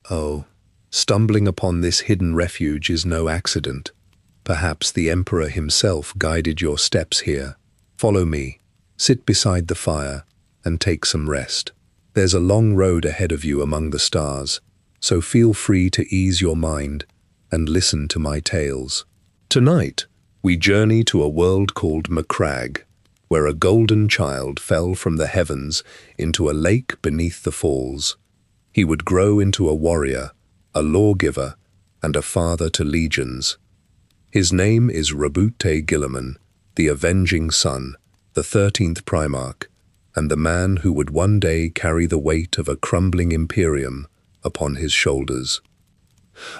Oh, stumbling upon this hidden refuge is no accident. Perhaps the Emperor himself guided your steps here. Follow me, sit beside the fire, and take some rest. There's a long road ahead of you among the stars, so feel free to ease your mind and listen to my tales. Tonight, we journey to a world called Macragge, where a golden child fell from the heavens into a lake beneath the falls. He would grow into a warrior, a lawgiver, and a father to legions. His name is Roboute Guilliman, the avenging son, the 13th Primarch, and the man who would one day carry the weight of a crumbling imperium upon his shoulders.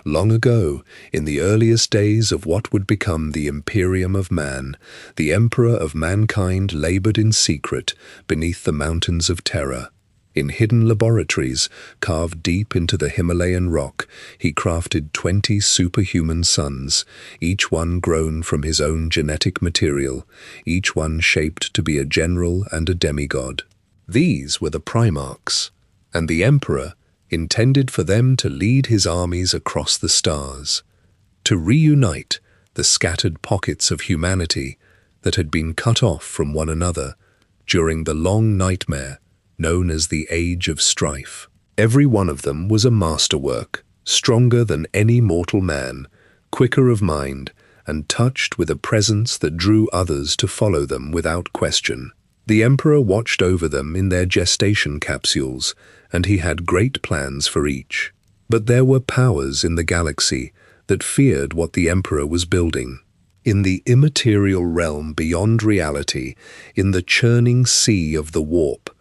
Long ago, in the earliest days of what would become the Imperium of Man, the Emperor of Mankind labored in secret beneath the mountains of terror. In hidden laboratories, carved deep into the Himalayan rock, he crafted 20 superhuman sons, each one grown from his own genetic material, each one shaped to be a general and a demigod. These were the Primarchs, and the Emperor intended for them to lead his armies across the stars, to reunite the scattered pockets of humanity that had been cut off from one another during the long nightmare known as the Age of Strife. Every one of them was a masterwork, stronger than any mortal man, quicker of mind, and touched with a presence that drew others to follow them without question. The Emperor watched over them in their gestation capsules, and he had great plans for each. But there were powers in the galaxy that feared what the Emperor was building. In the immaterial realm beyond reality, in the churning sea of the warp,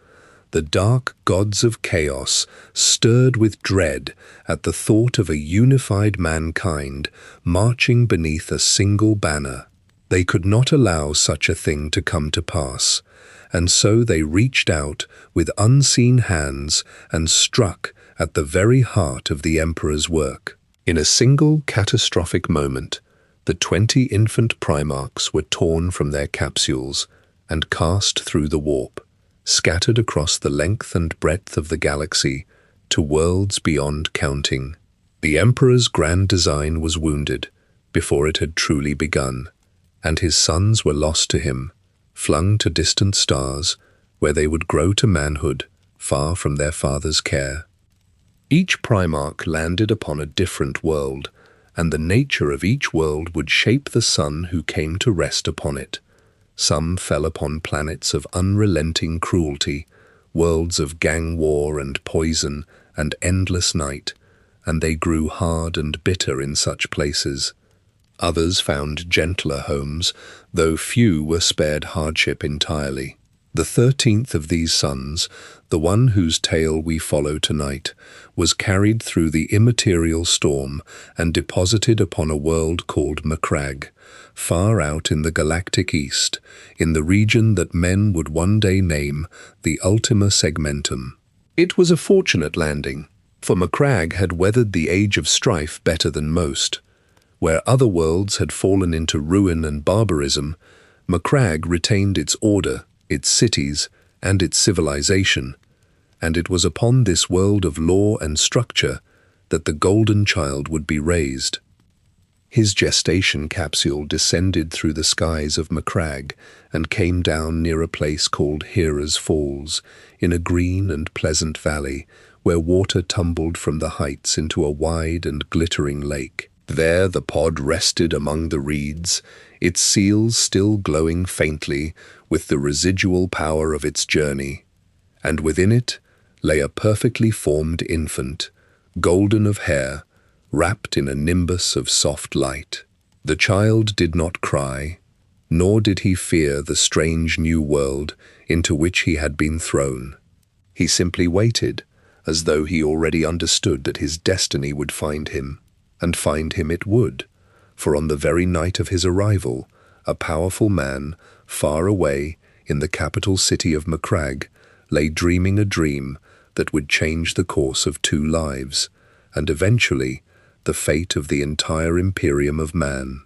the dark gods of chaos stirred with dread at the thought of a unified mankind marching beneath a single banner. They could not allow such a thing to come to pass, and so they reached out with unseen hands and struck at the very heart of the Emperor's work. In a single catastrophic moment, the 20 infant Primarchs were torn from their capsules and cast through the warp, scattered across the length and breadth of the galaxy to worlds beyond counting. The Emperor's grand design was wounded before it had truly begun, and his sons were lost to him, flung to distant stars where they would grow to manhood far from their father's care. Each Primarch landed upon a different world, and the nature of each world would shape the son who came to rest upon it. Some fell upon planets of unrelenting cruelty, worlds of gang war and poison and endless night, and they grew hard and bitter in such places. Others found gentler homes, though few were spared hardship entirely. The 13th of these sons, the one whose tale we follow tonight, was carried through the immaterial storm and deposited upon a world called Macragge, far out in the galactic east, in the region that men would one day name the Ultima Segmentum. It was a fortunate landing, for Macragge had weathered the Age of Strife better than most. Where other worlds had fallen into ruin and barbarism, Macragge retained its order, its cities, and its civilization, and it was upon this world of law and structure that the golden child would be raised. His gestation capsule descended through the skies of Macragge and came down near a place called Hera's Falls, in a green and pleasant valley where water tumbled from the heights into a wide and glittering lake. There the pod rested among the reeds, its seals still glowing faintly with the residual power of its journey, and within it lay a perfectly formed infant, golden of hair, wrapped in a nimbus of soft light. The child did not cry, nor did he fear the strange new world into which he had been thrown. He simply waited, as though he already understood that his destiny would find him. And find him it would, for on the very night of his arrival, a powerful man, far away in the capital city of Macragge, lay dreaming a dream that would change the course of 2 lives, and eventually the fate of the entire Imperium of Man.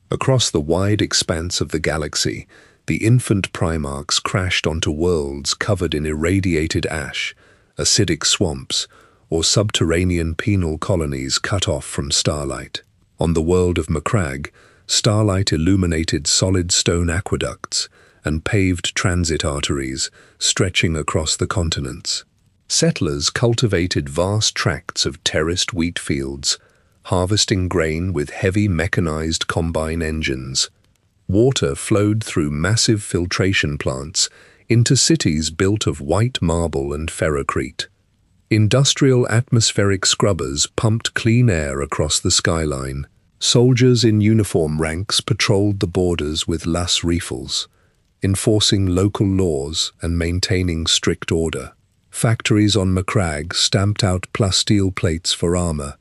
Across the wide expanse of the galaxy, the infant Primarchs crashed onto worlds covered in irradiated ash, acidic swamps, or subterranean penal colonies cut off from starlight. On the world of Macragge, starlight illuminated solid stone aqueducts and paved transit arteries stretching across the continents. Settlers cultivated vast tracts of terraced wheat fields, harvesting grain with heavy mechanized combine engines. Water flowed through massive filtration plants into cities built of white marble and ferrocrete. Industrial atmospheric scrubbers pumped clean air across the skyline. Soldiers in uniform ranks patrolled the borders with las rifles, enforcing local laws and maintaining strict order. Factories on Macragge stamped out plasteel plates for armor,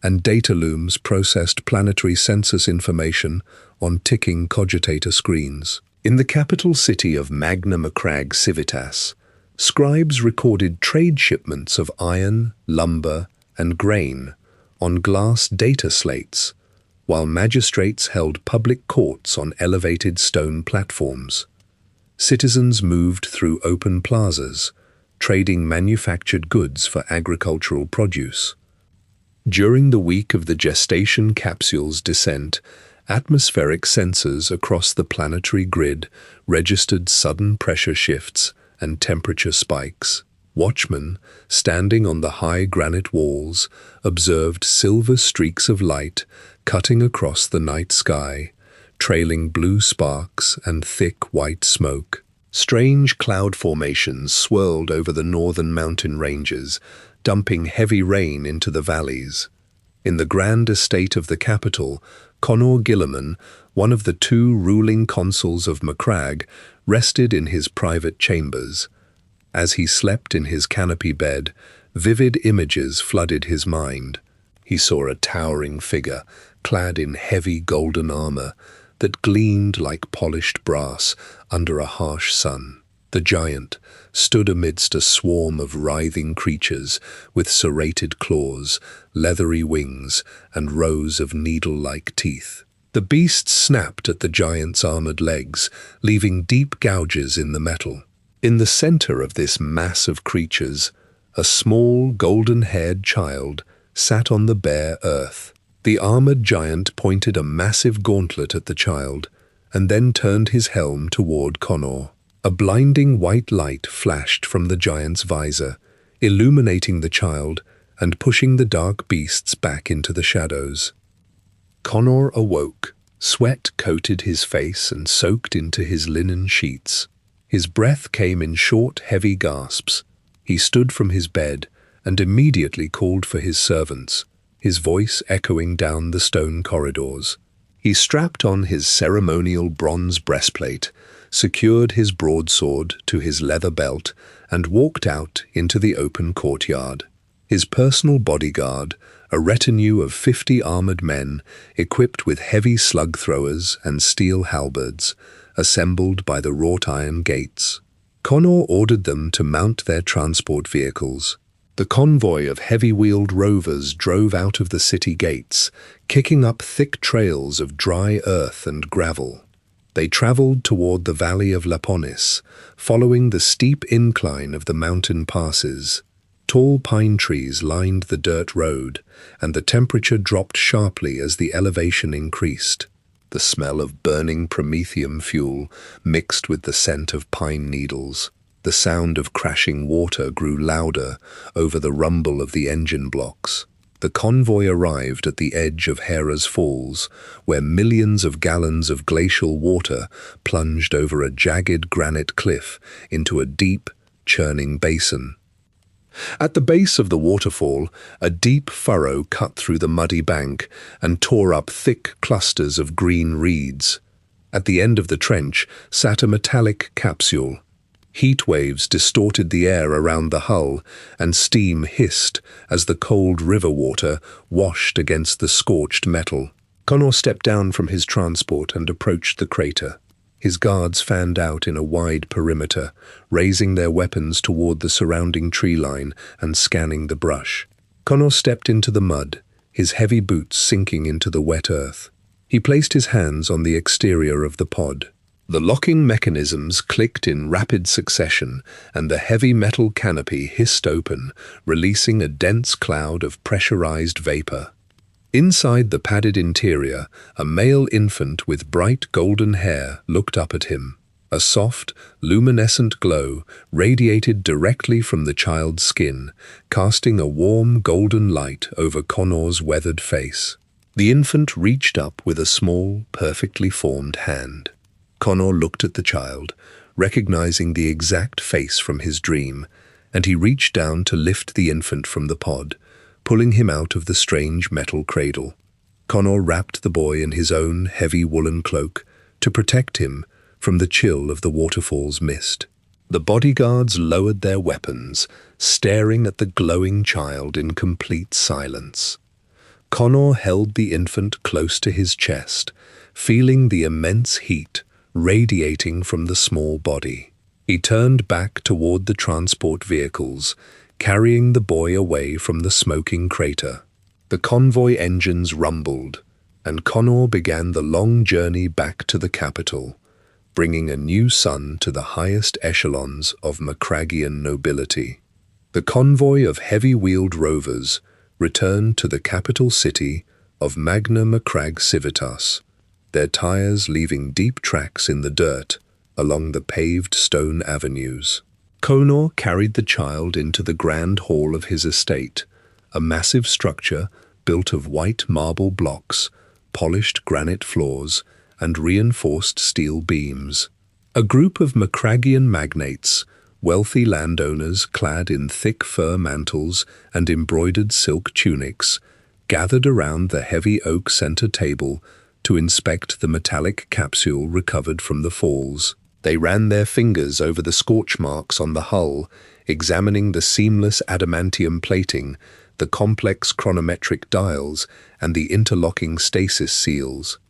and data looms processed planetary census information on ticking cogitator screens. In the capital city of Magna Macragge Civitas, scribes recorded trade shipments of iron, lumber, and grain on glass data slates, while magistrates held public courts on elevated stone platforms. Citizens moved through open plazas, trading manufactured goods for agricultural produce. During the week of the gestation capsule's descent, atmospheric sensors across the planetary grid registered sudden pressure shifts and temperature spikes. Watchmen, standing on the high granite walls, observed silver streaks of light cutting across the night sky, trailing blue sparks and thick white smoke. Strange cloud formations swirled over the northern mountain ranges, dumping heavy rain into the valleys. In the grand estate of the capital, Roboute Guilliman, one of the two ruling consuls of Macragge, rested in his private chambers. As he slept in his canopy bed, vivid images flooded his mind. He saw a towering figure, clad in heavy golden armor, that gleamed like polished brass under a harsh sun. The giant stood amidst a swarm of writhing creatures with serrated claws, leathery wings, and rows of needle-like teeth. The beasts snapped at the giant's armored legs, leaving deep gouges in the metal. In the center of this mass of creatures, a small, golden-haired child sat on the bare earth. The armored giant pointed a massive gauntlet at the child, and then turned his helm toward Connor. A blinding white light flashed from the giant's visor, illuminating the child and pushing the dark beasts back into the shadows. Connor awoke. Sweat coated his face and soaked into his linen sheets. His breath came in short, heavy gasps. He stood from his bed and immediately called for his servants, his voice echoing down the stone corridors. He strapped on his ceremonial bronze breastplate, secured his broadsword to his leather belt, and walked out into the open courtyard. His personal bodyguard, a retinue of 50 armored men, equipped with heavy slug throwers and steel halberds, assembled by the wrought iron gates. Connor ordered them to mount their transport vehicles. The convoy of heavy-wheeled rovers drove out of the city gates, kicking up thick trails of dry earth and gravel. They traveled toward the valley of Laponis, following the steep incline of the mountain passes. Tall pine trees lined the dirt road, and the temperature dropped sharply as the elevation increased. The smell of burning promethium fuel mixed with the scent of pine needles. The sound of crashing water grew louder over the rumble of the engine blocks. The convoy arrived at the edge of Hera's Falls, where millions of gallons of glacial water plunged over a jagged granite cliff into a deep, churning basin. At the base of the waterfall, a deep furrow cut through the muddy bank and tore up thick clusters of green reeds. At the end of the trench sat a metallic capsule. Heat waves distorted the air around the hull, and steam hissed as the cold river water washed against the scorched metal. Connor stepped down from his transport and approached the crater. His guards fanned out in a wide perimeter, raising their weapons toward the surrounding tree line and scanning the brush. Connor stepped into the mud, his heavy boots sinking into the wet earth. He placed his hands on the exterior of the pod. The locking mechanisms clicked in rapid succession, and the heavy metal canopy hissed open, releasing a dense cloud of pressurized vapor. Inside the padded interior, a male infant with bright golden hair looked up at him. A soft, luminescent glow radiated directly from the child's skin, casting a warm golden light over Connor's weathered face. The infant reached up with a small, perfectly formed hand. Connor looked at the child, recognizing the exact face from his dream, and he reached down to lift the infant from the pod, pulling him out of the strange metal cradle. Connor wrapped the boy in his own heavy woolen cloak to protect him from the chill of the waterfall's mist. The bodyguards lowered their weapons, staring at the glowing child in complete silence. Connor held the infant close to his chest, feeling the immense heat radiating from the small body. He turned back toward the transport vehicles, carrying the boy away from the smoking crater. The convoy engines rumbled, and Connor began the long journey back to the capital, bringing a new son to the highest echelons of Macraggian nobility. The convoy of heavy-wheeled rovers returned to the capital city of Magna Macragge Civitas, their tires leaving deep tracks in the dirt along the paved stone avenues. Connor carried the child into the grand hall of his estate, a massive structure built of white marble blocks, polished granite floors, and reinforced steel beams. A group of Macraggian magnates, wealthy landowners clad in thick fur mantles and embroidered silk tunics, gathered around the heavy oak center table to inspect the metallic capsule recovered from the falls. They ran their fingers over the scorch marks on the hull, examining the seamless adamantium plating, the complex chronometric dials, and the interlocking stasis seals.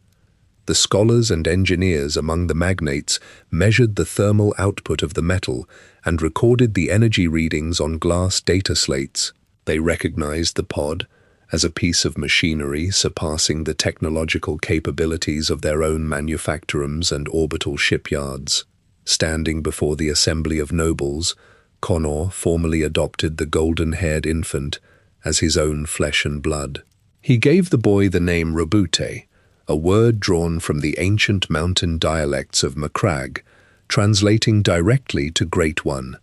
The scholars and engineers among the magnates measured the thermal output of the metal and recorded the energy readings on glass data slates. They recognized the pod as a piece of machinery surpassing the technological capabilities of their own manufactorums and orbital shipyards. Standing before the assembly of nobles, Connor formally adopted the golden-haired infant as his own flesh and blood. He gave the boy the name Roboute, a word drawn from the ancient mountain dialects of Macragge, translating directly to Great One.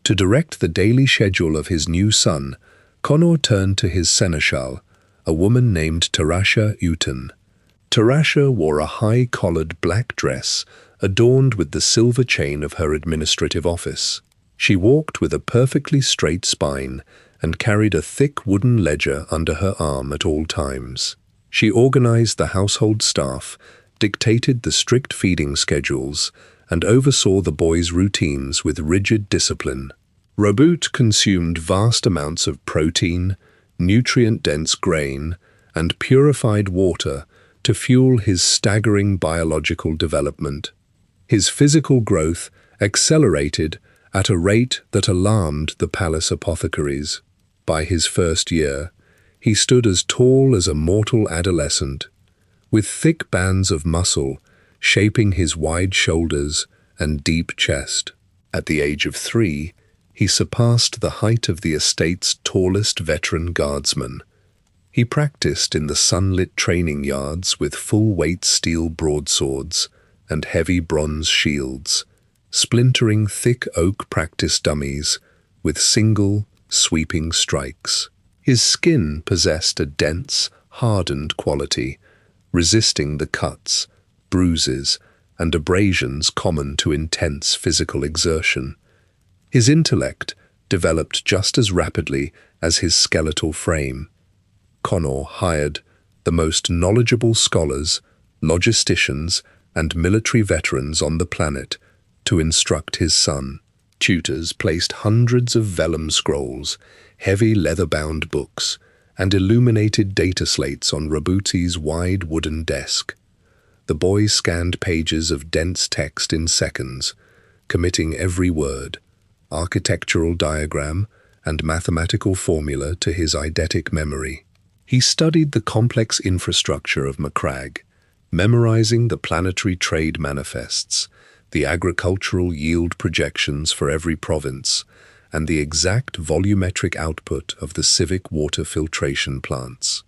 To direct the daily schedule of his new son, Connor turned to his seneschal, a woman named Tarasha Uten. Tarasha wore a high-collared black dress adorned with the silver chain of her administrative office. She walked with a perfectly straight spine and carried a thick wooden ledger under her arm at all times. She organized the household staff, dictated the strict feeding schedules, and oversaw the boys' routines with rigid discipline. Roboute consumed vast amounts of protein, nutrient-dense grain, and purified water to fuel his staggering biological development. His physical growth accelerated at a rate that alarmed the palace apothecaries. By his first year, he stood as tall as a mortal adolescent, with thick bands of muscle shaping his wide shoulders and deep chest. At the age of 3, he surpassed the height of the estate's tallest veteran guardsman. He practiced in the sunlit training yards with full-weight steel broadswords and heavy bronze shields, splintering thick oak practice dummies with single, sweeping strikes. His skin possessed a dense, hardened quality, resisting the cuts, bruises, and abrasions common to intense physical exertion. His intellect developed just as rapidly as his skeletal frame. Connor hired the most knowledgeable scholars, logisticians, and military veterans on the planet to instruct his son. Tutors placed hundreds of vellum scrolls, heavy leather-bound books, and illuminated data slates on Roboute's wide wooden desk. The boy scanned pages of dense text in seconds, committing every word, architectural diagram, and mathematical formula to his eidetic memory. He studied the complex infrastructure of Macragge, memorizing the planetary trade manifests, the agricultural yield projections for every province, and the exact volumetric output of the civic water filtration plants.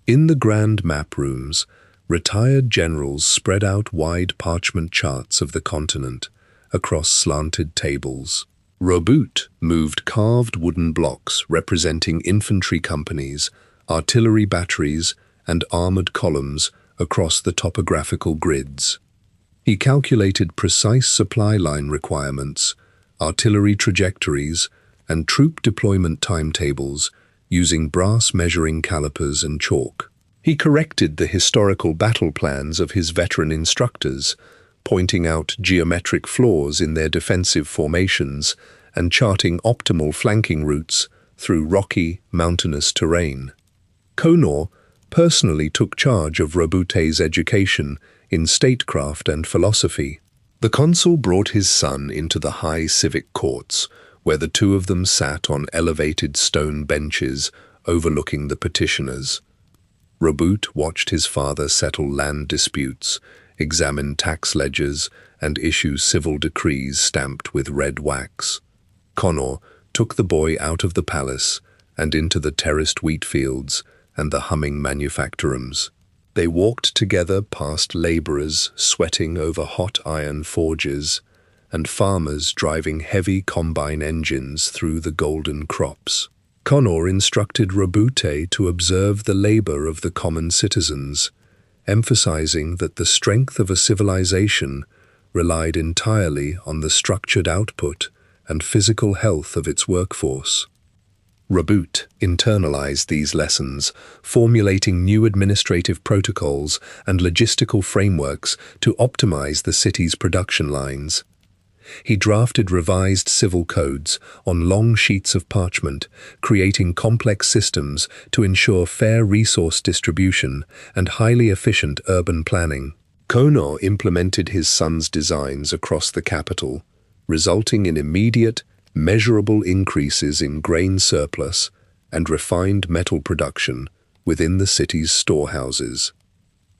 In the grand map rooms, retired generals spread out wide parchment charts of the continent across slanted tables. Roboute moved carved wooden blocks representing infantry companies, artillery batteries, and armored columns across the topographical grids. He calculated precise supply line requirements, artillery trajectories, and troop deployment timetables using brass measuring calipers and chalk. He corrected the historical battle plans of his veteran instructors, pointing out geometric flaws in their defensive formations and charting optimal flanking routes through rocky, mountainous terrain. Conor personally took charge of Roboute's education in statecraft and philosophy. The consul brought his son into the high civic courts, where the two of them sat on elevated stone benches overlooking the petitioners. Roboute watched his father settle land disputes, examine tax ledgers, and issue civil decrees stamped with red wax. Conor took the boy out of the palace and into the terraced wheat fields and the humming manufactorums. They walked together past labourers sweating over hot iron forges and farmers driving heavy combine engines through the golden crops. Conor instructed Roboute to observe the labour of the common citizens, emphasizing that the strength of a civilization relied entirely on the structured output and physical health of its workforce. Roboute internalized these lessons, formulating new administrative protocols and logistical frameworks to optimize the city's production lines. He drafted revised civil codes on long sheets of parchment, creating complex systems to ensure fair resource distribution and highly efficient urban planning. Conor implemented his son's designs across the capital, resulting in immediate, measurable increases in grain surplus and refined metal production within the city's storehouses.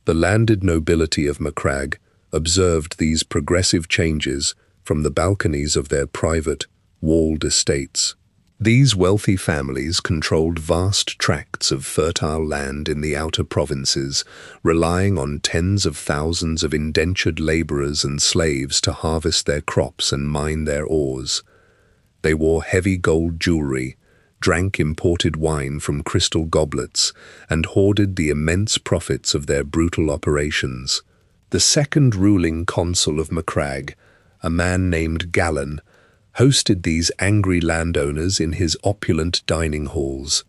The landed nobility of Macragge observed these progressive changes from the balconies of their private, walled estates. These wealthy families controlled vast tracts of fertile land in the outer provinces, relying on tens of thousands of indentured labourers and slaves to harvest their crops and mine their ores. They wore heavy gold jewellery, drank imported wine from crystal goblets, and hoarded the immense profits of their brutal operations. The second ruling consul of Macragge, a man named Guilliman, hosted these angry landowners in his opulent dining halls.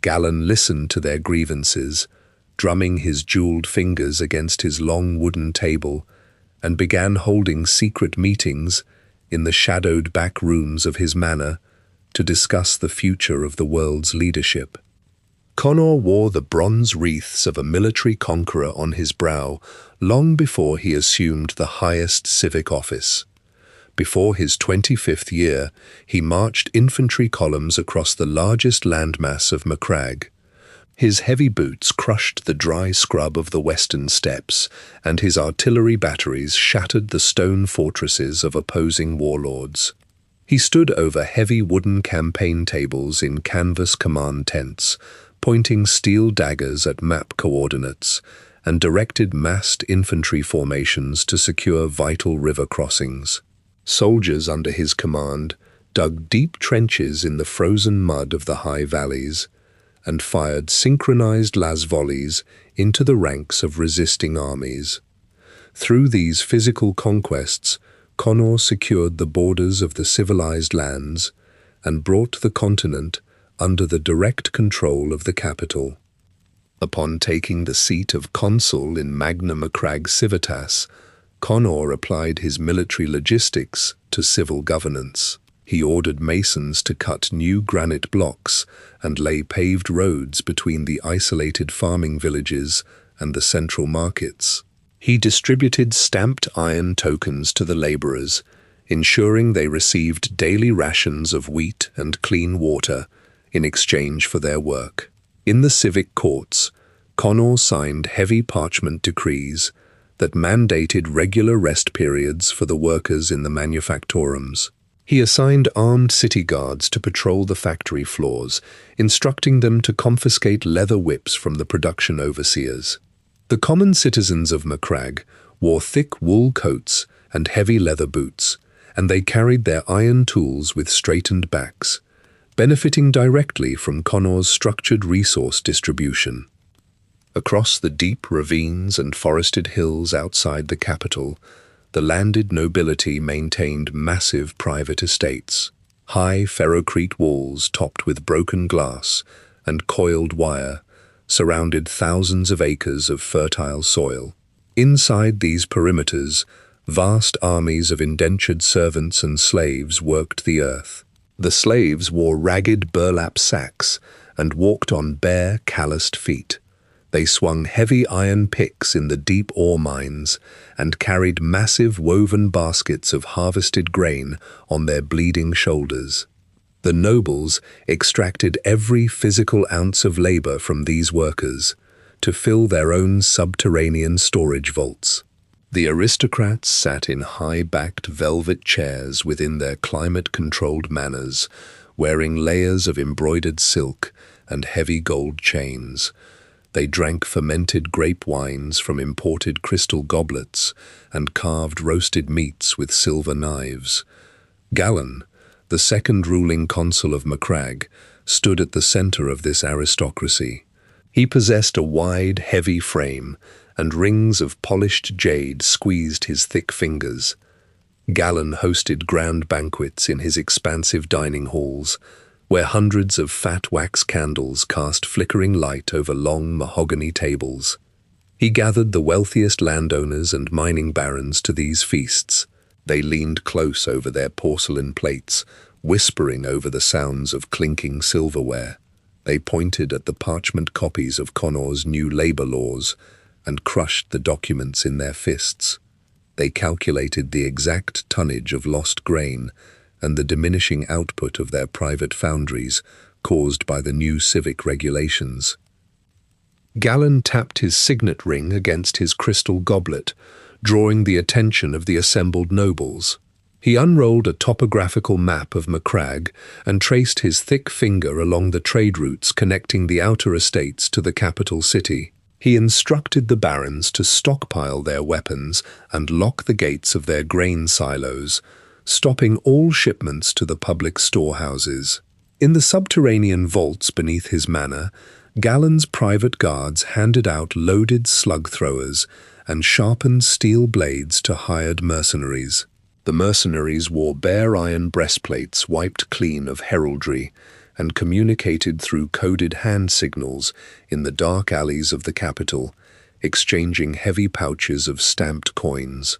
Guilliman listened to their grievances, drumming his jeweled fingers against his long wooden table, and began holding secret meetings in the shadowed back rooms of his manor to discuss the future of the world's leadership. Conor wore the bronze wreaths of a military conqueror on his brow long before he assumed the highest civic office. Before his 25th year, he marched infantry columns across the largest landmass of Macragge. His heavy boots crushed the dry scrub of the western steppes, and his artillery batteries shattered the stone fortresses of opposing warlords. He stood over heavy wooden campaign tables in canvas command tents, pointing steel daggers at map coordinates, and directed massed infantry formations to secure vital river crossings. Soldiers under his command dug deep trenches in the frozen mud of the high valleys and fired synchronized las volleys into the ranks of resisting armies. Through these physical conquests, Conor secured the borders of the civilized lands and brought the continent under the direct control of the capital. Upon taking the seat of consul in Magna Macragge Civitas, Conor applied his military logistics to civil governance. He ordered masons to cut new granite blocks and lay paved roads between the isolated farming villages and the central markets. He distributed stamped iron tokens to the labourers, ensuring they received daily rations of wheat and clean water in exchange for their work. In the civic courts, Connor signed heavy parchment decrees that mandated regular rest periods for the workers in the manufactorums. He assigned armed city guards to patrol the factory floors, instructing them to confiscate leather whips from the production overseers. The common citizens of Macragge wore thick wool coats and heavy leather boots, and they carried their iron tools with straightened backs, benefiting directly from Connor's structured resource distribution. Across the deep ravines and forested hills outside the capital, the landed nobility maintained massive private estates. High ferrocrete walls topped with broken glass and coiled wire surrounded thousands of acres of fertile soil. Inside these perimeters, vast armies of indentured servants and slaves worked the earth. The slaves wore ragged burlap sacks and walked on bare, calloused feet. They swung heavy iron picks in the deep ore mines and carried massive woven baskets of harvested grain on their bleeding shoulders. The nobles extracted every physical ounce of labor from these workers to fill their own subterranean storage vaults. The aristocrats sat in high-backed velvet chairs within their climate-controlled manors, wearing layers of embroidered silk and heavy gold chains. They drank fermented grape wines from imported crystal goblets and carved roasted meats with silver knives. Gallen, the second ruling consul of Macragge, stood at the center of this aristocracy. He possessed a wide, heavy frame, and rings of polished jade squeezed his thick fingers. Gallen hosted grand banquets in his expansive dining halls, where hundreds of fat wax candles cast flickering light over long mahogany tables. He gathered the wealthiest landowners and mining barons to these feasts. They leaned close over their porcelain plates, whispering over the sounds of clinking silverware. They pointed at the parchment copies of Connor's new labor laws and crushed the documents in their fists. They calculated the exact tonnage of lost grain and the diminishing output of their private foundries caused by the new civic regulations. Gallen tapped his signet ring against his crystal goblet, drawing the attention of the assembled nobles. He unrolled a topographical map of Macragge and traced his thick finger along the trade routes connecting the outer estates to the capital city. He instructed the barons to stockpile their weapons and lock the gates of their grain silos, stopping all shipments to the public storehouses. In the subterranean vaults beneath his manor, Gallen's private guards handed out loaded slug throwers and sharpened steel blades to hired mercenaries. The mercenaries wore bare iron breastplates wiped clean of heraldry and communicated through coded hand signals in the dark alleys of the capital, exchanging heavy pouches of stamped coins.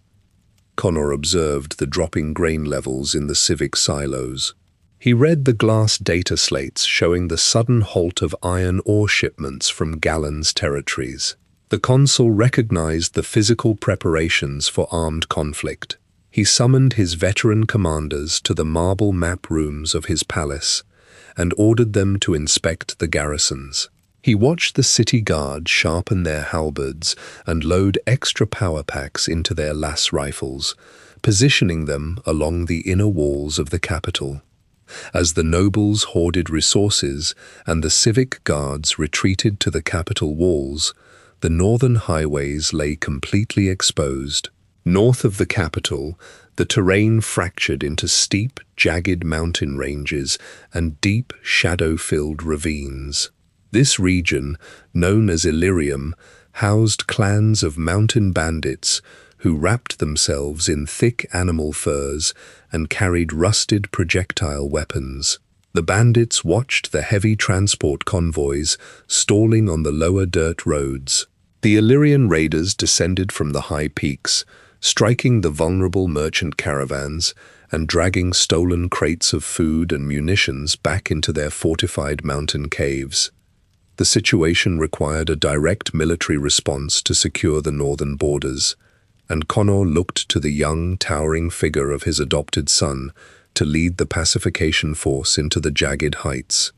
Connor observed the dropping grain levels in the civic silos. He read the glass data slates showing the sudden halt of iron ore shipments from Gallen's territories. The consul recognized the physical preparations for armed conflict. He summoned his veteran commanders to the marble map rooms of his palace and ordered them to inspect the garrisons. He watched the city guard sharpen their halberds and load extra power packs into their lass rifles, positioning them along the inner walls of the capital. As the nobles hoarded resources and the civic guards retreated to the capital walls, the northern highways lay completely exposed. North of the capital, the terrain fractured into steep, jagged mountain ranges and deep, shadow-filled ravines. This region, known as Illyrium, housed clans of mountain bandits who wrapped themselves in thick animal furs and carried rusted projectile weapons. The bandits watched the heavy transport convoys stalling on the lower dirt roads. The Illyrian raiders descended from the high peaks, striking the vulnerable merchant caravans and dragging stolen crates of food and munitions back into their fortified mountain caves. The situation required a direct military response to secure the northern borders, and Connor looked to the young, towering figure of his adopted son to lead the pacification force into the jagged heights.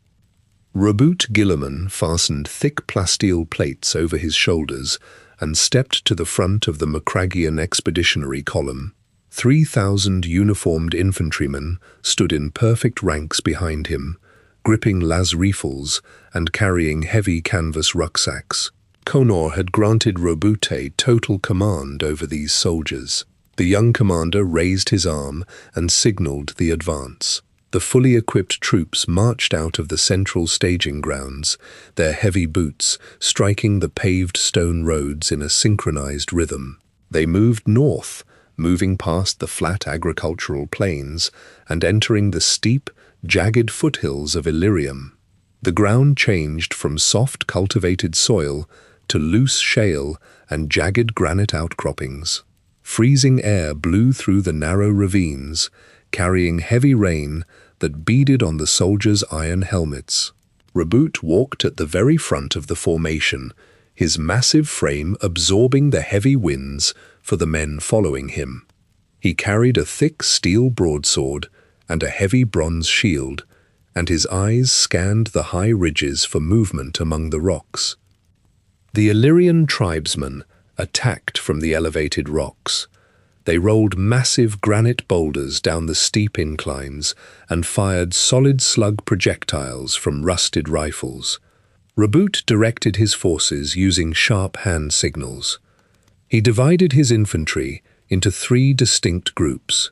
Roboute Guilliman fastened thick plasteel plates over his shoulders and stepped to the front of the Macragian expeditionary column. 3,000 uniformed infantrymen stood in perfect ranks behind him, gripping las rifles and carrying heavy canvas rucksacks. Conor had granted Roboute total command over these soldiers. The young commander raised his arm and signaled the advance. The fully equipped troops marched out of the central staging grounds, their heavy boots striking the paved stone roads in a synchronized rhythm. They moved north, moving past the flat agricultural plains and entering the steep, jagged foothills of Illyrium. The ground changed from soft cultivated soil to loose shale and jagged granite outcroppings. Freezing air blew through the narrow ravines, carrying heavy rain that beaded on the soldiers' iron helmets. Roboute walked at the very front of the formation, his massive frame absorbing the heavy winds for the men following him. He carried a thick steel broadsword and a heavy bronze shield, and his eyes scanned the high ridges for movement among the rocks. The Illyrian tribesmen attacked from the elevated rocks. They rolled massive granite boulders down the steep inclines and fired solid slug projectiles from rusted rifles. Roboute directed his forces using sharp hand signals. He divided his infantry into 3 distinct groups.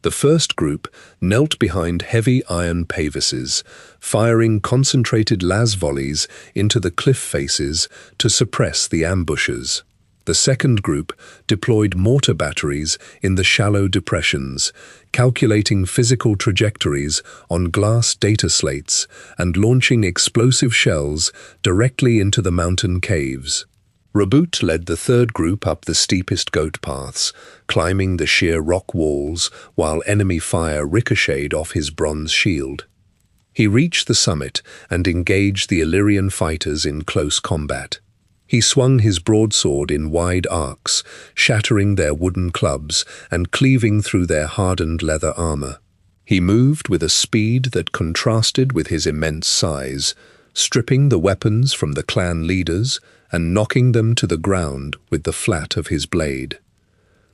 The first group knelt behind heavy iron pavises, firing concentrated las volleys into the cliff faces to suppress the ambushers. The second group deployed mortar batteries in the shallow depressions, calculating physical trajectories on glass data slates and launching explosive shells directly into the mountain caves. Roboute led the third group up the steepest goat paths, climbing the sheer rock walls while enemy fire ricocheted off his bronze shield. He reached the summit and engaged the Illyrian fighters in close combat. He swung his broadsword in wide arcs, shattering their wooden clubs and cleaving through their hardened leather armor. He moved with a speed that contrasted with his immense size, stripping the weapons from the clan leaders and knocking them to the ground with the flat of his blade.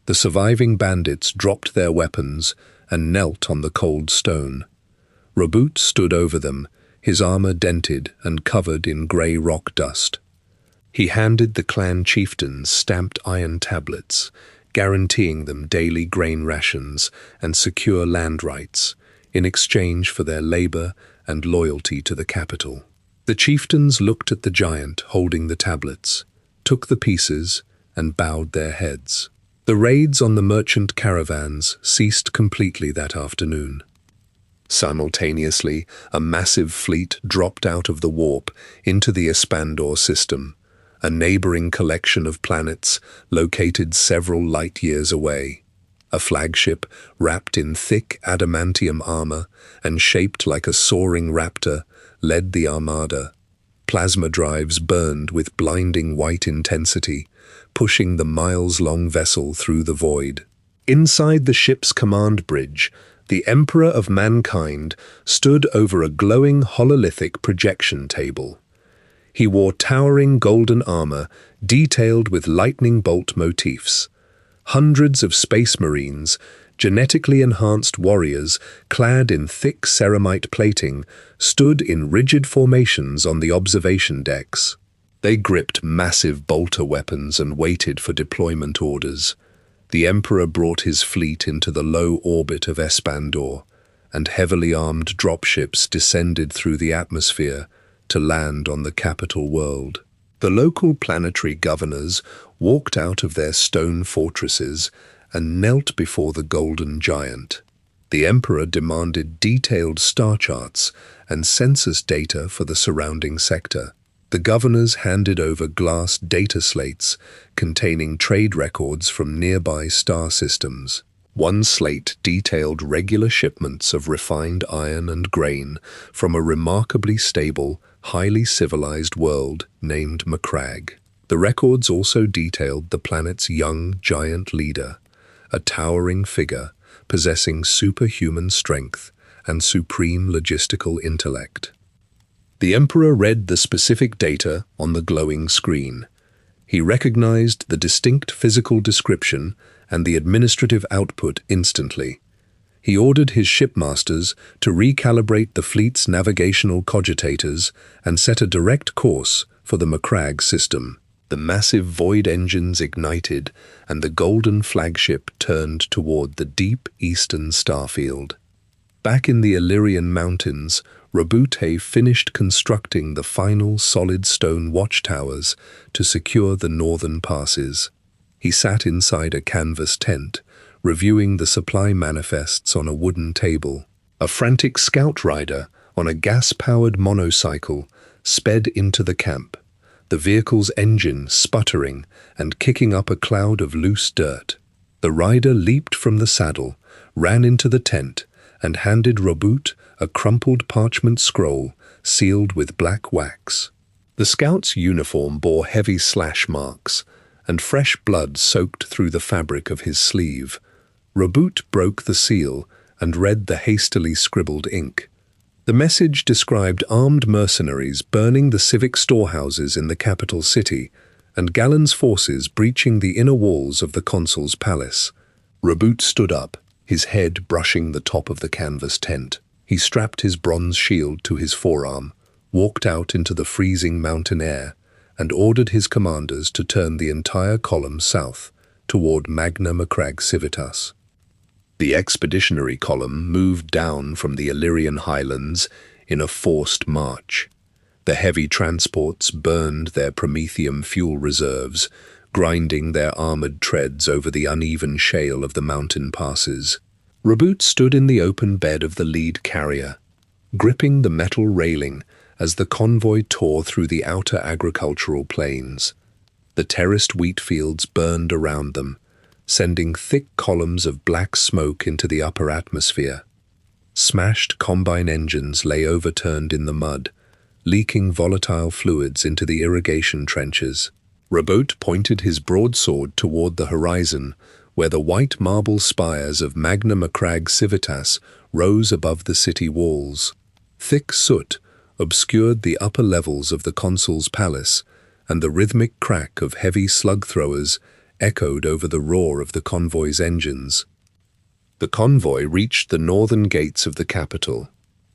The surviving bandits dropped their weapons and knelt on the cold stone. Roboute stood over them, his armor dented and covered in grey rock dust. He handed the clan chieftains stamped iron tablets, guaranteeing them daily grain rations and secure land rights in exchange for their labor and loyalty to the capital. The chieftains looked at the giant holding the tablets, took the pieces, and bowed their heads. The raids on the merchant caravans ceased completely that afternoon. Simultaneously, a massive fleet dropped out of the warp into the Espandor system, a neighboring collection of planets located several light years away. A flagship wrapped in thick adamantium armor and shaped like a soaring raptor led the armada. Plasma drives burned with blinding white intensity, pushing the miles-long vessel through the void. Inside the ship's command bridge, the Emperor of Mankind stood over a glowing hololithic projection table. He wore towering golden armor detailed with lightning bolt motifs. Hundreds of space marines, genetically enhanced warriors clad in thick ceramite plating, stood in rigid formations on the observation decks. They gripped massive bolter weapons and waited for deployment orders. The Emperor brought his fleet into the low orbit of Espandor, and heavily armed dropships descended through the atmosphere to land on the capital world. The local planetary governors walked out of their stone fortresses and knelt before the golden giant. The Emperor demanded detailed star charts and census data for the surrounding sector. The governors handed over glass data slates containing trade records from nearby star systems. One slate detailed regular shipments of refined iron and grain from a remarkably stable, highly civilized world named Macrag. The records also detailed the planet's young giant leader, a towering figure possessing superhuman strength and supreme logistical intellect. The Emperor read the specific data on the glowing screen. He recognized the distinct physical description and the administrative output instantly. He ordered his shipmasters to recalibrate the fleet's navigational cogitators and set a direct course for the Macragge system. The massive void engines ignited, and the golden flagship turned toward the deep eastern starfield. Back in the Illyrian mountains, Roboute finished constructing the final solid stone watchtowers to secure the northern passes. He sat inside a canvas tent, reviewing the supply manifests on a wooden table. A frantic scout rider on a gas-powered monocycle sped into the camp, the vehicle's engine sputtering and kicking up a cloud of loose dirt. The rider leaped from the saddle, ran into the tent, and handed Roboute a crumpled parchment scroll sealed with black wax. The scout's uniform bore heavy slash marks, and fresh blood soaked through the fabric of his sleeve. Roboute broke the seal and read the hastily scribbled ink. The message described armed mercenaries burning the civic storehouses in the capital city and Guilliman's forces breaching the inner walls of the consul's palace. Roboute stood up, his head brushing the top of the canvas tent. He strapped his bronze shield to his forearm, walked out into the freezing mountain air, and ordered his commanders to turn the entire column south, toward Magna Macragge Civitas. The expeditionary column moved down from the Illyrian highlands in a forced march. The heavy transports burned their promethium fuel reserves, grinding their armored treads over the uneven shale of the mountain passes. Roboute stood in the open bed of the lead carrier, gripping the metal railing as the convoy tore through the outer agricultural plains. The terraced wheat fields burned around them, sending thick columns of black smoke into the upper atmosphere. Smashed combine engines lay overturned in the mud, leaking volatile fluids into the irrigation trenches. Roboute pointed his broadsword toward the horizon, where the white marble spires of Magna Macragge Civitas rose above the city walls. Thick soot obscured the upper levels of the consul's palace, and the rhythmic crack of heavy slug throwers echoed over the roar of the convoy's engines. The convoy reached the northern gates of the capital.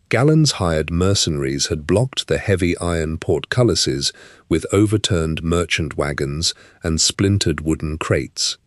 Guilliman's hired mercenaries had blocked the heavy iron portcullises with overturned merchant wagons and splintered wooden crates.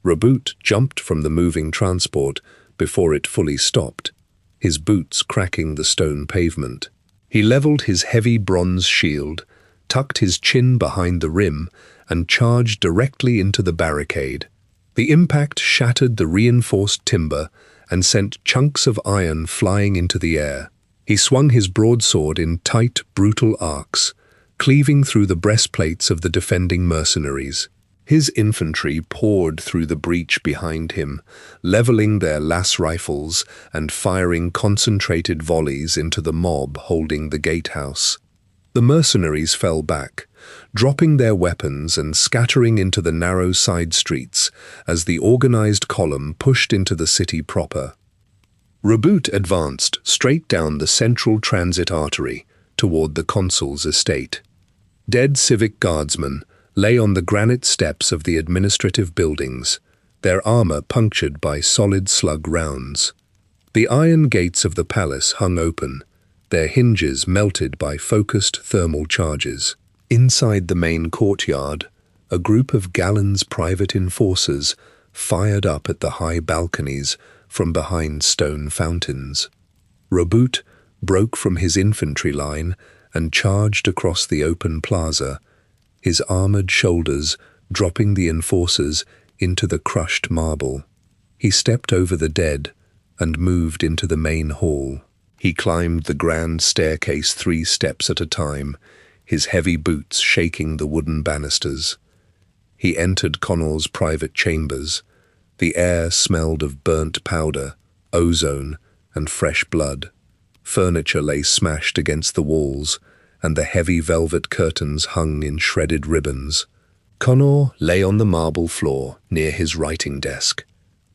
Roboute jumped from the moving transport before it fully stopped, his boots cracking the stone pavement. He leveled his heavy bronze shield, tucked his chin behind the rim, and charged directly into the barricade. The impact shattered the reinforced timber and sent chunks of iron flying into the air. He swung his broadsword in tight, brutal arcs, cleaving through the breastplates of the defending mercenaries. His infantry poured through the breach behind him, leveling their lass rifles and firing concentrated volleys into the mob holding the gatehouse. The mercenaries fell back, dropping their weapons and scattering into the narrow side streets as the organized column pushed into the city proper. Roboute advanced straight down the central transit artery toward the consul's estate. Dead civic guardsmen lay on the granite steps of the administrative buildings, their armor punctured by solid slug rounds. The iron gates of the palace hung open, their hinges melted by focused thermal charges. Inside the main courtyard, a group of Guilliman's private enforcers fired up at the high balconies from behind stone fountains. Roboute broke from his infantry line and charged across the open plaza, his armored shoulders dropping the enforcers into the crushed marble. He stepped over the dead and moved into the main hall. He climbed the grand staircase 3 steps at a time, his heavy boots shaking the wooden banisters. He entered Connor's private chambers. The air smelled of burnt powder, ozone, and fresh blood. Furniture lay smashed against the walls, and the heavy velvet curtains hung in shredded ribbons. Connor lay on the marble floor near his writing desk.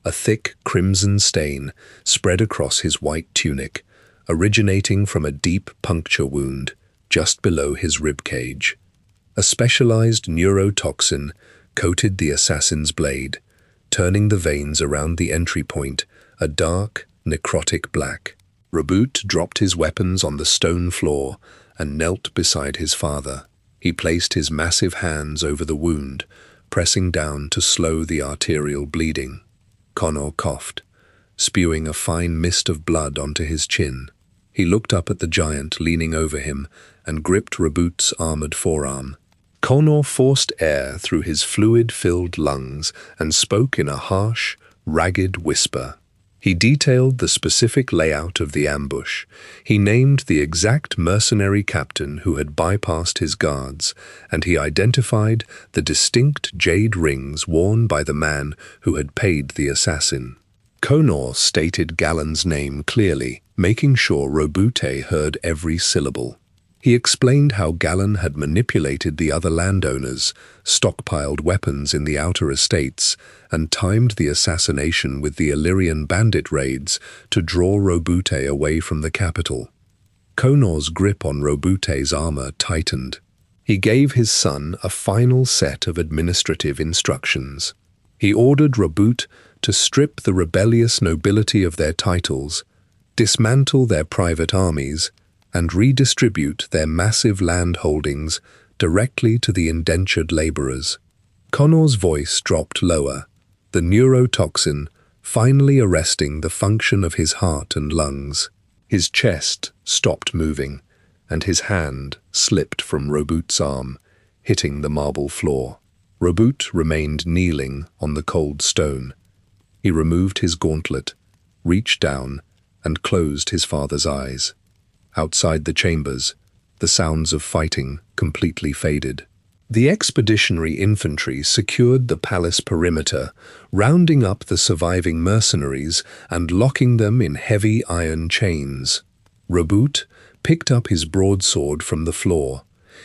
A thick crimson stain spread across his white tunic, originating from a deep puncture wound. just below his ribcage. A specialized neurotoxin coated the assassin's blade, turning the veins around the entry point a dark, necrotic black. Roboute dropped his weapons on the stone floor and knelt beside his father. He placed his massive hands over the wound, pressing down to slow the arterial bleeding. Connor coughed, spewing a fine mist of blood onto his chin. He looked up at the giant leaning over him and gripped Roboute's armored forearm. Connor forced air through his fluid-filled lungs and spoke in a harsh, ragged whisper. He detailed the specific layout of the ambush. He named the exact mercenary captain who had bypassed his guards, and he identified the distinct jade rings worn by the man who had paid the assassin. Connor stated Gallen's name clearly, making sure Roboute heard every syllable. He explained how Gallen had manipulated the other landowners, stockpiled weapons in the outer estates, and timed the assassination with the Illyrian bandit raids to draw Roboute away from the capital. Connor's grip on Roboute's armor tightened. He gave his son a final set of administrative instructions. He ordered Roboute to strip the rebellious nobility of their titles, dismantle their private armies, and redistribute their massive land holdings directly to the indentured laborers. Connor's voice dropped lower, the neurotoxin finally arresting the function of his heart and lungs. His chest stopped moving, and his hand slipped from Roboute's arm, hitting the marble floor. Roboute remained kneeling on the cold stone. He removed his gauntlet, reached down, and closed his father's eyes. Outside the chambers, the sounds of fighting completely faded. The expeditionary infantry secured the palace perimeter, rounding up the surviving mercenaries and locking them in heavy iron chains. Roboute picked up his broadsword from the floor.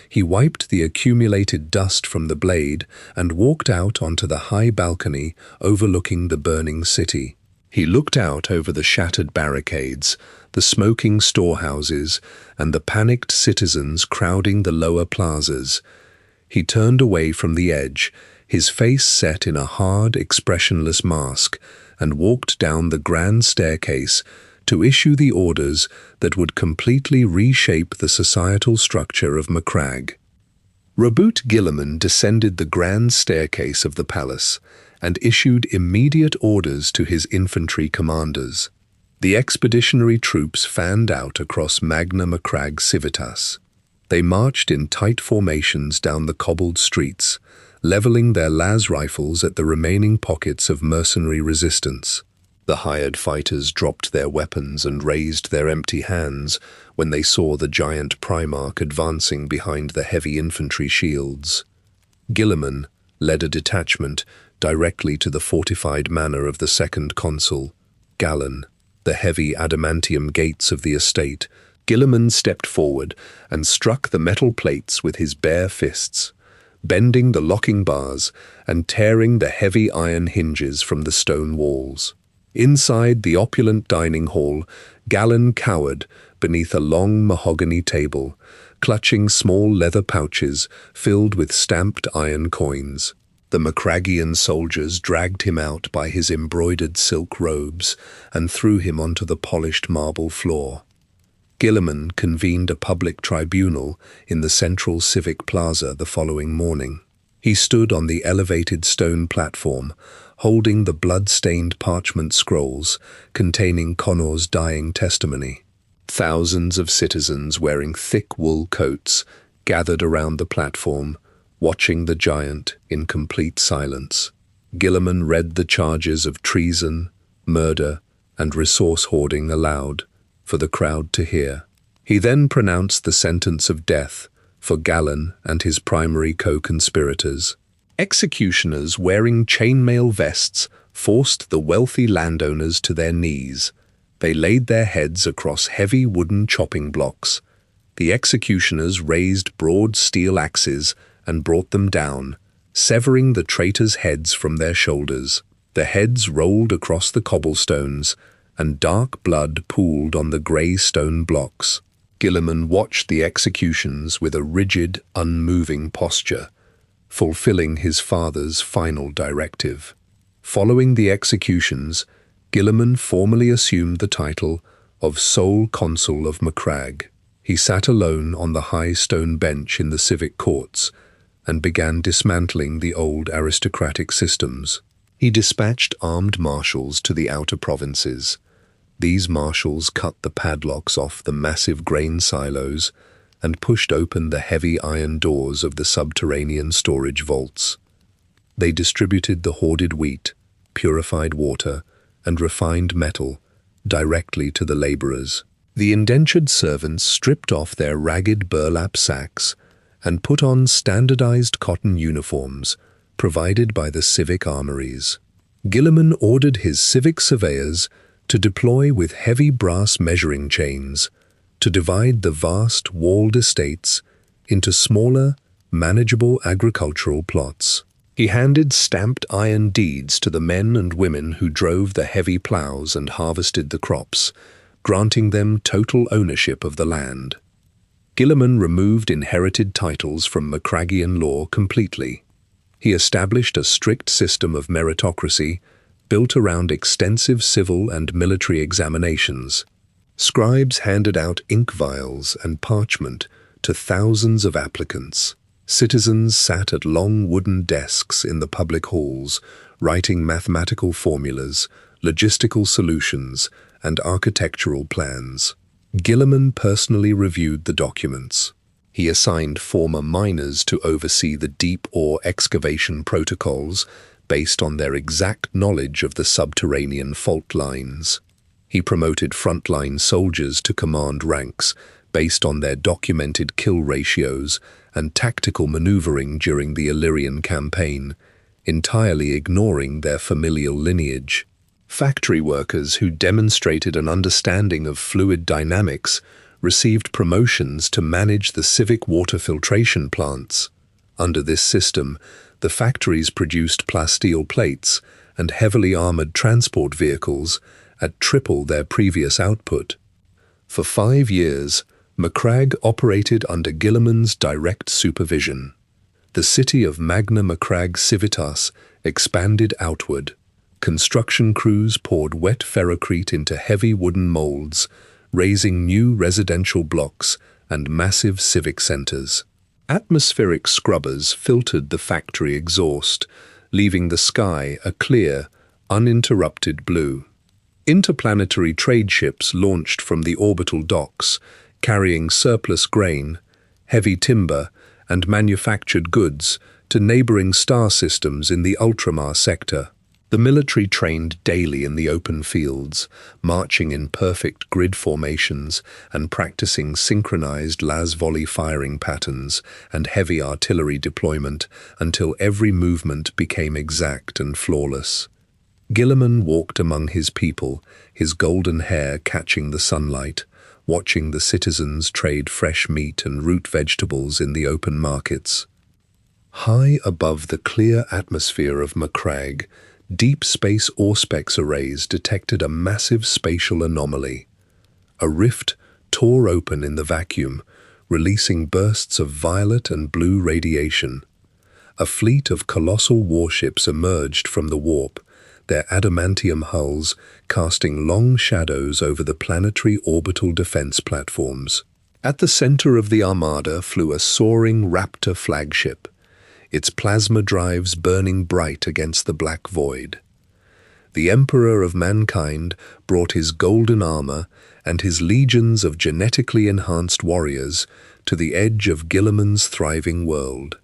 He wiped the accumulated dust from the blade and walked out onto the high balcony overlooking the burning city. He looked out over the shattered barricades, the smoking storehouses, and the panicked citizens crowding the lower plazas. He turned away from the edge, his face set in a hard, expressionless mask, and walked down the grand staircase to issue the orders that would completely reshape the societal structure of Macragge. Roboute Guilliman descended the grand staircase of the palace and issued immediate orders to his infantry commanders. The expeditionary troops fanned out across Magna Macragge Civitas. They marched in tight formations down the cobbled streets, leveling their las rifles at the remaining pockets of mercenary resistance. The hired fighters dropped their weapons and raised their empty hands when they saw the giant Primarch advancing behind the heavy infantry shields. Guilliman led a detachment directly to the fortified manor of the second consul, Gallen. The heavy adamantium gates of the estate, Guilliman stepped forward and struck the metal plates with his bare fists, bending the locking bars and tearing the heavy iron hinges from the stone walls. Inside the opulent dining hall, Gallen cowered beneath a long mahogany table, clutching small leather pouches filled with stamped iron coins. The Macraggian soldiers dragged him out by his embroidered silk robes and threw him onto the polished marble floor. Guilliman convened a public tribunal in the central civic plaza the following morning. He stood on the elevated stone platform, holding the blood-stained parchment scrolls containing Connor's dying testimony. Thousands of citizens wearing thick wool coats gathered around the platform, watching the giant in complete silence. Guilliman read the charges of treason, murder, and resource hoarding aloud for the crowd to hear. He then pronounced the sentence of death for Gallen and his primary co-conspirators. Executioners wearing chainmail vests forced the wealthy landowners to their knees. They laid their heads across heavy wooden chopping blocks. The executioners raised broad steel axes and brought them down, severing the traitors' heads from their shoulders. The heads rolled across the cobblestones, and dark blood pooled on the grey stone blocks. Guilliman watched the executions with a rigid, unmoving posture, fulfilling his father's final directive. Following the executions, Guilliman formally assumed the title of sole consul of Macragge. He sat alone on the high stone bench in the civic courts and began dismantling the old aristocratic systems. He dispatched armed marshals to the outer provinces. These marshals cut the padlocks off the massive grain silos and pushed open the heavy iron doors of the subterranean storage vaults. They distributed the hoarded wheat, purified water, and refined metal directly to the laborers. The indentured servants stripped off their ragged burlap sacks and put on standardized cotton uniforms provided by the civic armories. Guilliman ordered his civic surveyors to deploy with heavy brass measuring chains to divide the vast walled estates into smaller, manageable agricultural plots. He handed stamped iron deeds to the men and women who drove the heavy plows and harvested the crops, granting them total ownership of the land. Guilliman removed inherited titles from Macraggian law completely. He established a strict system of meritocracy built around extensive civil and military examinations. Scribes handed out ink vials and parchment to thousands of applicants. Citizens sat at long wooden desks in the public halls, writing mathematical formulas, logistical solutions, and architectural plans. Guilliman personally reviewed the documents. He assigned former miners to oversee the deep ore excavation protocols based on their exact knowledge of the subterranean fault lines. He promoted frontline soldiers to command ranks based on their documented kill ratios and tactical maneuvering during the Illyrian campaign, entirely ignoring their familial lineage. Factory workers who demonstrated an understanding of fluid dynamics received promotions to manage the civic water filtration plants. Under this system, the factories produced plasteel plates and heavily armored transport vehicles at triple their previous output. For 5 years, Macragge operated under Guilliman's direct supervision. The city of Magna Macragge Civitas expanded outward. Construction crews poured wet ferrocrete into heavy wooden molds, raising new residential blocks and massive civic centers. Atmospheric scrubbers filtered the factory exhaust, leaving the sky a clear, uninterrupted blue. Interplanetary trade ships launched from the orbital docks, carrying surplus grain, heavy timber, and manufactured goods to neighboring star systems in the ultramar sector. The military trained daily in the open fields, marching in perfect grid formations and practicing synchronized las volley firing patterns and heavy artillery deployment until every movement became exact and flawless. Guilliman walked among his people, his golden hair catching the sunlight, watching the citizens trade fresh meat and root vegetables in the open markets. High above the clear atmosphere of Macragge, deep space Auspex arrays detected a massive spatial anomaly. A rift tore open in the vacuum, releasing bursts of violet and blue radiation. A fleet of colossal warships emerged from the warp, their adamantium hulls casting long shadows over the planetary orbital defense platforms. At the center of the armada flew a soaring Raptor flagship, its plasma drives burning bright against the black void. The Emperor of Mankind brought his golden armor and his legions of genetically enhanced warriors to the edge of Guilliman's thriving world.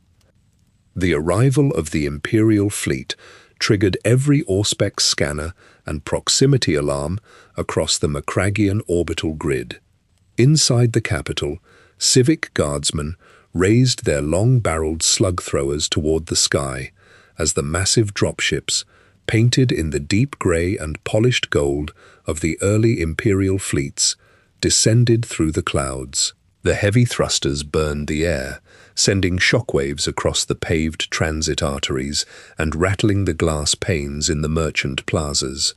The arrival of the Imperial fleet triggered every Auspex scanner and proximity alarm across the Macraggian orbital grid. Inside the capital, civic guardsmen raised their long-barreled slug throwers toward the sky as the massive dropships, painted in the deep gray and polished gold of the early Imperial fleets, descended through the clouds. The heavy thrusters burned the air, sending shockwaves across the paved transit arteries and rattling the glass panes in the merchant plazas.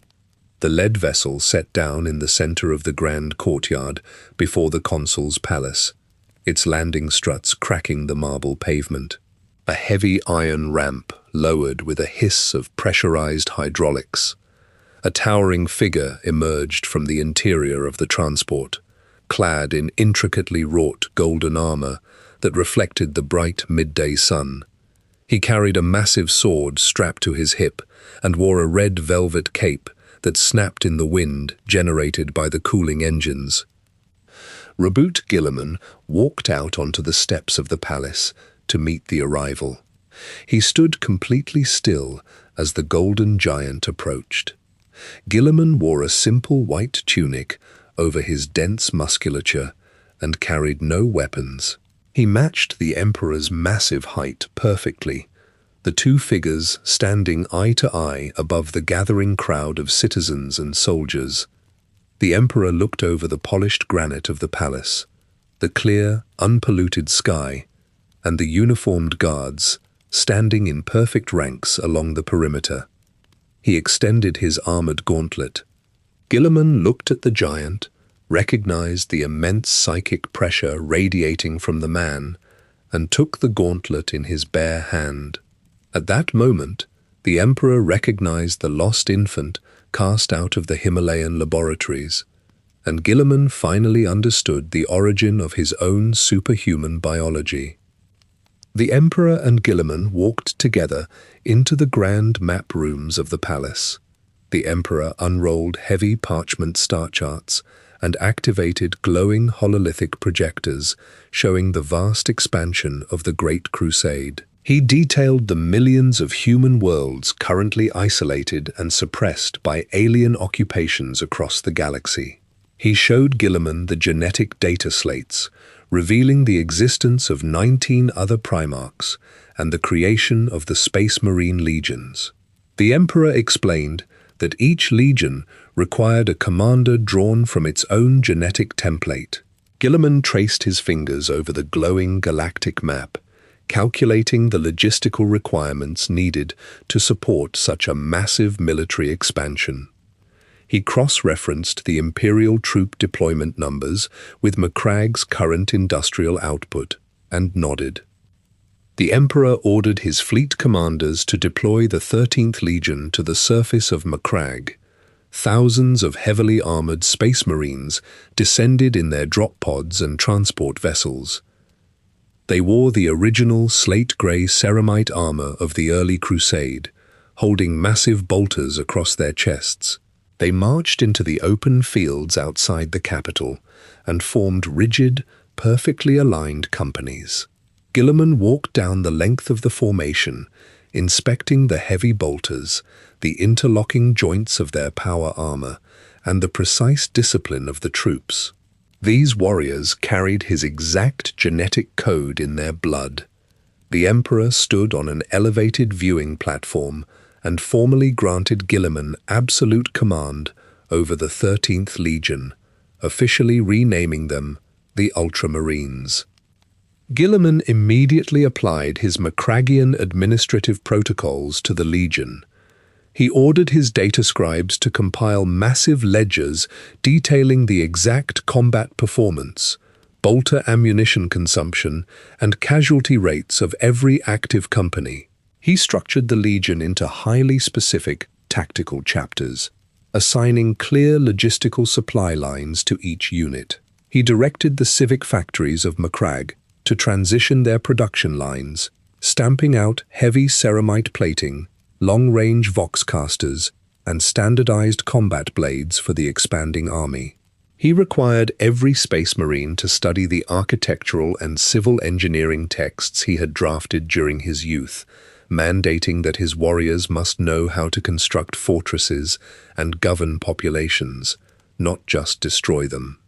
the lead vessel set down in the center of the grand courtyard before the consul's palace, its landing struts cracking the marble pavement. A heavy iron ramp lowered with a hiss of pressurized hydraulics. A towering figure emerged from the interior of the transport, clad in intricately wrought golden armor that reflected the bright midday sun. He carried a massive sword strapped to his hip and wore a red velvet cape that snapped in the wind generated by the cooling engines. Roboute Guilliman walked out onto the steps of the palace to meet the arrival. He stood completely still as the golden giant approached. Guilliman wore a simple white tunic over his dense musculature and carried no weapons. He matched the emperor's massive height perfectly, the two figures standing eye to eye above the gathering crowd of citizens and soldiers. The emperor looked over the polished granite of the palace, the clear, unpolluted sky, and the uniformed guards standing in perfect ranks along the perimeter. He extended his armored gauntlet. Guilliman looked at the giant, recognized the immense psychic pressure radiating from the man, and took the gauntlet in his bare hand. At that moment, the emperor recognized the lost infant cast out of the Himalayan laboratories, and Guilliman finally understood the origin of his own superhuman biology. The emperor and Guilliman walked together into the grand map rooms of the palace. The emperor unrolled heavy parchment star charts and activated glowing hololithic projectors showing the vast expansion of the Great Crusade. He detailed the millions of human worlds currently isolated and suppressed by alien occupations across the galaxy. He showed Guilliman the genetic data slates, revealing the existence of 19 other Primarchs and the creation of the Space Marine legions. The Emperor explained that each legion required a commander drawn from its own genetic template. Guilliman traced his fingers over the glowing galactic map, calculating the logistical requirements needed to support such a massive military expansion. He cross-referenced the Imperial troop deployment numbers with Macragge's current industrial output and nodded. The Emperor ordered his fleet commanders to deploy the 13th Legion to the surface of Macragge. Thousands of heavily armored space marines descended in their drop pods and transport vessels. They wore the original slate-grey ceramite armor of the early Crusade, holding massive bolters across their chests. They marched into the open fields outside the capital and formed rigid, perfectly aligned companies. Guilliman walked down the length of the formation, inspecting the heavy bolters, the interlocking joints of their power armor, and the precise discipline of the troops. These warriors carried his exact genetic code in their blood. The Emperor stood on an elevated viewing platform and formally granted Guilliman absolute command over the 13th Legion, officially renaming them the Ultramarines. Guilliman immediately applied his Macraggian administrative protocols to the Legion. He ordered his data scribes to compile massive ledgers detailing the exact combat performance, bolter ammunition consumption, and casualty rates of every active company. He structured the Legion into highly specific tactical chapters, assigning clear logistical supply lines to each unit. He directed the civic factories of Macragge to transition their production lines, stamping out heavy ceramite plating, long-range voxcasters, and standardized combat blades for the expanding army. He required every Space Marine to study the architectural and civil engineering texts he had drafted during his youth, mandating that his warriors must know how to construct fortresses and govern populations, not just destroy them.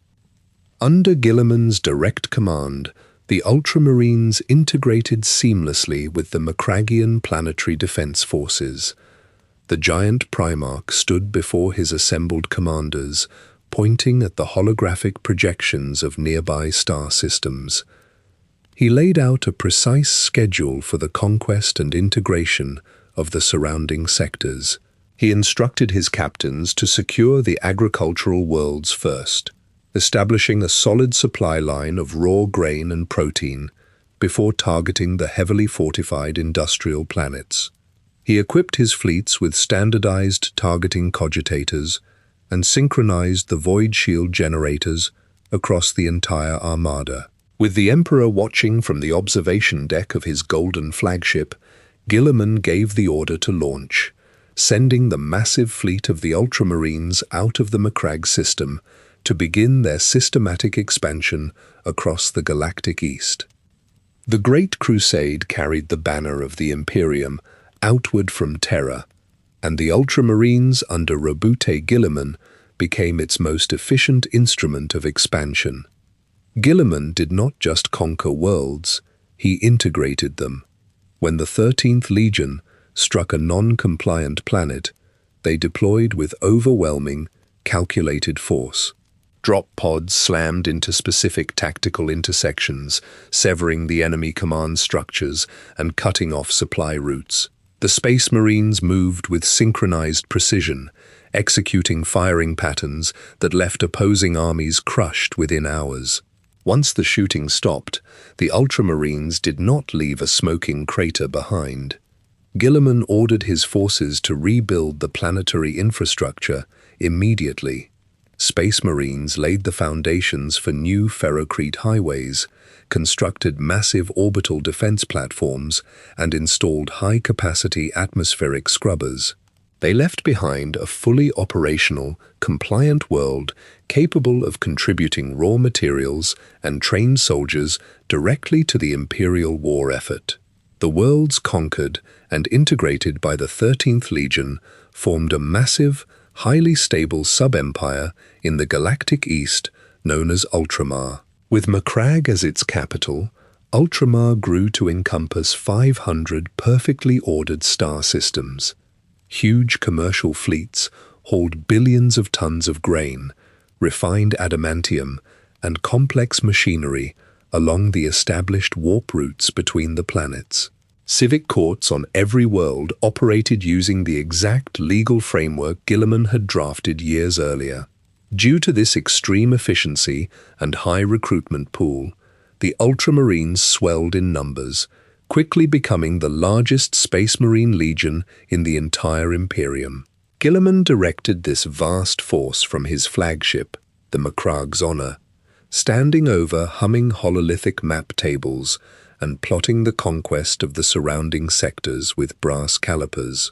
Under Guilliman's direct command, the Ultramarines integrated seamlessly with the Macraggian planetary defense forces. The giant Primarch stood before his assembled commanders, pointing at the holographic projections of nearby star systems. He laid out a precise schedule for the conquest and integration of the surrounding sectors. He instructed his captains to secure the agricultural worlds first, establishing a solid supply line of raw grain and protein before targeting the heavily fortified industrial planets. He equipped his fleets with standardized targeting cogitators and synchronized the void shield generators across the entire armada. With the Emperor watching from the observation deck of his golden flagship, Guilliman gave the order to launch, sending the massive fleet of the Ultramarines out of the Macragge system to begin their systematic expansion across the galactic east. The Great Crusade carried the banner of the Imperium outward from Terra, and the Ultramarines under Roboute Guilliman became its most efficient instrument of expansion. Guilliman did not just conquer worlds, he integrated them. When the 13th Legion struck a non-compliant planet, they deployed with overwhelming, calculated force. Drop pods slammed into specific tactical intersections, severing the enemy command structures and cutting off supply routes. The Space Marines moved with synchronized precision, executing firing patterns that left opposing armies crushed within hours. Once the shooting stopped, the Ultramarines did not leave a smoking crater behind. Guilliman ordered his forces to rebuild the planetary infrastructure immediately. Space Marines laid the foundations for new ferrocrete highways, constructed massive orbital defense platforms, and installed high-capacity atmospheric scrubbers. They left behind a fully operational, compliant world capable of contributing raw materials and trained soldiers directly to the Imperial war effort. The worlds conquered and integrated by the 13th Legion formed a massive, highly stable sub-empire in the galactic east known as Ultramar. With Macragge as its capital, Ultramar grew to encompass 500 perfectly ordered star systems. Huge commercial fleets hauled billions of tons of grain, refined adamantium, and complex machinery along the established warp routes between the planets. Civic courts on every world operated using the exact legal framework Guilliman had drafted years earlier. Due to this extreme efficiency and high recruitment pool, the Ultramarines swelled in numbers, quickly becoming the largest Space Marine Legion in the entire Imperium. Guilliman directed this vast force from his flagship, the Macragge's Honor, standing over humming hololithic map tables and plotting the conquest of the surrounding sectors with brass calipers.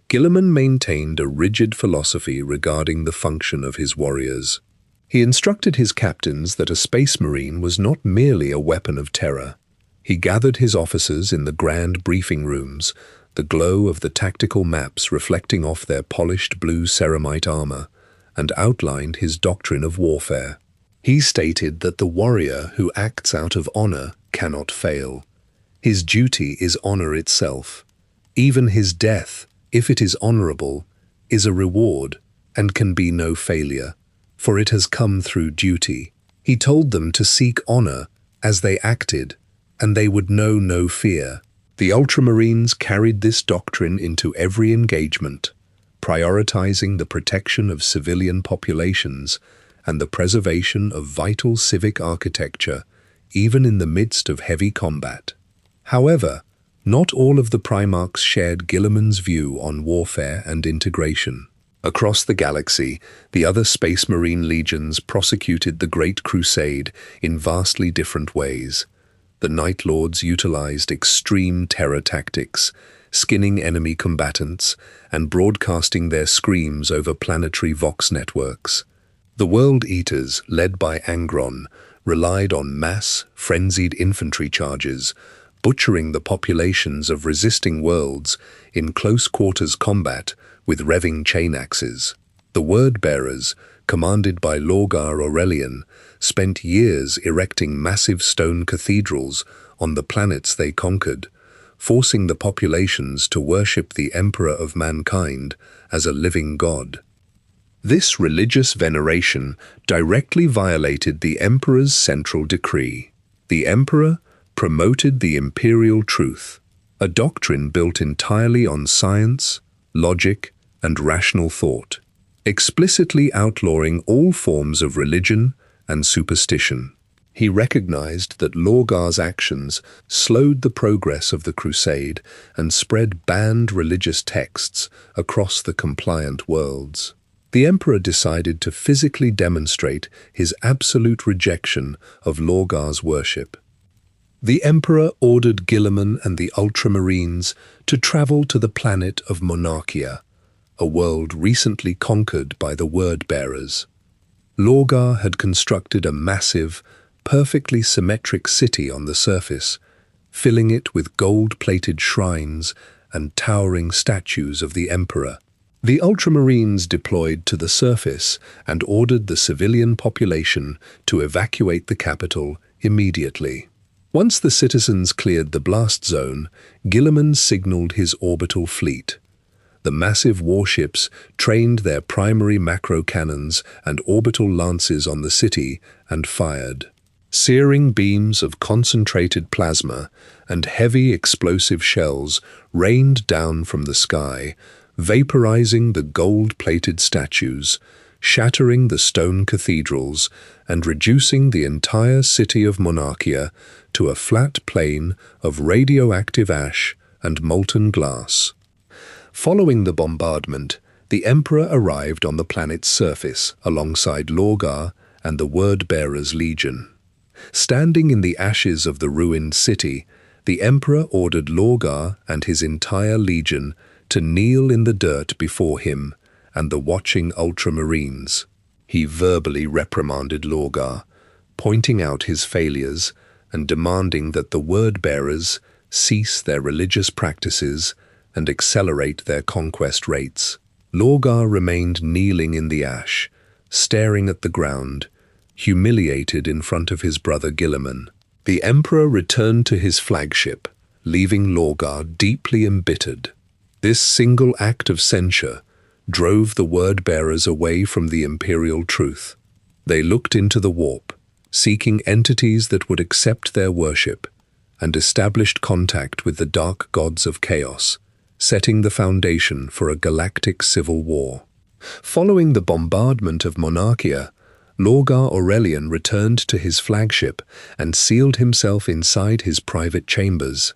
Guilliman maintained a rigid philosophy regarding the function of his warriors. He instructed his captains that a Space Marine was not merely a weapon of terror. He gathered his officers in the grand briefing rooms, the glow of the tactical maps reflecting off their polished blue ceramite armor, and outlined his doctrine of warfare. He stated that the warrior who acts out of honor cannot fail. His duty is honor itself. Even his death, if it is honorable, is a reward and can be no failure, for it has come through duty. He told them to seek honor as they acted, and they would know no fear. The Ultramarines carried this doctrine into every engagement, prioritizing the protection of civilian populations and the preservation of vital civic architecture, even in the midst of heavy combat. However, not all of the Primarchs shared Guilliman's view on warfare and integration. Across the galaxy, the other Space Marine legions prosecuted the Great Crusade in vastly different ways. The Night Lords utilized extreme terror tactics, skinning enemy combatants and broadcasting their screams over planetary vox networks. The World Eaters, led by Angron, relied on mass, frenzied infantry charges, butchering the populations of resisting worlds in close-quarters combat with revving chain axes. The Word-Bearers, commanded by Lorgar Aurelian, spent years erecting massive stone cathedrals on the planets they conquered, forcing the populations to worship the Emperor of Mankind as a living god. This religious veneration directly violated the Emperor's central decree. The Emperor promoted the imperial truth, a doctrine built entirely on science, logic, and rational thought, explicitly outlawing all forms of religion and superstition. He recognized that Lorgar's actions slowed the progress of the crusade and spread banned religious texts across the compliant worlds. The emperor decided to physically demonstrate his absolute rejection of Lorgar's worship. The emperor ordered Guilliman and the Ultramarines to travel to the planet of Monarchia, a world recently conquered by the Word-bearers. Lorgar had constructed a massive, perfectly symmetric city on the surface, filling it with gold-plated shrines and towering statues of the emperor. The Ultramarines deployed to the surface and ordered the civilian population to evacuate the capital immediately. Once the citizens cleared the blast zone, Guilliman signaled his orbital fleet. The massive warships trained their primary macro cannons and orbital lances on the city and fired. Searing beams of concentrated plasma and heavy explosive shells rained down from the sky, vaporizing the gold-plated statues, shattering the stone cathedrals, and reducing the entire city of Monarchia to a flat plain of radioactive ash and molten glass. Following the bombardment, the emperor arrived on the planet's surface alongside Lorgar and the Word-bearers' legion. Standing in the ashes of the ruined city, the emperor ordered Lorgar and his entire legion to kneel in the dirt before him and the watching Ultramarines. He verbally reprimanded Lorgar, pointing out his failures and demanding that the Word-bearers cease their religious practices and accelerate their conquest rates. Lorgar remained kneeling in the ash, staring at the ground, humiliated in front of his brother Guilliman. The emperor returned to his flagship, leaving Lorgar deeply embittered. This single act of censure drove the Word-bearers away from the imperial truth. They looked into the warp, seeking entities that would accept their worship, and established contact with the dark gods of chaos, setting the foundation for a galactic civil war. Following the bombardment of Monarchia, Lorgar Aurelian returned to his flagship and sealed himself inside his private chambers.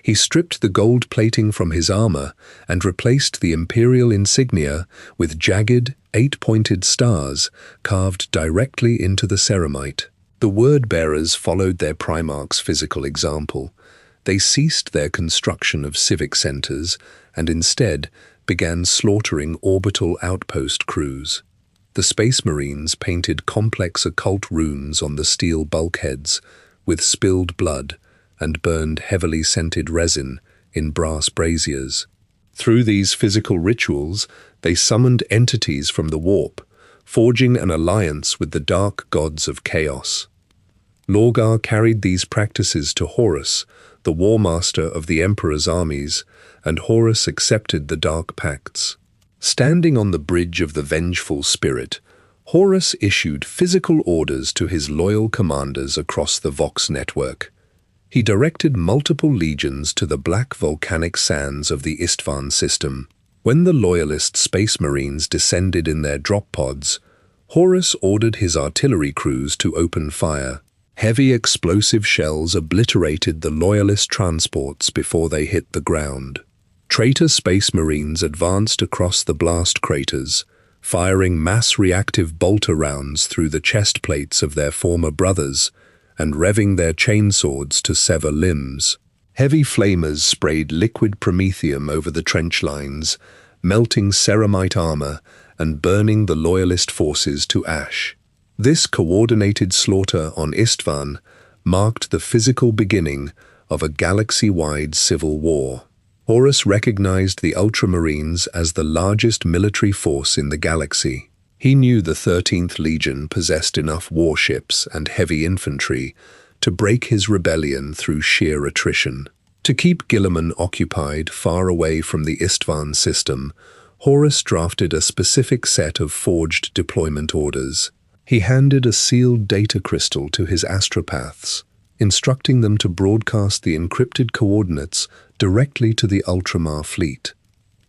He stripped the gold plating from his armor and replaced the imperial insignia with jagged, 8-pointed stars carved directly into the ceramite. The Word-bearers followed their primarch's physical example. They ceased their construction of civic centers and instead began slaughtering orbital outpost crews. The Space Marines painted complex occult runes on the steel bulkheads with spilled blood and burned heavily scented resin in brass braziers. Through these physical rituals, they summoned entities from the warp, forging an alliance with the dark gods of chaos. Lorgar carried these practices to Horus, the war master of the emperor's armies, and Horus accepted the dark pacts. Standing on the bridge of the vengeful spirit, Horus issued physical orders to his loyal commanders across the Vox network. He directed multiple legions to the black volcanic sands of the Istvan system. When the loyalist Space Marines descended in their drop pods, Horus ordered his artillery crews to open fire. Heavy explosive shells obliterated the loyalist transports before they hit the ground. Traitor Space Marines advanced across the blast craters, firing mass reactive bolter rounds through the chest plates of their former brothers and revving their chainswords to sever limbs. Heavy flamers sprayed liquid promethium over the trench lines, melting ceramite armor and burning the loyalist forces to ash. This coordinated slaughter on Istvan marked the physical beginning of a galaxy-wide civil war. Horus recognized the Ultramarines as the largest military force in the galaxy. He knew the 13th Legion possessed enough warships and heavy infantry to break his rebellion through sheer attrition. To keep Guilliman occupied far away from the Istvan system, Horus drafted a specific set of forged deployment orders. He handed a sealed data crystal to his astropaths, instructing them to broadcast the encrypted coordinates directly to the Ultramar fleet.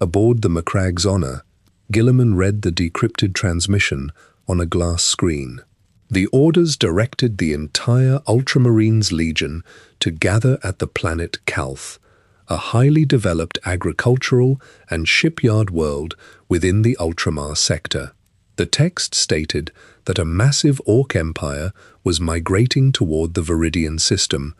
Aboard the Macragg's Honor, Guilliman read the decrypted transmission on a glass screen. The orders directed the entire Ultramarines Legion to gather at the planet Calth, a highly developed agricultural and shipyard world within the Ultramar sector. The text stated that a massive Orc empire was migrating toward the Viridian system,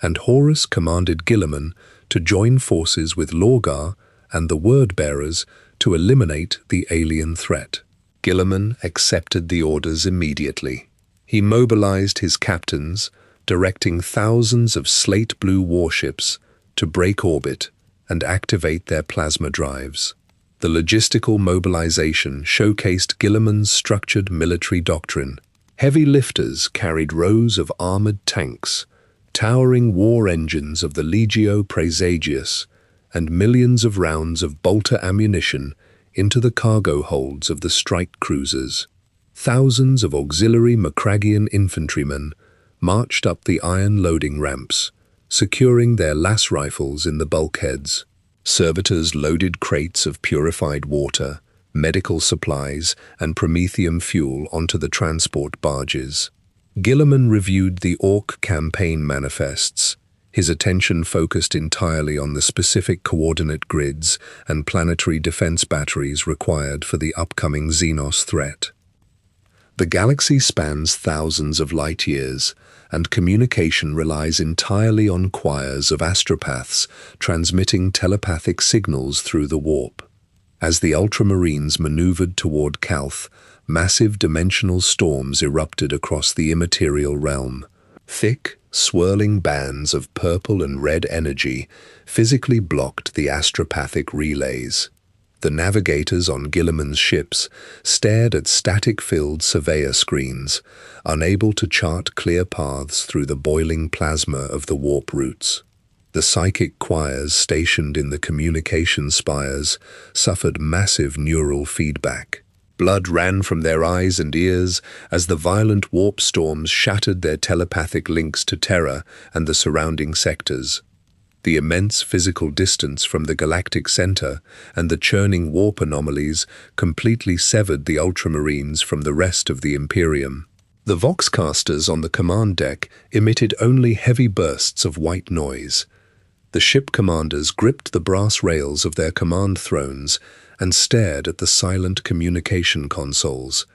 and Horus commanded Guilliman to join forces with Lorgar and the Word-Bearers to eliminate the alien threat. Guilliman accepted the orders immediately. He mobilized his captains, directing thousands of slate-blue warships to break orbit and activate their plasma drives. The logistical mobilization showcased Guilliman's structured military doctrine. Heavy lifters carried rows of armored tanks, towering war engines of the Legio Praesagius, and millions of rounds of bolter ammunition into the cargo holds of the strike cruisers. Thousands of auxiliary Macraggian infantrymen marched up the iron loading ramps, securing their lass rifles in the bulkheads. Servitors loaded crates of purified water, medical supplies, and promethium fuel onto the transport barges. Guilliman reviewed the Orc campaign manifests, his attention focused entirely on the specific coordinate grids and planetary defense batteries required for the upcoming Xenos threat. The galaxy spans thousands of light-years, and communication relies entirely on choirs of astropaths transmitting telepathic signals through the warp. As the Ultramarines maneuvered toward Calth, massive dimensional storms erupted across the immaterial realm. Thick, swirling bands of purple and red energy physically blocked the astropathic relays. The navigators on Guilliman's ships stared at static-filled surveyor screens, unable to chart clear paths through the boiling plasma of the warp routes. The psychic choirs stationed in the communication spires suffered massive neural feedback. Blood ran from their eyes and ears as the violent warp storms shattered their telepathic links to Terra and the surrounding sectors. The immense physical distance from the galactic center and the churning warp anomalies completely severed the Ultramarines from the rest of the Imperium. The voxcasters on the command deck emitted only heavy bursts of white noise. The ship commanders gripped the brass rails of their command thrones and stared at the silent communication consoles.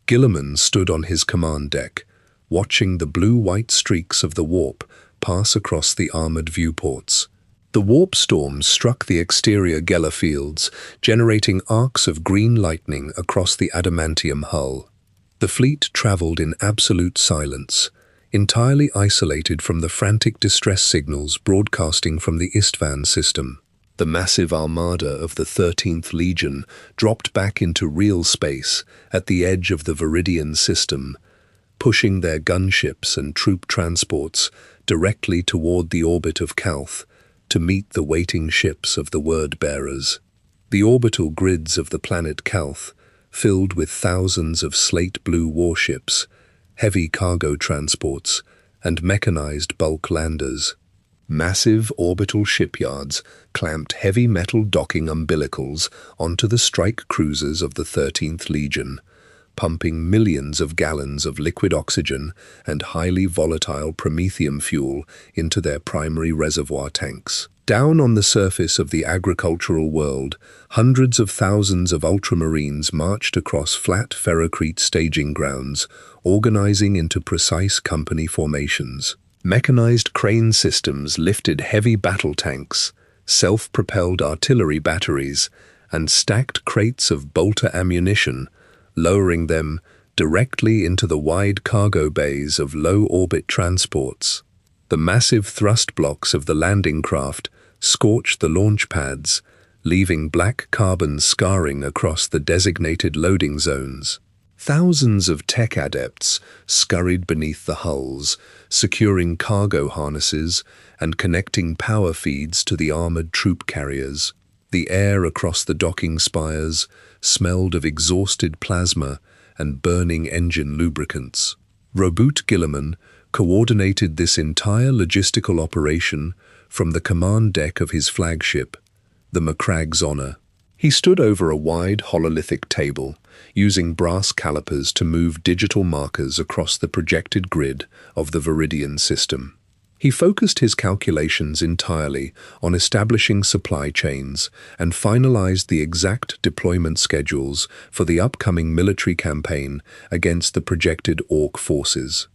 Guilliman stood on his command deck, watching the blue-white streaks of the warp pass across the armored viewports. The warp storms struck the exterior Geller fields, generating arcs of green lightning across the adamantium hull. The fleet traveled in absolute silence, entirely isolated from the frantic distress signals broadcasting from the Istvan system. The massive armada of the 13th Legion dropped back into real space at the edge of the Viridian system, pushing their gunships and troop transports directly toward the orbit of Calth to meet the waiting ships of the Word-Bearers. The orbital grids of the planet Calth, filled with thousands of slate-blue warships, heavy cargo transports, and mechanized bulk landers. Massive orbital shipyards clamped heavy metal docking umbilicals onto the strike cruisers of the 13th Legion, pumping millions of gallons of liquid oxygen and highly volatile promethium fuel into their primary reservoir tanks. Down on the surface of the agricultural world, hundreds of thousands of ultramarines marched across flat ferrocrete staging grounds, organizing into precise company formations. Mechanized crane systems lifted heavy battle tanks, self-propelled artillery batteries, and stacked crates of bolter ammunition, lowering them directly into the wide cargo bays of low-orbit transports. The massive thrust blocks of the landing craft scorched the launch pads, leaving black carbon scarring across the designated loading zones. Thousands of tech adepts scurried beneath the hulls, securing cargo harnesses and connecting power feeds to the armored troop carriers. The air across the docking spires smelled of exhausted plasma and burning engine lubricants. Roboute Guilliman coordinated this entire logistical operation from the command deck of his flagship, the Macragg's Honor. He stood over a wide hololithic table, using brass calipers to move digital markers across the projected grid of the Viridian system. He focused his calculations entirely on establishing supply chains and finalized the exact deployment schedules for the upcoming military campaign against the projected Orc forces.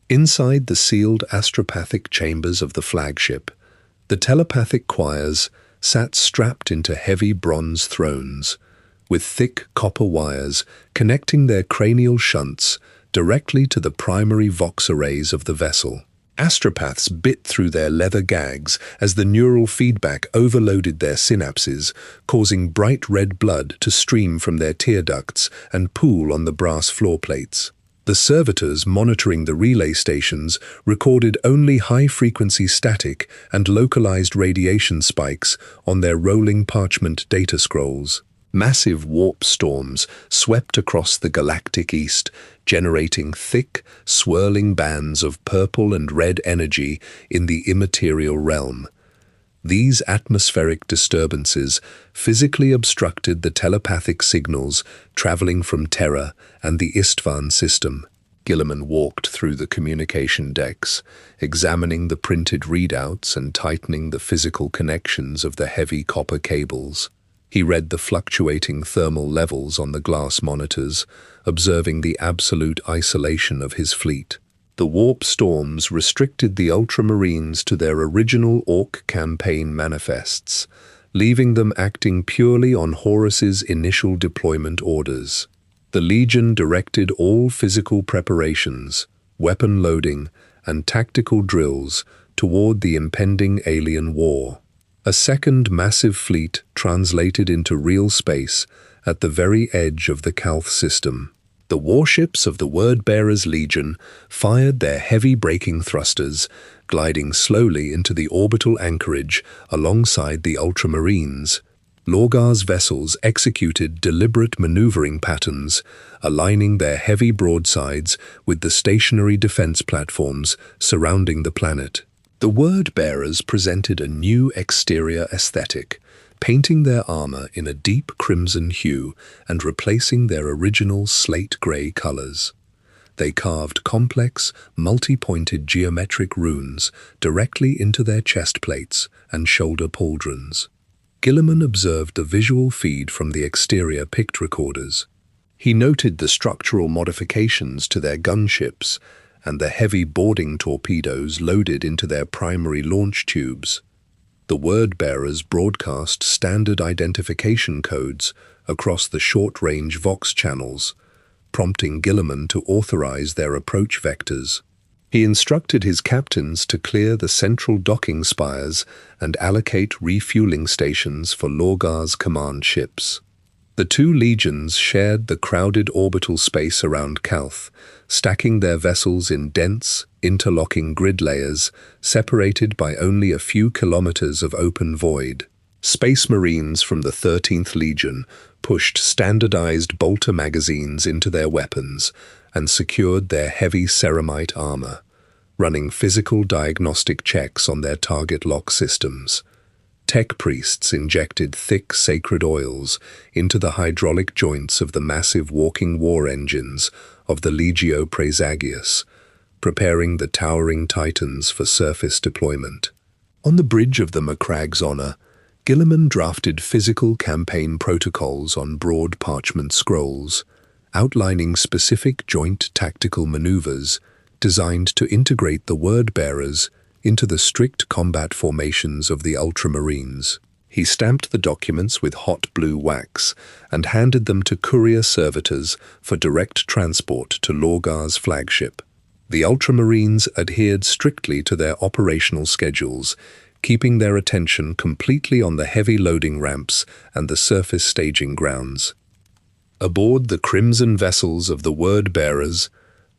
Inside the sealed astropathic chambers of the flagship, the telepathic choirs sat strapped into heavy bronze thrones, with thick copper wires connecting their cranial shunts directly to the primary vox arrays of the vessel. Astropaths bit through their leather gags as the neural feedback overloaded their synapses, causing bright red blood to stream from their tear ducts and pool on the brass floor plates. The servitors monitoring the relay stations recorded only high-frequency static and localized radiation spikes on their rolling parchment data scrolls. Massive warp storms swept across the galactic east, generating thick, swirling bands of purple and red energy in the immaterial realm. These atmospheric disturbances physically obstructed the telepathic signals traveling from Terra and the Istvan system. Guilliman walked through the communication decks, examining the printed readouts and tightening the physical connections of the heavy copper cables. He read the fluctuating thermal levels on the glass monitors, observing the absolute isolation of his fleet. The warp storms restricted the Ultramarines to their original Orc campaign manifests, leaving them acting purely on Horus's initial deployment orders. The Legion directed all physical preparations, weapon loading, and tactical drills toward the impending alien war. A second massive fleet translated into real space at the very edge of the Calth system. The warships of the Word-Bearers Legion fired their heavy braking thrusters, gliding slowly into the orbital anchorage alongside the Ultramarines. Lorgar's vessels executed deliberate maneuvering patterns, aligning their heavy broadsides with the stationary defense platforms surrounding the planet. The Word-Bearers presented a new exterior aesthetic, painting their armor in a deep crimson hue and replacing their original slate-gray colors. They carved complex, multi-pointed geometric runes directly into their chest plates and shoulder pauldrons. Guilliman observed the visual feed from the exterior pict recorders. He noted the structural modifications to their gunships and the heavy boarding torpedoes loaded into their primary launch tubes. The Word-Bearers broadcast standard identification codes across the short-range Vox channels, prompting Guilliman to authorize their approach vectors. He instructed his captains to clear the central docking spires and allocate refueling stations for Lorgar's command ships. The two legions shared the crowded orbital space around Calth, stacking their vessels in dense, interlocking grid layers, separated by only a few kilometers of open void. Space Marines from the 13th Legion pushed standardized bolter magazines into their weapons and secured their heavy ceramite armor, running physical diagnostic checks on their target lock systems. Tech priests injected thick sacred oils into the hydraulic joints of the massive walking war engines of the Legio Praesagius, preparing the towering titans for surface deployment. On the bridge of the Macrag's Honor, Guilliman drafted physical campaign protocols on broad parchment scrolls, outlining specific joint tactical maneuvers designed to integrate the Word-Bearers into the strict combat formations of the Ultramarines. He stamped the documents with hot blue wax and handed them to courier servitors for direct transport to Lorgar's flagship. The Ultramarines adhered strictly to their operational schedules, keeping their attention completely on the heavy loading ramps and the surface staging grounds. Aboard the crimson vessels of the Word-Bearers,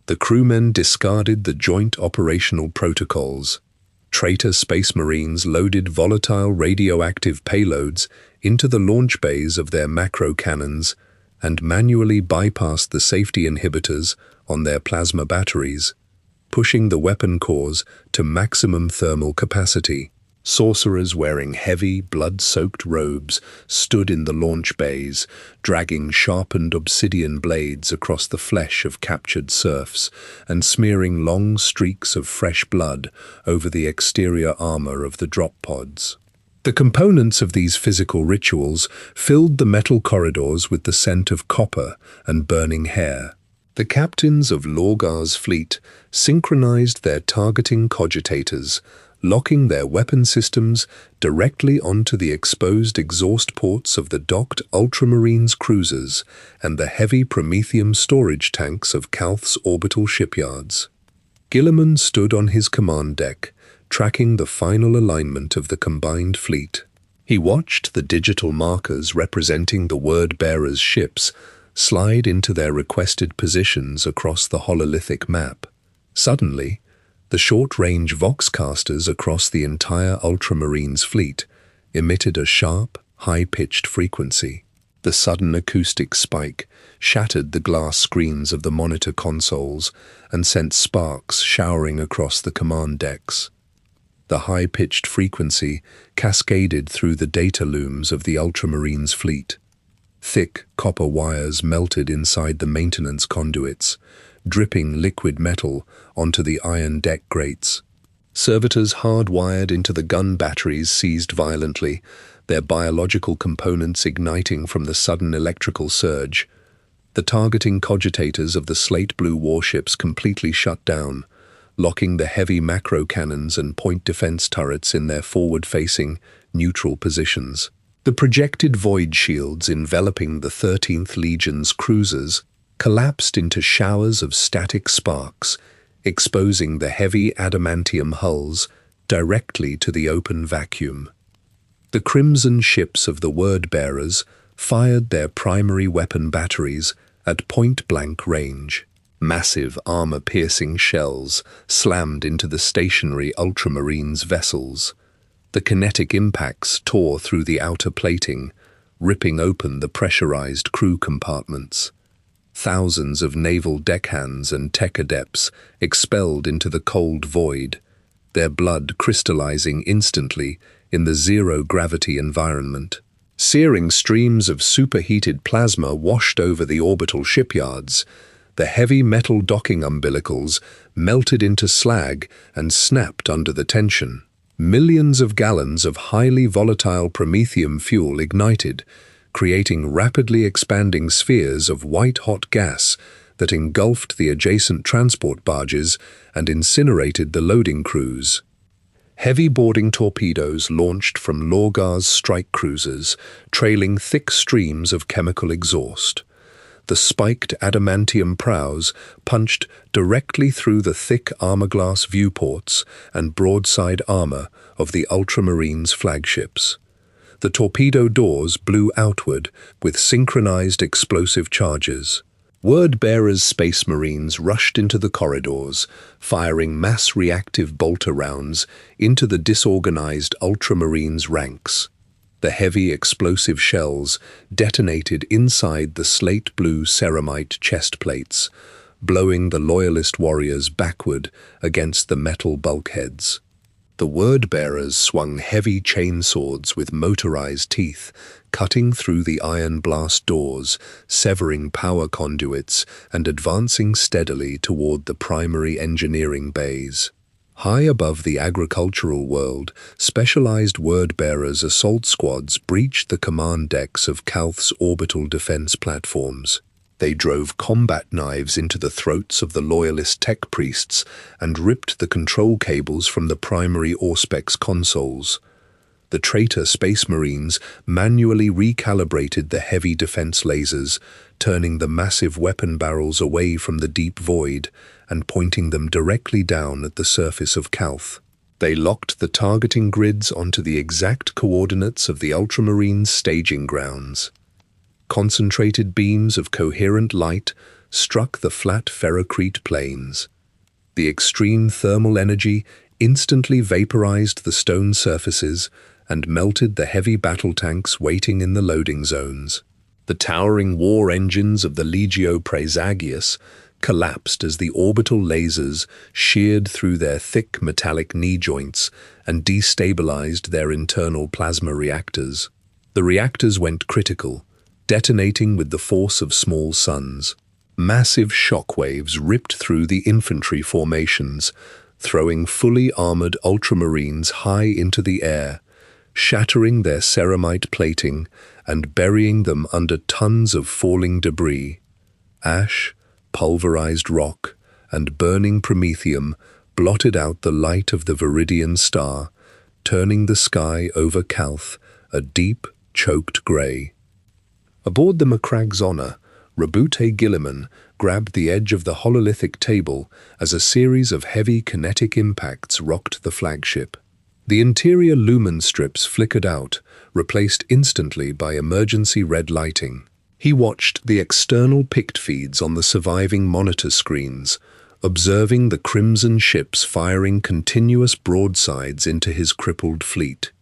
the crewmen discarded the joint operational protocols. Traitor Space Marines loaded volatile radioactive payloads into the launch bays of their macro cannons and manually bypassed the safety inhibitors on their plasma batteries, pushing the weapon cores to maximum thermal capacity. Sorcerers wearing heavy, blood-soaked robes stood in the launch bays, dragging sharpened obsidian blades across the flesh of captured serfs and smearing long streaks of fresh blood over the exterior armor of the drop pods. The components of these physical rituals filled the metal corridors with the scent of copper and burning hair. The captains of Lorgar's fleet synchronized their targeting cogitators, locking their weapon systems directly onto the exposed exhaust ports of the docked Ultramarines cruisers and the heavy Promethium storage tanks of Calth's orbital shipyards. Guilliman stood on his command deck, tracking the final alignment of the combined fleet. He watched the digital markers representing the word-bearers' ships slide into their requested positions across the hololithic map. Suddenly, the short-range voxcasters across the entire Ultramarines fleet emitted a sharp, high-pitched frequency. The sudden acoustic spike shattered the glass screens of the monitor consoles and sent sparks showering across the command decks. The high-pitched frequency cascaded through the data looms of the Ultramarines fleet. Thick copper wires melted inside the maintenance conduits, dripping liquid metal onto the iron deck grates. Servitors hardwired into the gun batteries seized violently, their biological components igniting from the sudden electrical surge. The targeting cogitators of the slate-blue warships completely shut down, locking the heavy macro cannons and point defense turrets in their forward-facing, neutral positions. The projected void shields enveloping the 13th Legion's cruisers collapsed into showers of static sparks, exposing the heavy adamantium hulls directly to the open vacuum. The crimson ships of the word-bearers fired their primary weapon batteries at point-blank range. Massive armor-piercing shells slammed into the stationary Ultramarines vessels. The kinetic impacts tore through the outer plating, ripping open the pressurized crew compartments. Thousands of naval deckhands and tech adepts expelled into the cold void, their blood crystallizing instantly in the zero-gravity environment. Searing streams of superheated plasma washed over the orbital shipyards. The heavy metal docking umbilicals melted into slag and snapped under the tension. Millions of gallons of highly volatile promethium fuel ignited, creating rapidly expanding spheres of white-hot gas that engulfed the adjacent transport barges and incinerated the loading crews. Heavy boarding torpedoes launched from Lorgar's strike cruisers, trailing thick streams of chemical exhaust. The spiked adamantium prows punched directly through the thick armor-glass viewports and broadside armor of the Ultramarines' flagships. The torpedo doors blew outward with synchronized explosive charges. Word-bearers' Space Marines rushed into the corridors, firing mass-reactive bolter rounds into the disorganized Ultramarines' ranks. The heavy explosive shells detonated inside the slate-blue ceramite chest plates, blowing the Loyalist warriors backward against the metal bulkheads. The word-bearers swung heavy chainswords with motorized teeth, cutting through the iron blast doors, severing power conduits, and advancing steadily toward the primary engineering bays. High above the agricultural world, specialized word-bearers' assault squads breached the command decks of Calth's orbital defense platforms. They drove combat knives into the throats of the Loyalist tech priests and ripped the control cables from the primary Auspex consoles. The traitor Space Marines manually recalibrated the heavy defense lasers, turning the massive weapon barrels away from the deep void and pointing them directly down at the surface of Calth. They locked the targeting grids onto the exact coordinates of the Ultramarines' staging grounds. Concentrated beams of coherent light struck the flat ferrocrete plains. The extreme thermal energy instantly vaporized the stone surfaces and melted the heavy battle tanks waiting in the loading zones. The towering war engines of the Legio Praesagius collapsed as the orbital lasers sheared through their thick metallic knee joints and destabilized their internal plasma reactors. The reactors went critical, detonating with the force of small suns. Massive shockwaves ripped through the infantry formations, throwing fully armored ultramarines high into the air, shattering their ceramite plating and burying them under tons of falling debris. Ash, pulverized rock, and burning promethium blotted out the light of the Viridian star, turning the sky over Calth a deep, choked grey. Aboard the Macrag's Honor, Roboute Guilliman grabbed the edge of the hololithic table as a series of heavy kinetic impacts rocked the flagship. The interior lumen strips flickered out, replaced instantly by emergency red lighting. He watched the external pict feeds on the surviving monitor screens, observing the crimson ships firing continuous broadsides into his crippled fleet.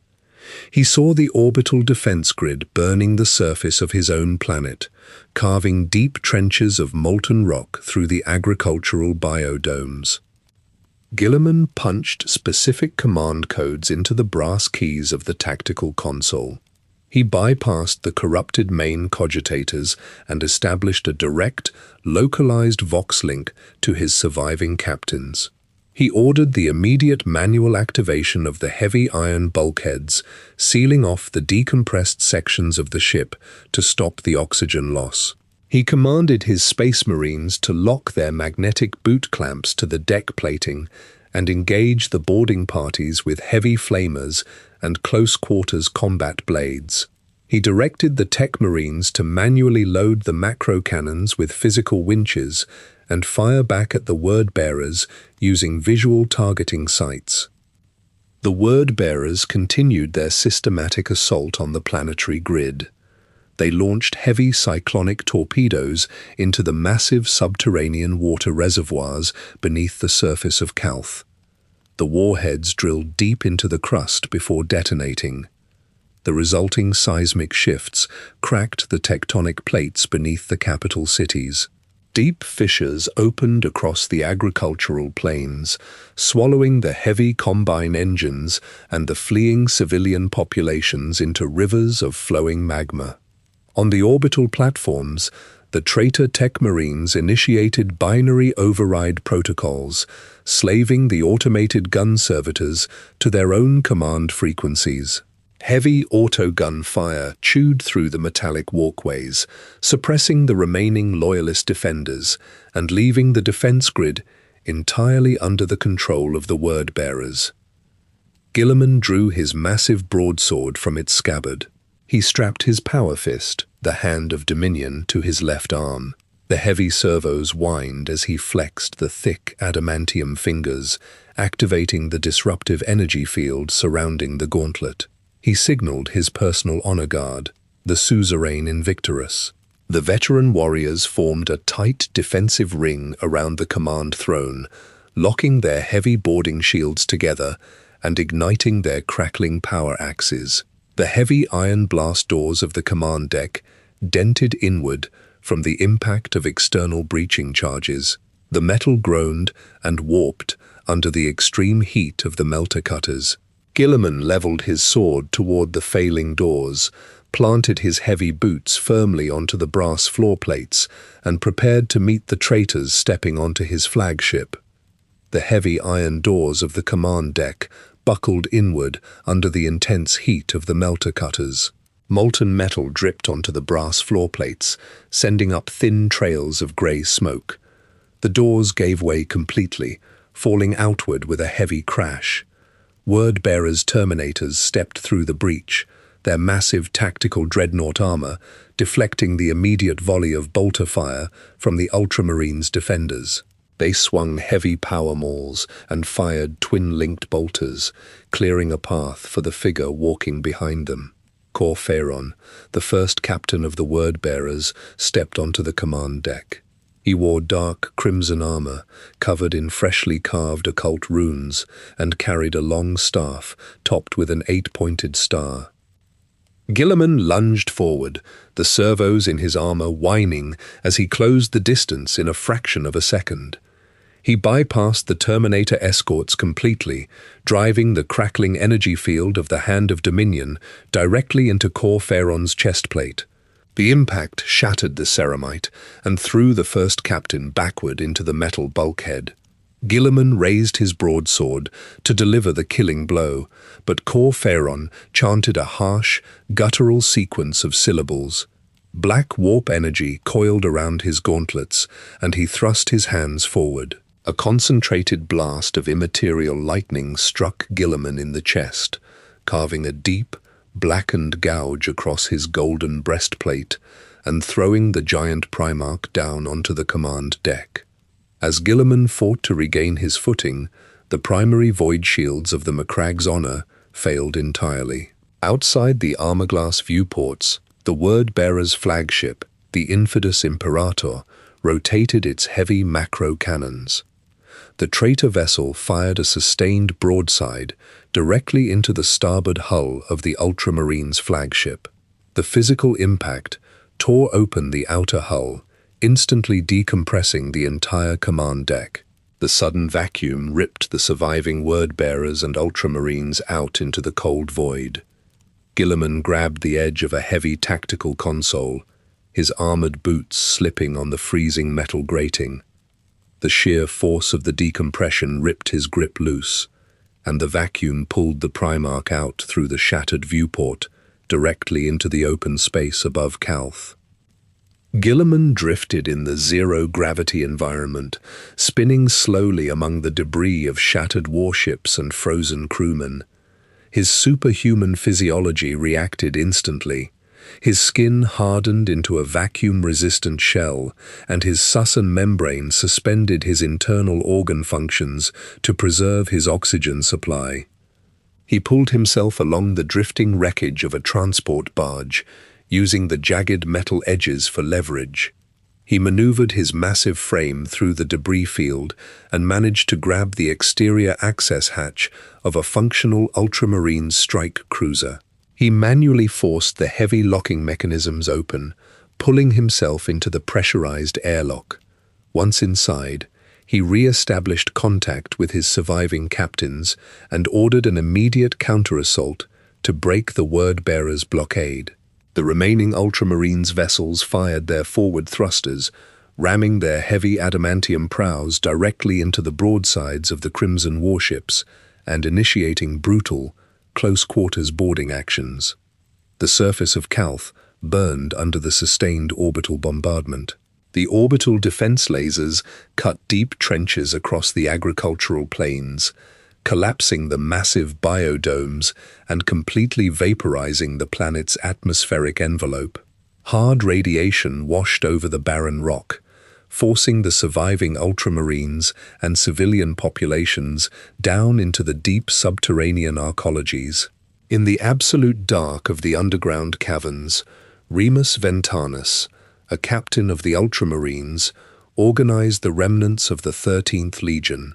He saw the orbital defense grid burning the surface of his own planet, carving deep trenches of molten rock through the agricultural biodomes. Guilliman punched specific command codes into the brass keys of the tactical console. He bypassed the corrupted main cogitators and established a direct, localized Vox link to his surviving captains. He ordered the immediate manual activation of the heavy iron bulkheads, sealing off the decompressed sections of the ship to stop the oxygen loss. He commanded his space marines to lock their magnetic boot clamps to the deck plating and engage the boarding parties with heavy flamers and close-quarters combat blades. He directed the tech marines to manually load the macro cannons with physical winches and fire back at the word-bearers using visual targeting sights. The word-bearers continued their systematic assault on the planetary grid. They launched heavy cyclonic torpedoes into the massive subterranean water reservoirs beneath the surface of Calth. The warheads drilled deep into the crust before detonating. The resulting seismic shifts cracked the tectonic plates beneath the capital cities. Deep fissures opened across the agricultural plains, swallowing the heavy combine engines and the fleeing civilian populations into rivers of flowing magma. On the orbital platforms, the traitor tech marines initiated binary override protocols, slaving the automated gun servitors to their own command frequencies. Heavy auto-gun fire chewed through the metallic walkways, suppressing the remaining loyalist defenders and leaving the defense grid entirely under the control of the word-bearers. Guilliman drew his massive broadsword from its scabbard. He strapped his power fist, the hand of dominion, to his left arm. The heavy servos whined as he flexed the thick adamantium fingers, activating the disruptive energy field surrounding the gauntlet. He signaled his personal honor guard, the suzerain Invictorus. The veteran warriors formed a tight defensive ring around the command throne, locking their heavy boarding shields together and igniting their crackling power axes. The heavy iron blast doors of the command deck dented inward from the impact of external breaching charges. The metal groaned and warped under the extreme heat of the melter cutters. Guilliman leveled his sword toward the failing doors, planted his heavy boots firmly onto the brass floor plates, and prepared to meet the traitors stepping onto his flagship. The heavy iron doors of the command deck buckled inward under the intense heat of the melter cutters. Molten metal dripped onto the brass floor plates, sending up thin trails of grey smoke. The doors gave way completely, falling outward with a heavy crash. Word-bearers' terminators stepped through the breach, their massive tactical dreadnought armor deflecting the immediate volley of bolter fire from the Ultramarines' defenders. They swung heavy power mauls and fired twin-linked bolters, clearing a path for the figure walking behind them. Corpheron, the first captain of the word-bearers, stepped onto the command deck. He wore dark crimson armor, covered in freshly carved occult runes, and carried a long staff topped with an 8-pointed star. Guilliman lunged forward, the servos in his armor whining as he closed the distance in a fraction of a second. He bypassed the Terminator escorts completely, driving the crackling energy field of the Hand of Dominion directly into Kor Phaeron's chestplate. The impact shattered the ceramite and threw the first captain backward into the metal bulkhead. Guilliman raised his broadsword to deliver the killing blow, but Kor Phaeron chanted a harsh, guttural sequence of syllables. Black warp energy coiled around his gauntlets, and he thrust his hands forward. A concentrated blast of immaterial lightning struck Guilliman in the chest, carving a deep, blackened gouge across his golden breastplate and throwing the giant Primarch down onto the command deck. As Guilliman fought to regain his footing, the primary void shields of the Macragge's Honor failed entirely. Outside the armor-glass viewports, the Word-Bearer's flagship, the Infidus Imperator, rotated its heavy macro cannons. The traitor vessel fired a sustained broadside directly into the starboard hull of the Ultramarine's flagship. The physical impact tore open the outer hull, instantly decompressing the entire command deck. The sudden vacuum ripped the surviving Word-Bearers and Ultramarines out into the cold void. Guilliman grabbed the edge of a heavy tactical console, his armored boots slipping on the freezing metal grating. The sheer force of the decompression ripped his grip loose, and the vacuum pulled the Primarch out through the shattered viewport, directly into the open space above Calth. Guilliman drifted in the zero-gravity environment, spinning slowly among the debris of shattered warships and frozen crewmen. His superhuman physiology reacted instantly. His skin hardened into a vacuum-resistant shell, and his Susan membrane suspended his internal organ functions to preserve his oxygen supply. He pulled himself along the drifting wreckage of a transport barge, using the jagged metal edges for leverage. He maneuvered his massive frame through the debris field and managed to grab the exterior access hatch of a functional Ultramarine strike cruiser. He manually forced the heavy locking mechanisms open, pulling himself into the pressurized airlock. Once inside, he re-established contact with his surviving captains and ordered an immediate counter-assault to break the Word-Bearer's blockade. The remaining Ultramarines' vessels fired their forward thrusters, ramming their heavy adamantium prows directly into the broadsides of the Crimson warships and initiating brutal, close-quarters boarding actions. The surface of Calth burned under the sustained orbital bombardment. The orbital defense lasers cut deep trenches across the agricultural plains, collapsing the massive biodomes and completely vaporizing the planet's atmospheric envelope. Hard radiation washed over the barren rock, forcing the surviving Ultramarines and civilian populations down into the deep subterranean arcologies. In the absolute dark of the underground caverns, Remus Ventanus, a captain of the Ultramarines, organized the remnants of the 13th Legion.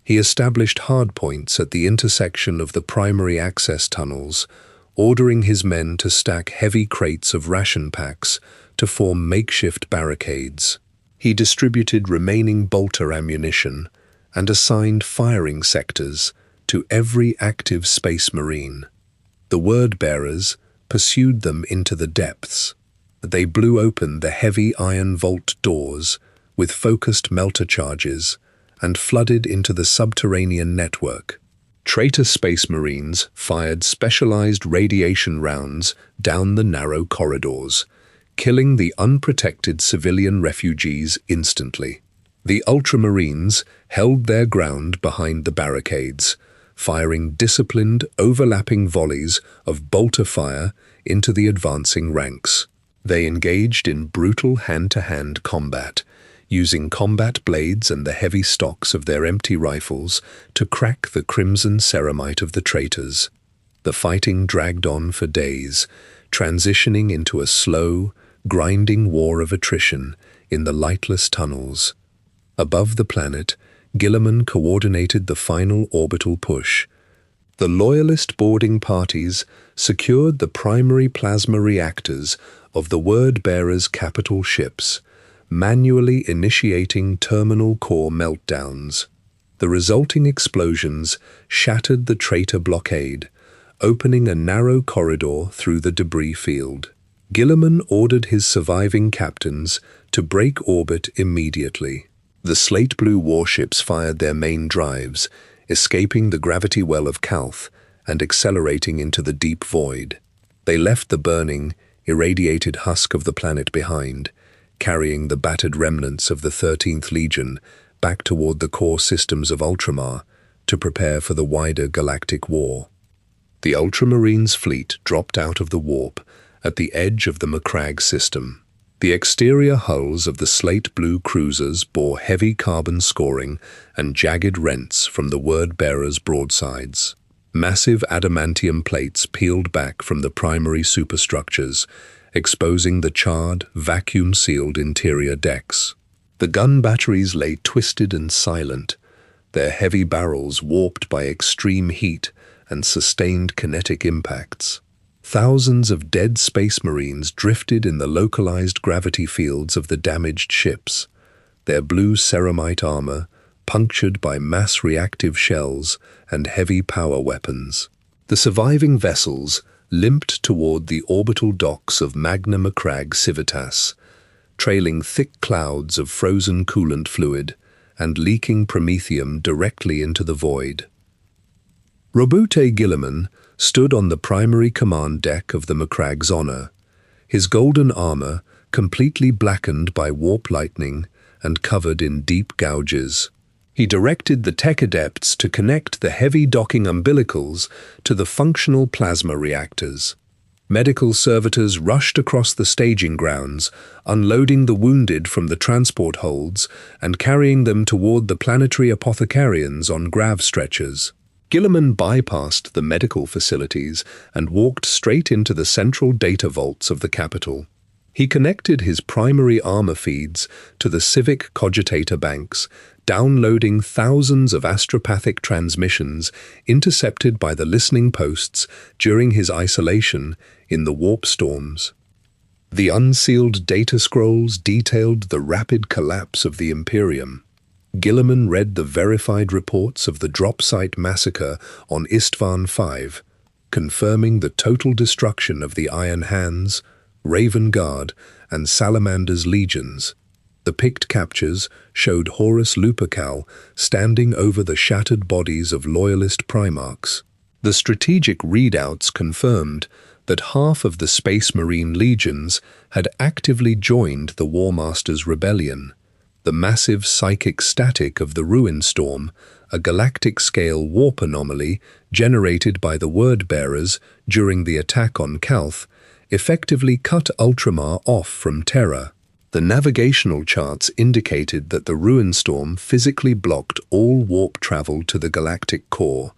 He established hardpoints at the intersection of the primary access tunnels, ordering his men to stack heavy crates of ration packs to form makeshift barricades. He distributed remaining bolter ammunition and assigned firing sectors to every active Space Marine. The Word-Bearers pursued them into the depths. They blew open the heavy iron vault doors with focused melter charges and flooded into the subterranean network. Traitor Space Marines fired specialized radiation rounds down the narrow corridors, killing the unprotected civilian refugees instantly. The Ultramarines held their ground behind the barricades, firing disciplined, overlapping volleys of bolter fire into the advancing ranks. They engaged in brutal hand-to-hand combat, using combat blades and the heavy stocks of their empty rifles to crack the crimson ceramite of the traitors. The fighting dragged on for days, transitioning into a slow, grinding war of attrition in the lightless tunnels. Above the planet, Guilliman coordinated the final orbital push. The Loyalist boarding parties secured the primary plasma reactors of the word-bearers' capital ships, manually initiating terminal core meltdowns. The resulting explosions shattered the traitor blockade, opening a narrow corridor through the debris field. Guilliman ordered his surviving captains to break orbit immediately. The slate-blue warships fired their main drives, escaping the gravity well of Calth and accelerating into the deep void. They left the burning, irradiated husk of the planet behind, carrying the battered remnants of the 13th Legion back toward the core systems of Ultramar to prepare for the wider galactic war. The Ultramarines' fleet dropped out of the warp at the edge of the Macragge system. The exterior hulls of the slate-blue cruisers bore heavy carbon scoring and jagged rents from the word-bearers' broadsides. Massive adamantium plates peeled back from the primary superstructures, exposing the charred, vacuum-sealed interior decks. The gun batteries lay twisted and silent, their heavy barrels warped by extreme heat and sustained kinetic impacts. Thousands of dead space marines drifted in the localized gravity fields of the damaged ships, their blue ceramite armor punctured by mass-reactive shells and heavy power weapons. The surviving vessels limped toward the orbital docks of Magna Macragge Civitas, trailing thick clouds of frozen coolant fluid and leaking promethium directly into the void. Roboute Guilliman stood on the primary command deck of the Macragge's Honor, his golden armor completely blackened by warp lightning and covered in deep gouges. He directed the tech adepts to connect the heavy docking umbilicals to the functional plasma reactors. Medical servitors rushed across the staging grounds, unloading the wounded from the transport holds and carrying them toward the planetary apothecarians on grav stretchers. Guilliman bypassed the medical facilities and walked straight into the central data vaults of the capital. He connected his primary armor feeds to the civic cogitator banks, downloading thousands of astropathic transmissions intercepted by the listening posts during his isolation in the warp storms. The unsealed data scrolls detailed the rapid collapse of the Imperium. Guilliman read the verified reports of the drop site massacre on Istvan V, confirming the total destruction of the Iron Hands, Raven Guard, and Salamander's legions. The picked captures showed Horus Lupercal standing over the shattered bodies of loyalist Primarchs. The strategic readouts confirmed that half of the Space Marine legions had actively joined the War Master's rebellion. The massive psychic static of the Ruin Storm, a galactic-scale warp anomaly generated by the Word-Bearers during the attack on Calth, effectively cut Ultramar off from Terra. The navigational charts indicated that the Ruin Storm physically blocked all warp travel to the galactic core,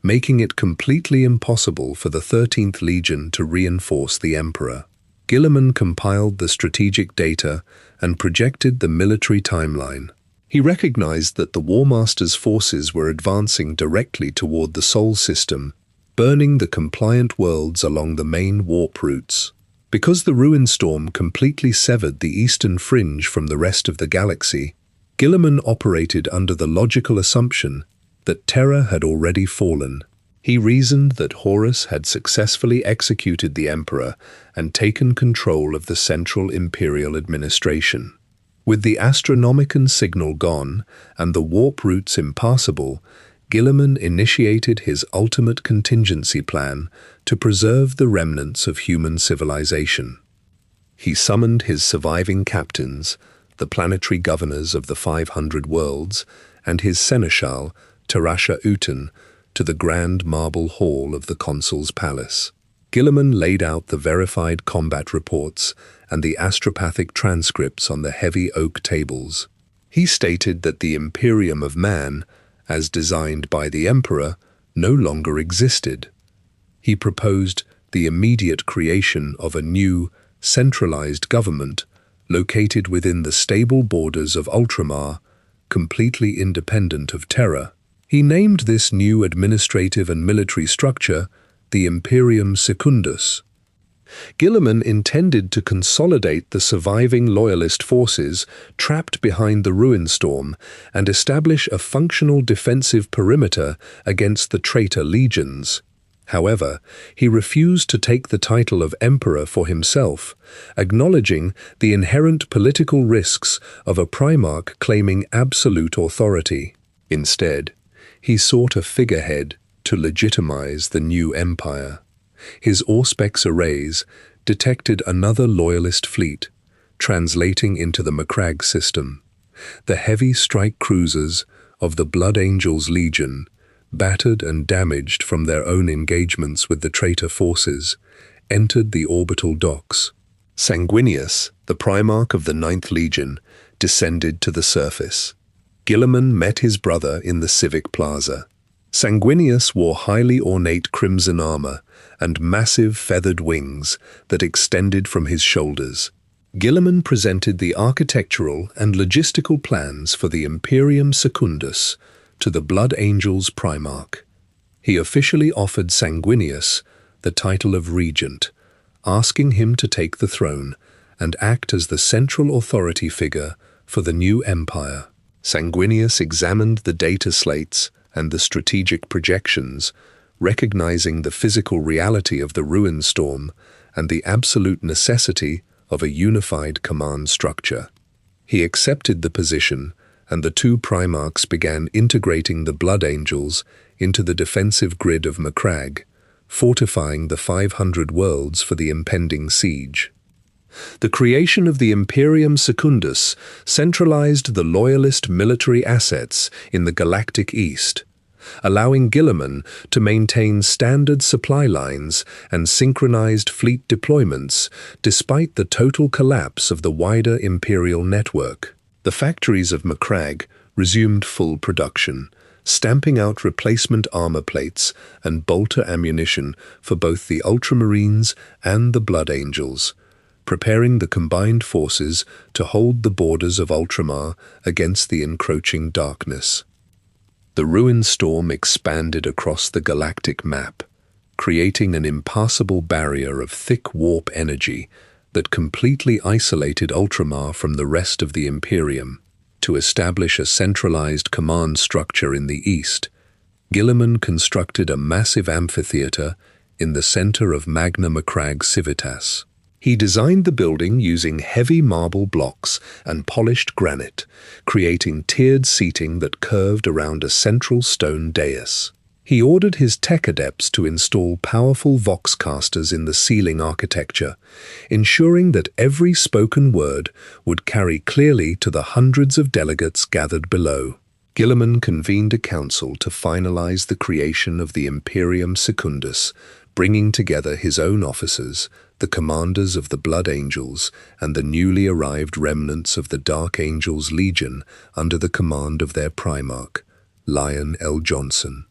making it completely impossible for the 13th Legion to reinforce the Emperor. Guilliman compiled the strategic data and projected the military timeline. He recognized that the War Master's forces were advancing directly toward the Sol system, burning the compliant worlds along the main warp routes. Because the Ruin Storm completely severed the eastern fringe from the rest of the galaxy, Guilliman operated under the logical assumption that Terra had already fallen. He reasoned that Horus had successfully executed the Emperor and taken control of the Central Imperial Administration. With the Astronomicon signal gone and the warp routes impassable, Guilliman initiated his ultimate contingency plan to preserve the remnants of human civilization. He summoned his surviving captains, the planetary governors of the 500 worlds, and his seneschal, Tarasha Uten, to the grand marble hall of the consul's palace. Guilliman laid out the verified combat reports and the astropathic transcripts on the heavy oak tables. He stated that the Imperium of Man, as designed by the Emperor, no longer existed. He proposed the immediate creation of a new, centralized government located within the stable borders of Ultramar, completely independent of Terra. He named this new administrative and military structure the Imperium Secundus. Guilliman intended to consolidate the surviving loyalist forces trapped behind the ruin storm and establish a functional defensive perimeter against the traitor legions. However, he refused to take the title of emperor for himself, acknowledging the inherent political risks of a primarch claiming absolute authority. Instead, he sought a figurehead to legitimize the new empire. His Auspex arrays detected another loyalist fleet, translating into the Macragge system. The heavy strike cruisers of the Blood Angels Legion, battered and damaged from their own engagements with the traitor forces, entered the orbital docks. Sanguinius, the Primarch of the 9th Legion, descended to the surface. Guilliman met his brother in the Civic Plaza. Sanguinius wore highly ornate crimson armor and massive feathered wings that extended from his shoulders. Guilliman presented the architectural and logistical plans for the Imperium Secundus to the Blood Angels Primarch. He officially offered Sanguinius the title of regent, asking him to take the throne and act as the central authority figure for the new empire. Sanguinius examined the data slates and the strategic projections, recognizing the physical reality of the ruin storm and the absolute necessity of a unified command structure. He accepted the position, and the two Primarchs began integrating the Blood Angels into the defensive grid of Macragge, fortifying the 500 worlds for the impending siege. The creation of the Imperium Secundus centralized the loyalist military assets in the galactic east, allowing Guilliman to maintain standard supply lines and synchronized fleet deployments despite the total collapse of the wider Imperial network. The factories of Macragge resumed full production, stamping out replacement armor plates and bolter ammunition for both the Ultramarines and the Blood Angels, preparing the combined forces to hold the borders of Ultramar against the encroaching darkness. The ruin storm expanded across the galactic map, creating an impassable barrier of thick warp energy that completely isolated Ultramar from the rest of the Imperium. To establish a centralized command structure in the east, Guilliman constructed a massive amphitheater in the center of Magna Macragge Civitas. He designed the building using heavy marble blocks and polished granite, creating tiered seating that curved around a central stone dais. He ordered his tech adepts to install powerful voxcasters in the ceiling architecture, ensuring that every spoken word would carry clearly to the hundreds of delegates gathered below. Guilliman convened a council to finalize the creation of the Imperium Secundus, bringing together his own officers, the commanders of the Blood Angels, and the newly arrived remnants of the Dark Angels Legion under the command of their Primarch, Lion L. Johnson.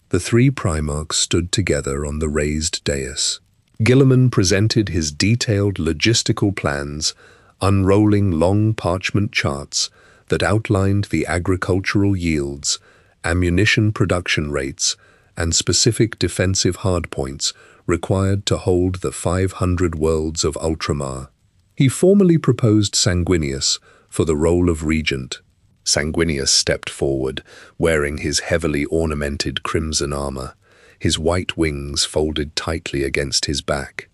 The three Primarchs stood together on the raised dais. Guilliman presented his detailed logistical plans, unrolling long parchment charts that outlined the agricultural yields, ammunition production rates, and specific defensive hardpoints required to hold the 500 worlds of Ultramar. He formally proposed Sanguinius for the role of regent. Sanguinius stepped forward, wearing his heavily ornamented crimson armor, his white wings folded tightly against his back.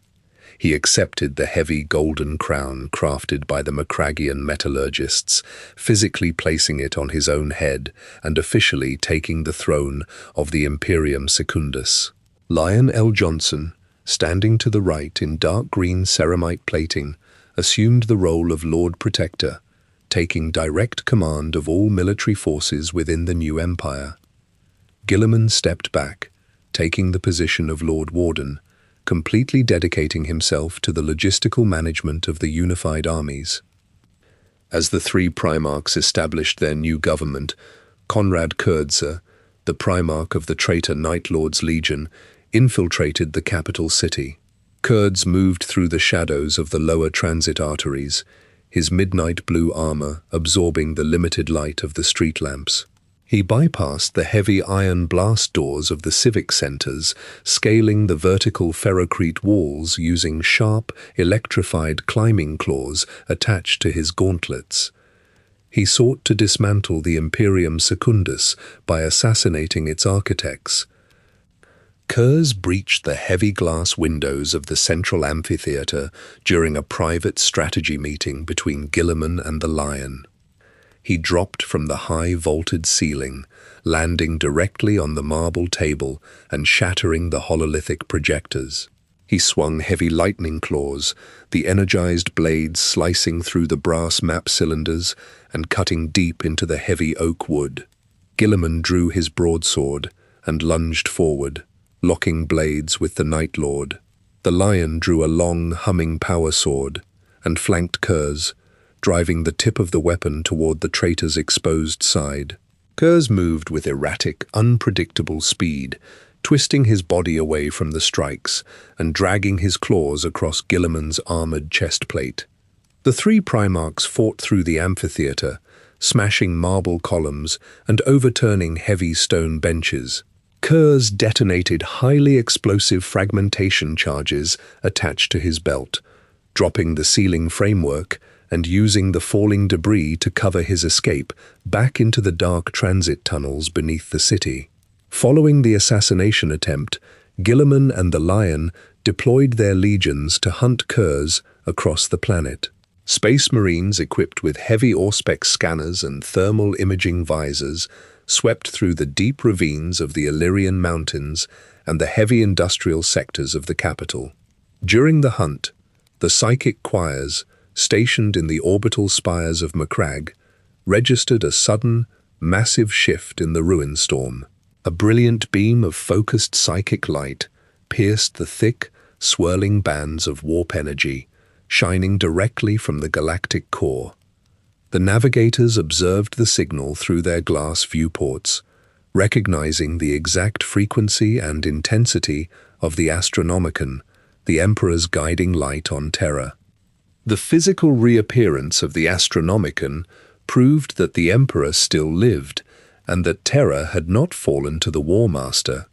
He accepted the heavy golden crown crafted by the Macraggian metallurgists, physically placing it on his own head and officially taking the throne of the Imperium Secundus. Lion L. Johnson, standing to the right in dark green ceramite plating, assumed the role of Lord Protector, taking direct command of all military forces within the new empire. Guilliman stepped back, taking the position of Lord Warden, completely dedicating himself to the logistical management of the unified armies. As the three Primarchs established their new government, Conrad Kurtzer, the Primarch of the traitor Night Lord's Legion, infiltrated the capital city. Kurds moved through the shadows of the lower transit arteries, his midnight blue armor absorbing the limited light of the street lamps. He bypassed the heavy iron blast doors of the civic centers, scaling the vertical ferrocrete walls using sharp, electrified climbing claws attached to his gauntlets. He sought to dismantle the Imperium Secundus by assassinating its architects. Kurz breached the heavy glass windows of the central amphitheater during a private strategy meeting between Guilliman and the Lion. He dropped from the high vaulted ceiling, landing directly on the marble table and shattering the hololithic projectors. He swung heavy lightning claws, the energized blades slicing through the brass map cylinders and cutting deep into the heavy oak wood. Guilliman drew his broadsword and lunged forward, locking blades with the Night Lord. The Lion drew a long, humming power sword and flanked Kurz, driving the tip of the weapon toward the traitor's exposed side. Kurz moved with erratic, unpredictable speed, twisting his body away from the strikes and dragging his claws across Guilliman's armored chest plate. The three Primarchs fought through the amphitheater, smashing marble columns and overturning heavy stone benches. Kurz detonated highly explosive fragmentation charges attached to his belt, dropping the ceiling framework and using the falling debris to cover his escape back into the dark transit tunnels beneath the city. Following the assassination attempt, Guilliman and the Lion deployed their legions to hunt Kurz across the planet. Space Marines equipped with heavy Auspex scanners and thermal imaging visors swept through the deep ravines of the Illyrian Mountains and the heavy industrial sectors of the capital. During the hunt, the psychic choirs, stationed in the orbital spires of Macragge, registered a sudden, massive shift in the ruin storm. A brilliant beam of focused psychic light pierced the thick, swirling bands of warp energy, shining directly from the galactic core. The navigators observed the signal through their glass viewports, recognizing the exact frequency and intensity of the Astronomicon, the Emperor's guiding light on Terra. The physical reappearance of the Astronomicon proved that the Emperor still lived, and that Terra had not fallen to the War Master.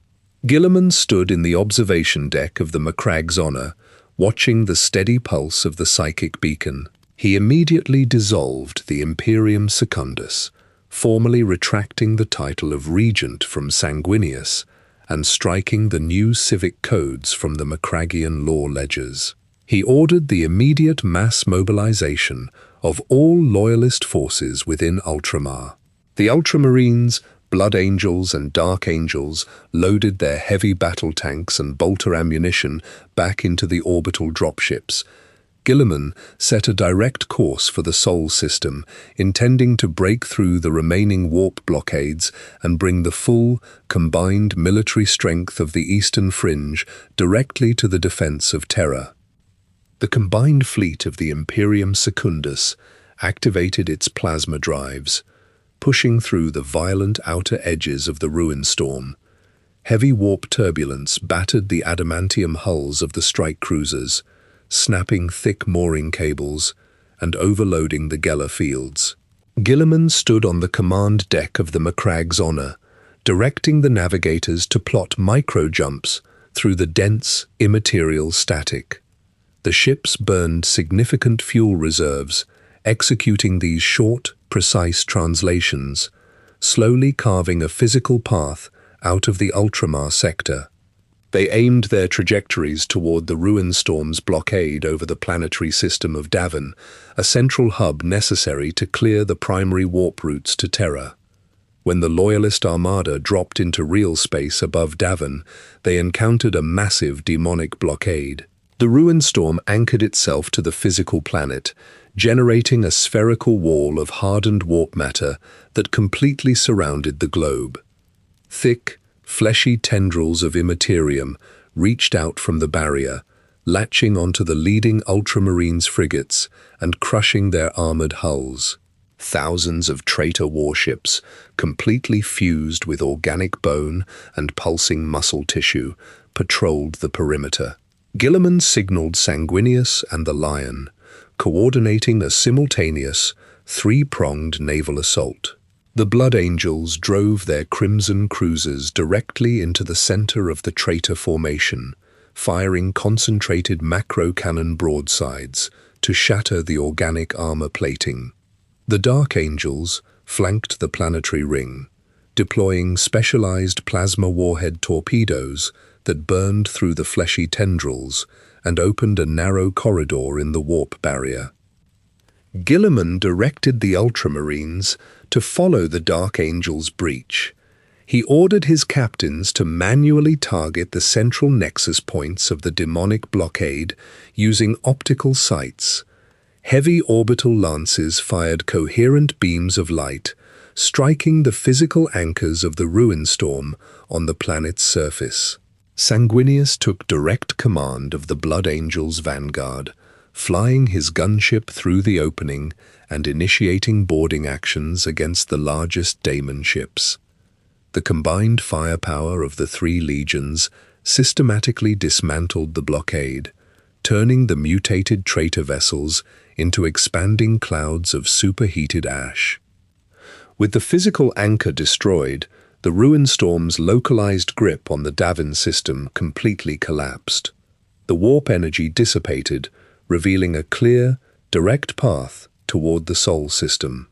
Guilliman stood in the observation deck of the Macragge's Honor, watching the steady pulse of the psychic beacon. He immediately dissolved the Imperium Secundus, formally retracting the title of Regent from Sanguinius and striking the new civic codes from the Macraggian law ledgers. He ordered the immediate mass mobilization of all loyalist forces within Ultramar. The Ultramarines, Blood Angels and Dark Angels loaded their heavy battle tanks and bolter ammunition back into the orbital dropships. Guilliman set a direct course for the Sol system, intending to break through the remaining warp blockades and bring the full, combined military strength of the Eastern Fringe directly to the defense of Terra. The combined fleet of the Imperium Secundus activated its plasma drives, pushing through the violent outer edges of the ruin storm. Heavy warp turbulence battered the adamantium hulls of the strike cruisers, snapping thick mooring cables and overloading the Geller fields. Guilliman stood on the command deck of the Macragge's Honor, directing the navigators to plot micro-jumps through the dense, immaterial static. The ships burned significant fuel reserves, executing these short, precise translations, slowly carving a physical path out of the Ultramar sector. They aimed their trajectories toward the ruin storm's blockade over the planetary system of Davin, a central hub necessary to clear the primary warp routes to Terra. When the Loyalist Armada dropped into real space above Davin, they encountered a massive demonic blockade. The ruin storm anchored itself to the physical planet, generating a spherical wall of hardened warp matter that completely surrounded the globe. Thick, fleshy tendrils of immaterium reached out from the barrier, latching onto the leading Ultramarines frigates and crushing their armored hulls. Thousands of traitor warships, completely fused with organic bone and pulsing muscle tissue, patrolled the perimeter. Guilliman signaled Sanguinius and the Lion, coordinating a simultaneous, three-pronged naval assault. The Blood Angels drove their crimson cruisers directly into the center of the traitor formation, firing concentrated macro-cannon broadsides to shatter the organic armor plating. The Dark Angels flanked the planetary ring, deploying specialized plasma warhead torpedoes that burned through the fleshy tendrils and opened a narrow corridor in the warp barrier. Guilliman directed the Ultramarines to follow the Dark Angels' breach. He ordered his captains to manually target the central nexus points of the demonic blockade using optical sights. Heavy orbital lances fired coherent beams of light, striking the physical anchors of the ruin storm on the planet's surface. Sanguinius took direct command of the Blood Angels' vanguard, flying his gunship through the opening and initiating boarding actions against the largest Daemon ships. The combined firepower of the three legions systematically dismantled the blockade, turning the mutated traitor vessels into expanding clouds of superheated ash. With the physical anchor destroyed, the ruin storm's localized grip on the Davin system completely collapsed. The warp energy dissipated, revealing a clear, direct path toward the Sol system.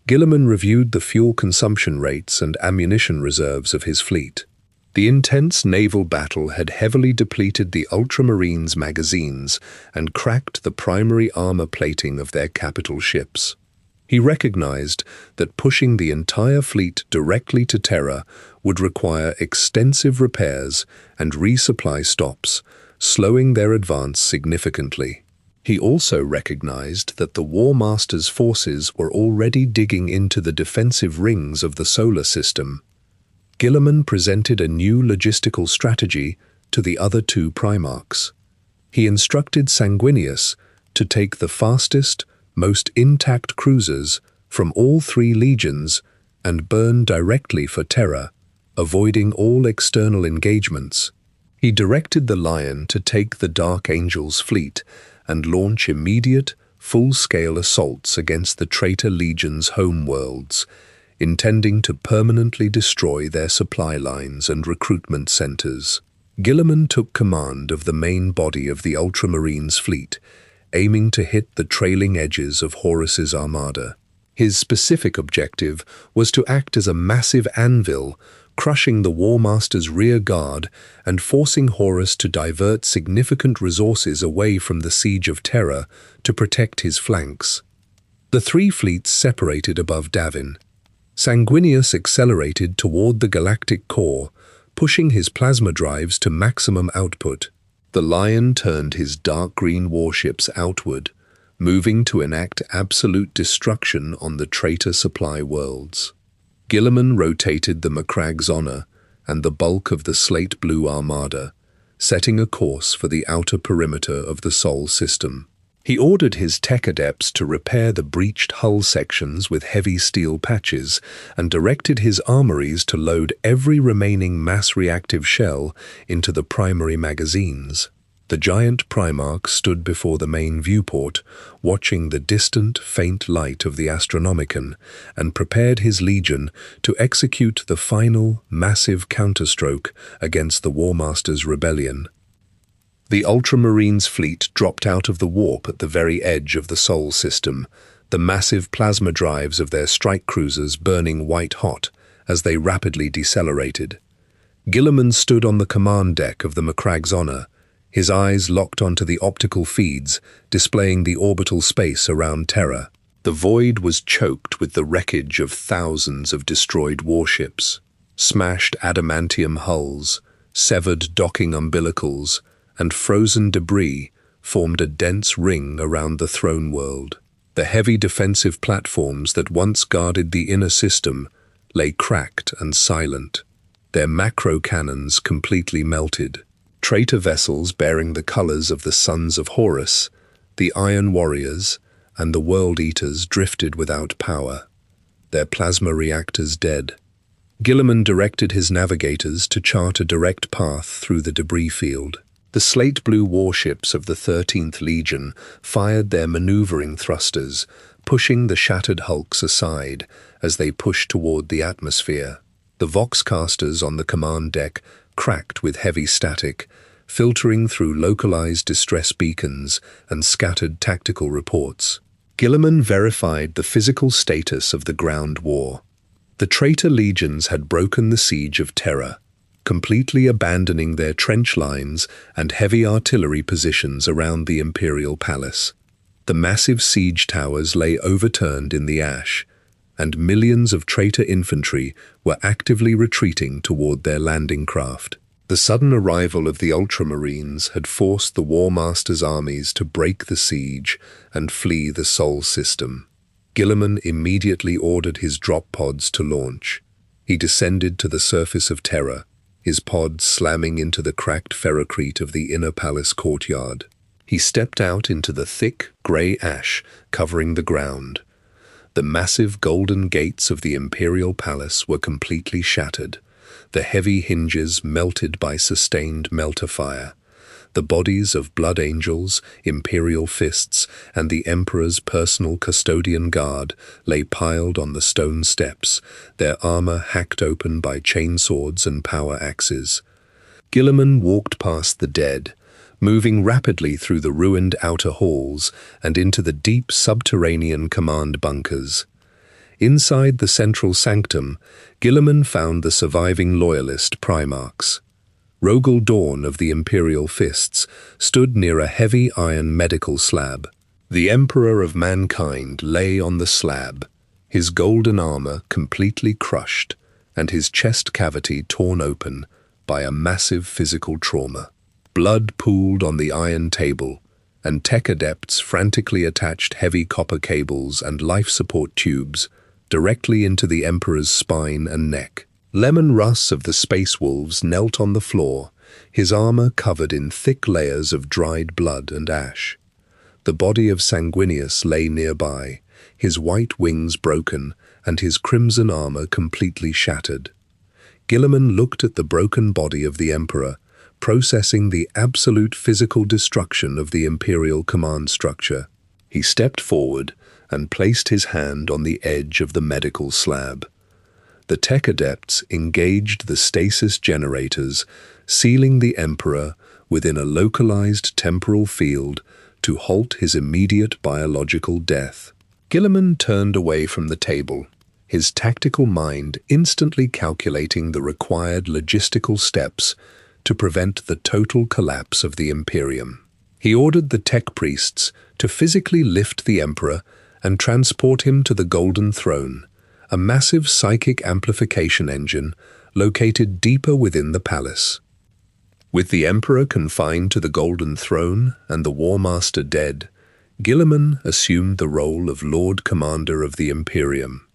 Guilliman reviewed the fuel consumption rates and ammunition reserves of his fleet. The intense naval battle had heavily depleted the Ultramarines' magazines and cracked the primary armor plating of their capital ships. He recognized that pushing the entire fleet directly to Terra would require extensive repairs and resupply stops, slowing their advance significantly. He also recognized that the War Master's forces were already digging into the defensive rings of the solar system. Guilliman presented a new logistical strategy to the other two Primarchs. He instructed Sanguinius to take the fastest, most intact cruisers from all three legions and burn directly for Terra, avoiding all external engagements. He directed the Lion to take the Dark Angels' fleet and launch immediate, full-scale assaults against the traitor legion's homeworlds, intending to permanently destroy their supply lines and recruitment centers. Guilliman took command of the main body of the Ultramarines' fleet, aiming to hit the trailing edges of Horus's armada. His specific objective was to act as a massive anvil, crushing the War Master's rear guard and forcing Horus to divert significant resources away from the siege of Terra to protect his flanks. The three fleets separated above Davin. Sanguinius accelerated toward the galactic core, pushing his plasma drives to maximum output. The Lion turned his dark green warships outward, moving to enact absolute destruction on the traitor supply worlds. Guilliman rotated the Macrag's Honor and the bulk of the slate blue armada, setting a course for the outer perimeter of the Sol system. He ordered his tech adepts to repair the breached hull sections with heavy steel patches and directed his armories to load every remaining mass-reactive shell into the primary magazines. The giant Primarch stood before the main viewport, watching the distant, faint light of the Astronomicon, and prepared his legion to execute the final, massive counterstroke against the War Master's rebellion. The Ultramarines' fleet dropped out of the warp at the very edge of the Sol system, the massive plasma drives of their strike cruisers burning white-hot as they rapidly decelerated. Guilliman stood on the command deck of the Macrag's Honor, his eyes locked onto the optical feeds, displaying the orbital space around Terra. The void was choked with the wreckage of thousands of destroyed warships. Smashed adamantium hulls, severed docking umbilicals, and frozen debris formed a dense ring around the throne world. The heavy defensive platforms that once guarded the inner system lay cracked and silent, their macro cannons completely melted. Traitor vessels bearing the colors of the Sons of Horus, the Iron Warriors, and the World Eaters drifted without power, their plasma reactors dead. Guilliman directed his navigators to chart a direct path through the debris field. The slate-blue warships of the 13th Legion fired their maneuvering thrusters, pushing the shattered hulks aside as they pushed toward the atmosphere. The voxcasters on the command deck cracked with heavy static, filtering through localized distress beacons and scattered tactical reports. Guilliman verified the physical status of the ground war. The traitor legions had broken the siege of Terra, completely abandoning their trench lines and heavy artillery positions around the Imperial Palace. The massive siege towers lay overturned in the ash, and millions of traitor infantry were actively retreating toward their landing craft. The sudden arrival of the Ultramarines had forced the War Master's armies to break the siege and flee the Sol system. Guilliman immediately ordered his drop pods to launch. He descended to the surface of Terra, his pod slamming into the cracked ferrocrete of the inner palace courtyard. He stepped out into the thick, grey ash covering the ground. The massive golden gates of the Imperial Palace were completely shattered, the heavy hinges melted by sustained melter fire. The bodies of blood angels, Imperial fists, and the Emperor's personal custodian guard lay piled on the stone steps, their armor hacked open by chainswords and power axes. Guilliman walked past the dead, moving rapidly through the ruined outer halls and into the deep subterranean command bunkers. Inside the central sanctum, Guilliman found the surviving loyalist Primarchs. Rogel Dawn of the Imperial Fists stood near a heavy iron medical slab. The Emperor of Mankind lay on the slab, his golden armor completely crushed and his chest cavity torn open by a massive physical trauma. Blood pooled on the iron table, and tech adepts frantically attached heavy copper cables and life support tubes directly into the Emperor's spine and neck. Lemon Russ of the Space Wolves knelt on the floor, his armor covered in thick layers of dried blood and ash. The body of Sanguinius lay nearby, his white wings broken and his crimson armor completely shattered. Guilliman looked at the broken body of the Emperor, processing the absolute physical destruction of the Imperial command structure. He stepped forward and placed his hand on the edge of the medical slab. The tech adepts engaged the stasis generators, sealing the Emperor within a localized temporal field to halt his immediate biological death. Guilliman turned away from the table, his tactical mind instantly calculating the required logistical steps to prevent the total collapse of the Imperium. He ordered the tech priests to physically lift the Emperor and transport him to the Golden Throne, a massive psychic amplification engine located deeper within the palace. With the Emperor confined to the Golden Throne and the War Master dead, Guilliman assumed the role of Lord Commander of the Imperium.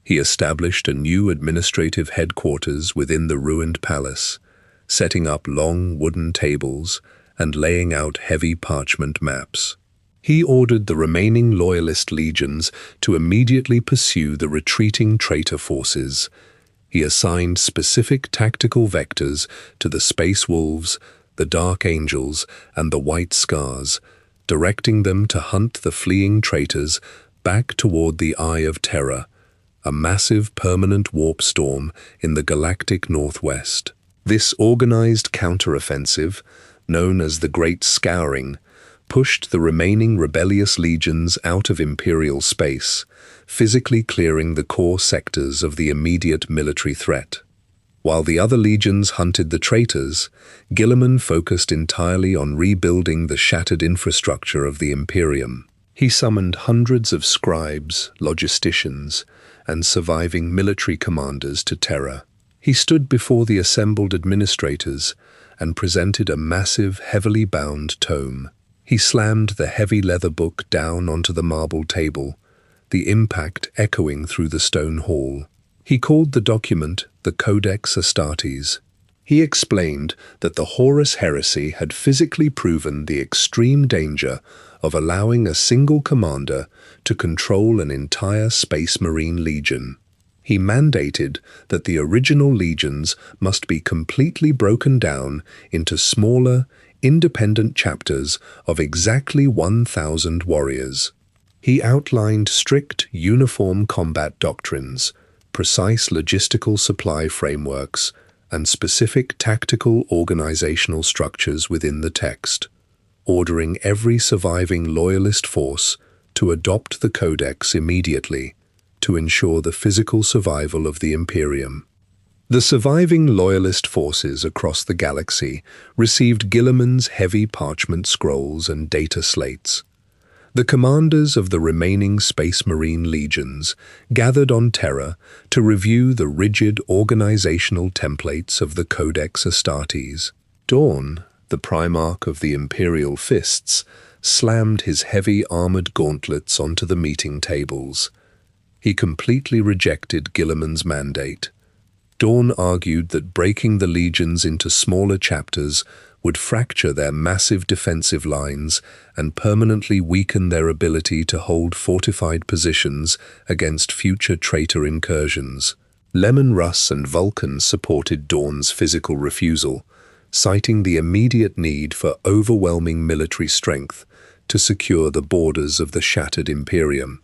He established a new administrative headquarters within the ruined palace, setting up long wooden tables and laying out heavy parchment maps. He ordered the remaining loyalist legions to immediately pursue the retreating traitor forces. He assigned specific tactical vectors to the Space Wolves, the Dark Angels, and the White Scars, directing them to hunt the fleeing traitors back toward the Eye of Terror, a massive permanent warp storm in the galactic northwest. This organized counteroffensive, known as the Great Scouring, pushed the remaining rebellious legions out of Imperial space, physically clearing the core sectors of the immediate military threat. While the other legions hunted the traitors, Guilliman focused entirely on rebuilding the shattered infrastructure of the Imperium. He summoned hundreds of scribes, logisticians, and surviving military commanders to Terra. He stood before the assembled administrators and presented a massive, heavily bound tome. He slammed the heavy leather book down onto the marble table, the impact echoing through the stone hall. He called the document the Codex Astartes. He explained that the Horus heresy had physically proven the extreme danger of allowing a single commander to control an entire Space Marine legion. He mandated that the original legions must be completely broken down into smaller, independent chapters of exactly 1,000 warriors. He outlined strict, uniform combat doctrines, precise logistical supply frameworks, and specific tactical organizational structures within the text, ordering every surviving loyalist force to adopt the Codex immediately to ensure the physical survival of the Imperium. The surviving loyalist forces across the galaxy received Guilliman's heavy parchment scrolls and data slates. The commanders of the remaining Space Marine legions gathered on Terra to review the rigid organizational templates of the Codex Astartes. Dawn, the Primarch of the Imperial Fists, slammed his heavy armored gauntlets onto the meeting tables. He completely rejected Guilliman's mandate. Dawn argued that breaking the legions into smaller chapters would fracture their massive defensive lines and permanently weaken their ability to hold fortified positions against future traitor incursions. Lemon Russ and Vulcan supported Dawn's physical refusal, citing the immediate need for overwhelming military strength to secure the borders of the shattered Imperium.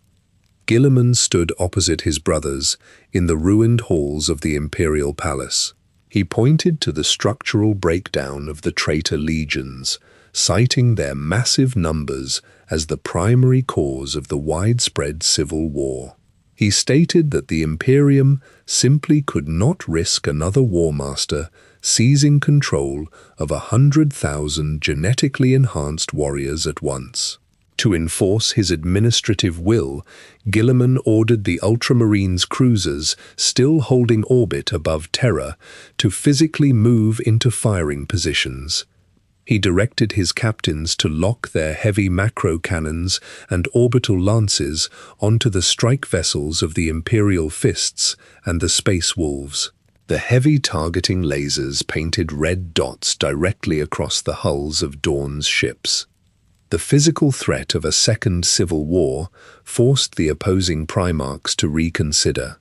Guilliman stood opposite his brothers in the ruined halls of the Imperial Palace. He pointed to the structural breakdown of the traitor legions, citing their massive numbers as the primary cause of the widespread civil war. He stated that the Imperium simply could not risk another war master seizing control of 100,000 genetically enhanced warriors at once. To enforce his administrative will, Guilliman ordered the Ultramarines cruisers still holding orbit above Terra to physically move into firing positions. He directed his captains to lock their heavy macro cannons and orbital lances onto the strike vessels of the Imperial Fists and the Space Wolves. The heavy targeting lasers painted red dots directly across the hulls of Dawn's ships. The physical threat of a second civil war forced the opposing Primarchs to reconsider.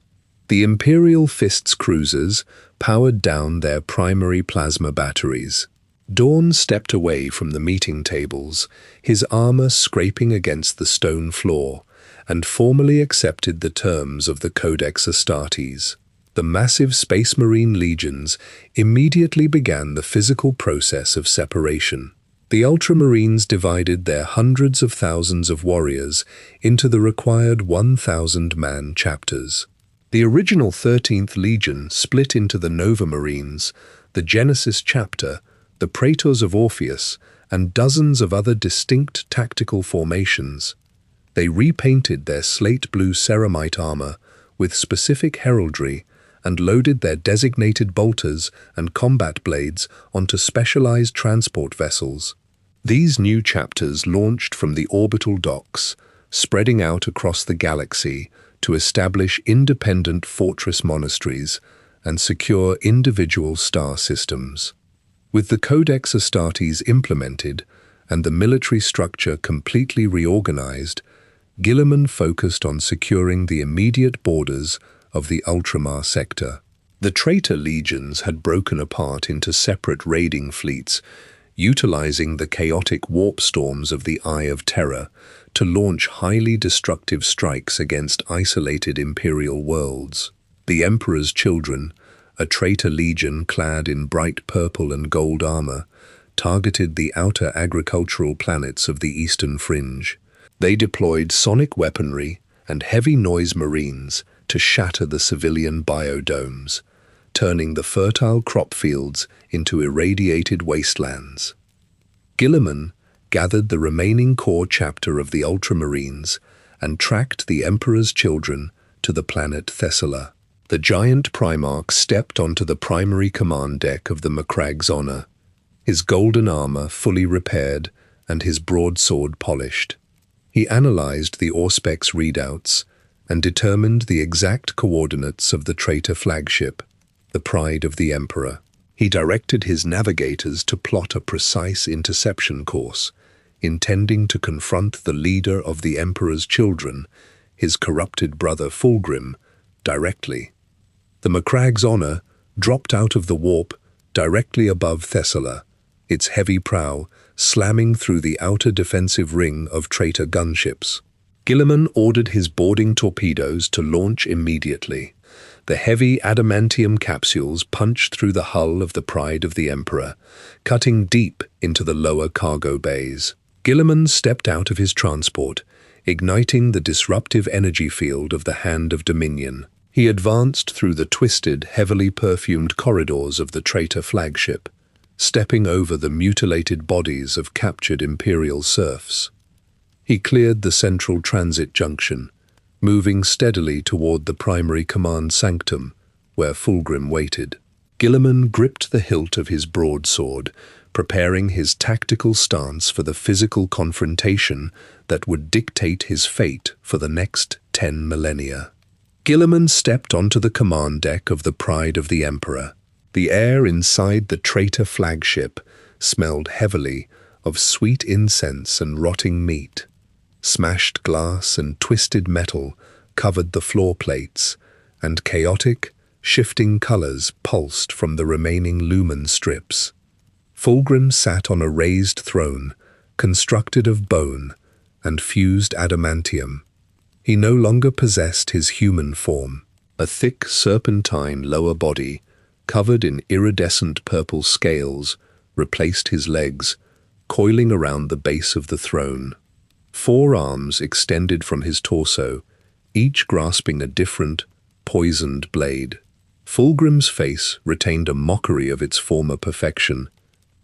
The Imperial Fists cruisers powered down their primary plasma batteries. Dawn stepped away from the meeting tables, his armor scraping against the stone floor, and formally accepted the terms of the Codex Astartes. The massive Space Marine legions immediately began the physical process of separation. The Ultramarines divided their hundreds of thousands of warriors into the required 1,000-man chapters. The original 13th Legion split into the Nova Marines, the Genesis chapter, the Praetors of Orpheus, and dozens of other distinct tactical formations. They repainted their slate blue ceramite armor with specific heraldry and loaded their designated bolters and combat blades onto specialized transport vessels. These new chapters launched from the orbital docks, spreading out across the galaxy to establish independent fortress monasteries and secure individual star systems. With the Codex Astartes implemented and the military structure completely reorganized, Guilliman focused on securing the immediate borders of the Ultramar sector. The traitor legions had broken apart into separate raiding fleets, utilizing the chaotic warp storms of the Eye of Terror to launch highly destructive strikes against isolated Imperial worlds. The Emperor's Children, a traitor legion clad in bright purple and gold armor, targeted the outer agricultural planets of the Eastern Fringe. They deployed sonic weaponry and heavy noise marines to shatter the civilian biodomes, turning the fertile crop fields into irradiated wastelands. Guilliman gathered the remaining core chapter of the Ultramarines and tracked the Emperor's Children to the planet Thessala. The giant Primarch stepped onto the primary command deck of the Macrag's Honor, his golden armor fully repaired and his broadsword polished. He analyzed the Auspex readouts and determined the exact coordinates of the traitor flagship, the pride of the Emperor. He directed his navigators to plot a precise interception course, intending to confront the leader of the Emperor's Children, his corrupted brother Fulgrim, directly. The Macrag's Honor dropped out of the warp directly above Thessala, its heavy prow slamming through the outer defensive ring of traitor gunships. Guilliman ordered his boarding torpedoes to launch immediately. The heavy adamantium capsules punched through the hull of the Pride of the Emperor, cutting deep into the lower cargo bays. Guilliman stepped out of his transport, igniting the disruptive energy field of the Hand of Dominion. He advanced through the twisted, heavily perfumed corridors of the traitor flagship, stepping over the mutilated bodies of captured Imperial serfs. He cleared the central transit junction, moving steadily toward the primary command sanctum, where Fulgrim waited. Guilliman gripped the hilt of his broadsword, preparing his tactical stance for the physical confrontation that would dictate his fate for the next 10 millennia. Guilliman stepped onto the command deck of the Pride of the Emperor. The air inside the traitor flagship smelled heavily of sweet incense and rotting meat. Smashed glass and twisted metal covered the floor plates, and chaotic, shifting colors pulsed from the remaining lumen strips. Fulgrim sat on a raised throne, constructed of bone and fused adamantium. He no longer possessed his human form. A thick, serpentine lower body, covered in iridescent purple scales, replaced his legs, coiling around the base of the throne. 4 arms extended from his torso, each grasping a different, poisoned blade. Fulgrim's face retained a mockery of its former perfection,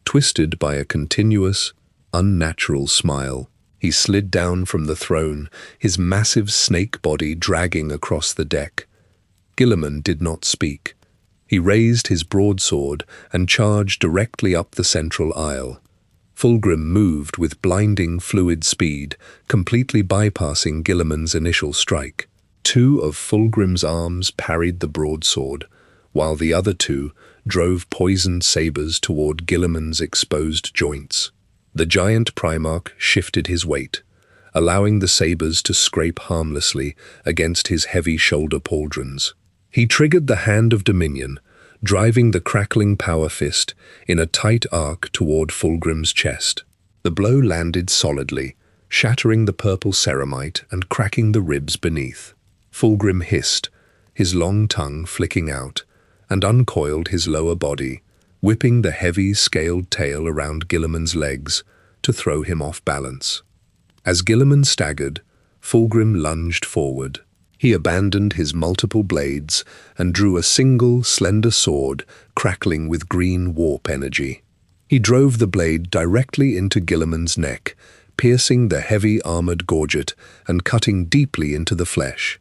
twisted by a continuous, unnatural smile. He slid down from the throne, his massive snake body dragging across the deck. Guilliman did not speak. He raised his broadsword and charged directly up the central aisle. Fulgrim moved with blinding fluid speed, completely bypassing Guilliman's initial strike. 2 of Fulgrim's arms parried the broadsword, while the other 2 drove poisoned sabers toward Guilliman's exposed joints. The giant Primarch shifted his weight, allowing the sabers to scrape harmlessly against his heavy shoulder pauldrons. He triggered the Hand of Dominion, driving the crackling power fist in a tight arc toward Fulgrim's chest. The blow landed solidly, shattering the purple ceramite and cracking the ribs beneath. Fulgrim hissed, his long tongue flicking out, and uncoiled his lower body, whipping the heavy, scaled tail around Guilliman's legs to throw him off balance. As Guilliman staggered, Fulgrim lunged forward. He abandoned his multiple blades and drew a single, slender sword crackling with green warp energy. He drove the blade directly into Guilliman's neck, piercing the heavy armored gorget and cutting deeply into the flesh.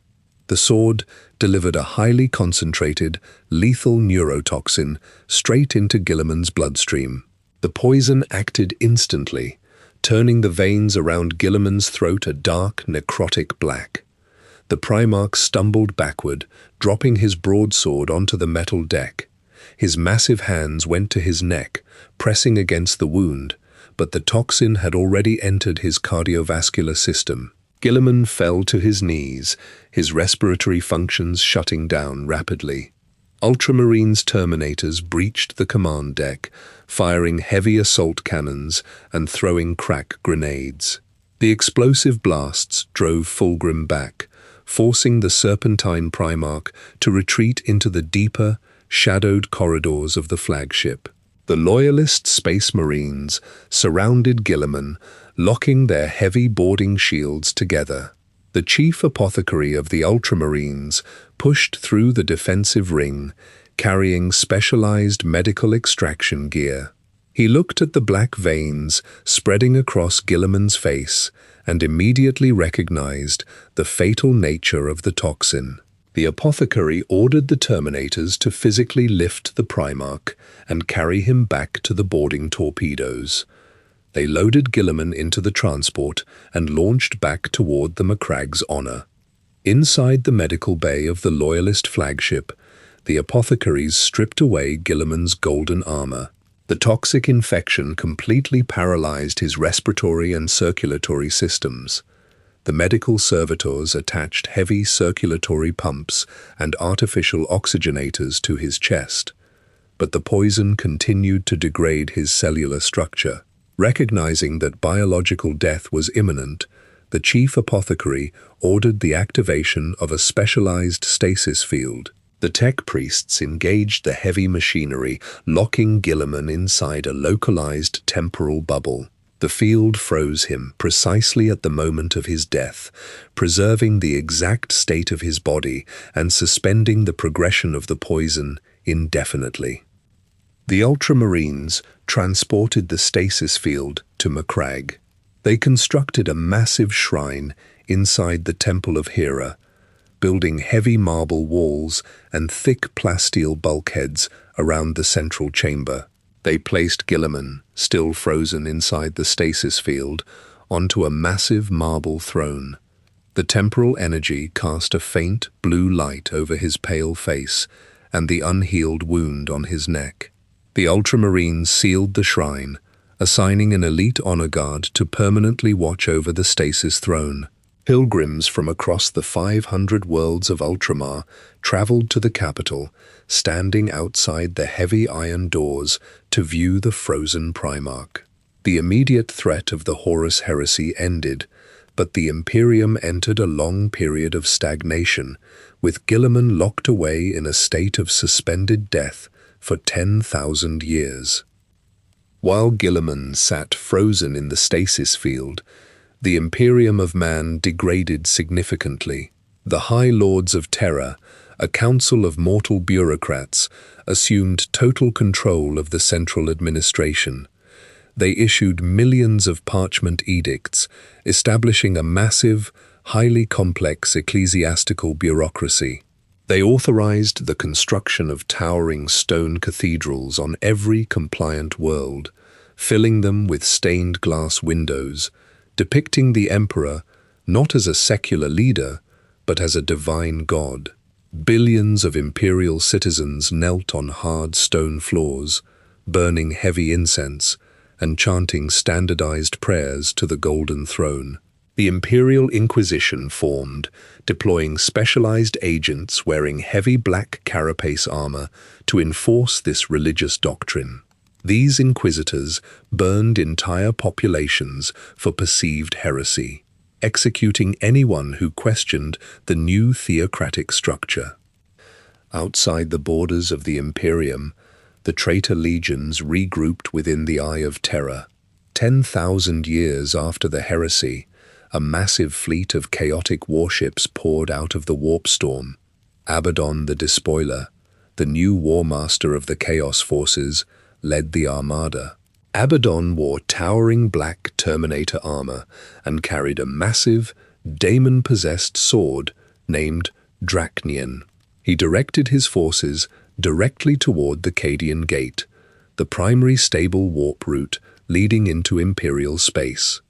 The sword delivered a highly concentrated, lethal neurotoxin straight into Guilliman's bloodstream. The poison acted instantly, turning the veins around Guilliman's throat a dark, necrotic black. The Primarch stumbled backward, dropping his broadsword onto the metal deck. His massive hands went to his neck, pressing against the wound, but the toxin had already entered his cardiovascular system. Guilliman fell to his knees, his respiratory functions shutting down rapidly. Ultramarines Terminators breached the command deck, firing heavy assault cannons and throwing crack grenades. The explosive blasts drove Fulgrim back, forcing the serpentine Primarch to retreat into the deeper, shadowed corridors of the flagship. The Loyalist Space Marines surrounded Guilliman, locking their heavy boarding shields together. The chief apothecary of the Ultramarines pushed through the defensive ring, carrying specialized medical extraction gear. He looked at the black veins spreading across Guilliman's face and immediately recognized the fatal nature of the toxin. The apothecary ordered the Terminators to physically lift the Primarch and carry him back to the boarding torpedoes. They loaded Guilliman into the transport and launched back toward the Macragg's honor. Inside the medical bay of the Loyalist flagship, the apothecaries stripped away Guilliman's golden armor. The toxic infection completely paralyzed his respiratory and circulatory systems. The medical servitors attached heavy circulatory pumps and artificial oxygenators to his chest. but the poison continued to degrade his cellular structure. Recognizing that biological death was imminent, the chief apothecary ordered the activation of a specialized stasis field. The tech priests engaged the heavy machinery, locking Guilliman inside a localized temporal bubble. The field froze him precisely at the moment of his death, preserving the exact state of his body and suspending the progression of the poison indefinitely. The Ultramarines transported the stasis field to Macragge. They constructed a massive shrine inside the Temple of Hera, building heavy marble walls and thick plasteel bulkheads around the central chamber. They placed Guilliman, still frozen inside the stasis field, onto a massive marble throne. The temporal energy cast a faint blue light over his pale face and the unhealed wound on his neck. The Ultramarines sealed the shrine, assigning an elite honor guard to permanently watch over the stasis throne. Pilgrims from across the 500 worlds of Ultramar traveled to the capital, standing outside the heavy iron doors to view the frozen Primarch. The immediate threat of the Horus heresy ended, but the Imperium entered a long period of stagnation, with Guilliman locked away in a state of suspended death for 10,000 years. While Guilliman sat frozen in the stasis field, the Imperium of Man degraded significantly. The High Lords of Terra, a council of mortal bureaucrats, assumed total control of the central administration. They issued millions of parchment edicts, establishing a massive, highly complex ecclesiastical bureaucracy. They authorized the construction of towering stone cathedrals on every compliant world, filling them with stained glass windows, depicting the emperor not as a secular leader, but as a divine god. Billions of imperial citizens knelt on hard stone floors, burning heavy incense and chanting standardized prayers to the Golden Throne. The Imperial Inquisition formed, deploying specialized agents wearing heavy black carapace armor to enforce this religious doctrine. These inquisitors burned entire populations for perceived heresy, executing anyone who questioned the new theocratic structure. Outside the borders of the Imperium, the traitor legions regrouped within the Eye of Terror. 10,000 years after the heresy, a massive fleet of chaotic warships poured out of the warp storm. Abaddon the Despoiler, the new war master of the Chaos Forces, led the armada. Abaddon wore towering black Terminator armor and carried a massive, daemon-possessed sword named Drachnian. He directed his forces directly toward the Cadian Gate, the primary stable warp route leading into Imperial space.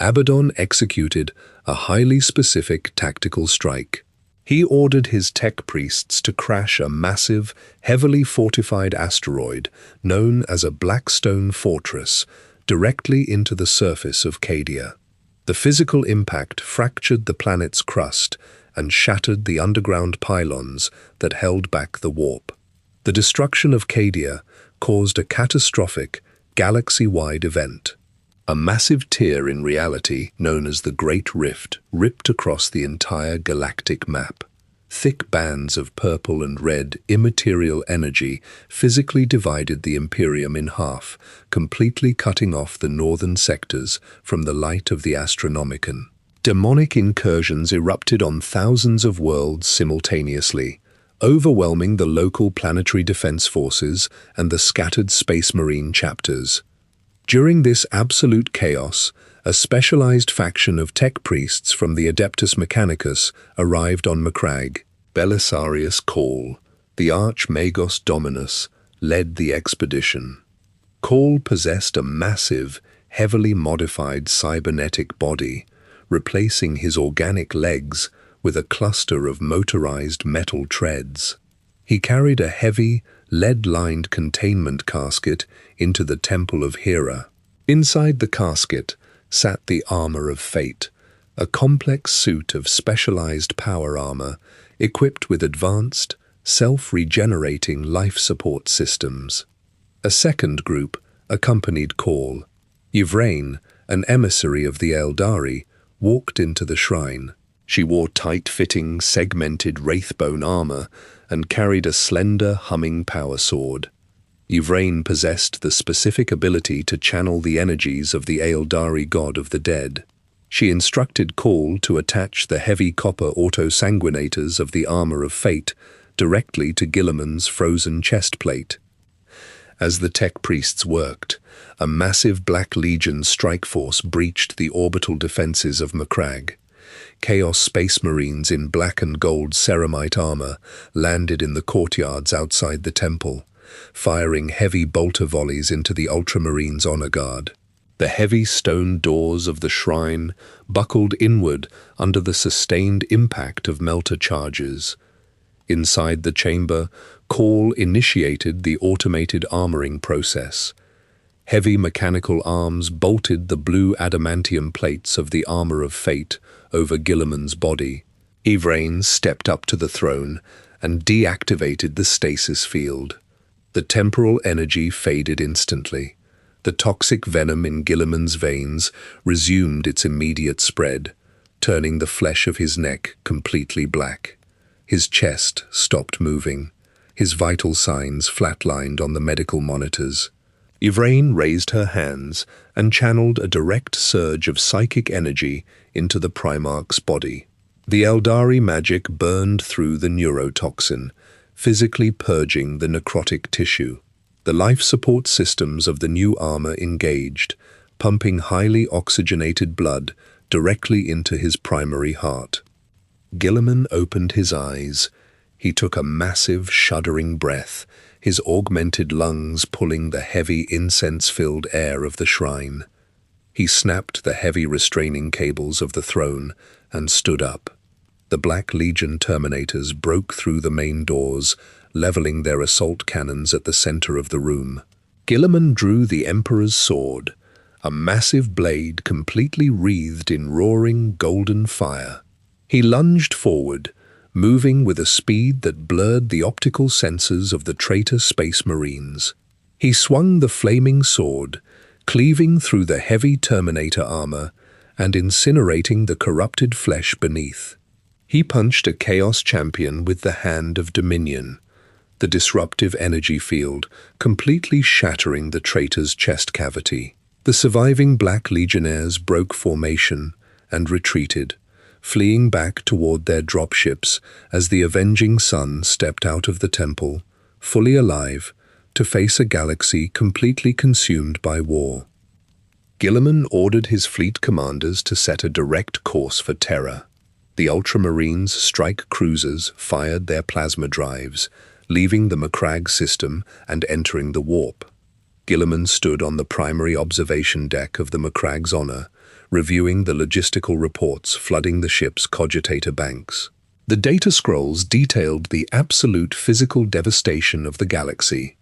Abaddon executed a highly specific tactical strike. He ordered his tech priests to crash a massive, heavily fortified asteroid known as a Blackstone Fortress directly into the surface of Cadia. The physical impact fractured the planet's crust and shattered the underground pylons that held back the warp. The destruction of Cadia caused a catastrophic, galaxy-wide event. A massive tear in reality, known as the Great Rift, ripped across the entire galactic map. Thick bands of purple and red immaterial energy physically divided the Imperium in half, completely cutting off the northern sectors from the light of the Astronomicon. Demonic incursions erupted on thousands of worlds simultaneously, overwhelming the local planetary defense forces and the scattered Space Marine chapters. During this absolute chaos, a specialized faction of tech priests from the Adeptus Mechanicus arrived on Macragge. Belisarius Cawl, the Archmagos Dominus, led the expedition. Cawl possessed a massive, heavily modified cybernetic body, replacing his organic legs with a cluster of motorized metal treads. He carried a heavy, lead-lined containment casket into the Temple of Hera. Inside the casket sat the Armor of Fate, a complex suit of specialized power armor equipped with advanced, self-regenerating life support systems. A second group accompanied Call. Yvraine, an emissary of the Eldari, walked into the shrine. She wore tight-fitting, segmented wraithbone armor and carried a slender, humming power sword. Yvraine possessed the specific ability to channel the energies of the Eldari god of the dead. She instructed Call to attach the heavy copper autosanguinators of the armor of fate directly to Guilliman's frozen chest plate. As the tech priests worked, a massive Black Legion strike force breached the orbital defenses of Macragge. Chaos Space Marines in black and gold ceramite armor landed in the courtyards outside the temple, firing heavy bolter volleys into the Ultramarines' honor guard. The heavy stone doors of the shrine buckled inward under the sustained impact of melter charges. Inside the chamber, Call initiated the automated armoring process. Heavy mechanical arms bolted the blue adamantium plates of the armor of fate over Guilliman's body. Yvraine stepped up to the throne and deactivated the stasis field. The temporal energy faded instantly. The toxic venom in Guilliman's veins resumed its immediate spread, turning the flesh of his neck completely black. His chest stopped moving. His vital signs flatlined on the medical monitors. Yvraine raised her hands and channeled a direct surge of psychic energy into the Primarch's body. The Eldari magic burned through the neurotoxin, physically purging the necrotic tissue. The life support systems of the new armor engaged, pumping highly oxygenated blood directly into his primary heart. Guilliman opened his eyes. He took a massive, shuddering breath, his augmented lungs pulling the heavy incense-filled air of the shrine. He snapped the heavy restraining cables of the throne and stood up. The Black Legion Terminators broke through the main doors, leveling their assault cannons at the center of the room. Guilliman drew the Emperor's sword, a massive blade completely wreathed in roaring golden fire. He lunged forward, moving with a speed that blurred the optical senses of the traitor Space Marines. He swung the flaming sword, cleaving through the heavy Terminator armor and incinerating the corrupted flesh beneath. He punched a Chaos Champion with the hand of Dominion, the disruptive energy field completely shattering the traitor's chest cavity. The surviving Black Legionnaires broke formation and retreated, fleeing back toward their dropships as the avenging sun stepped out of the temple, fully alive, to face a galaxy completely consumed by war. Guilliman ordered his fleet commanders to set a direct course for Terra. The Ultramarines' strike cruisers fired their plasma drives, leaving the Macragge system and entering the warp. Guilliman stood on the primary observation deck of the Macragge's honor, reviewing the logistical reports flooding the ship's cogitator banks. The data scrolls detailed the absolute physical devastation of the galaxy.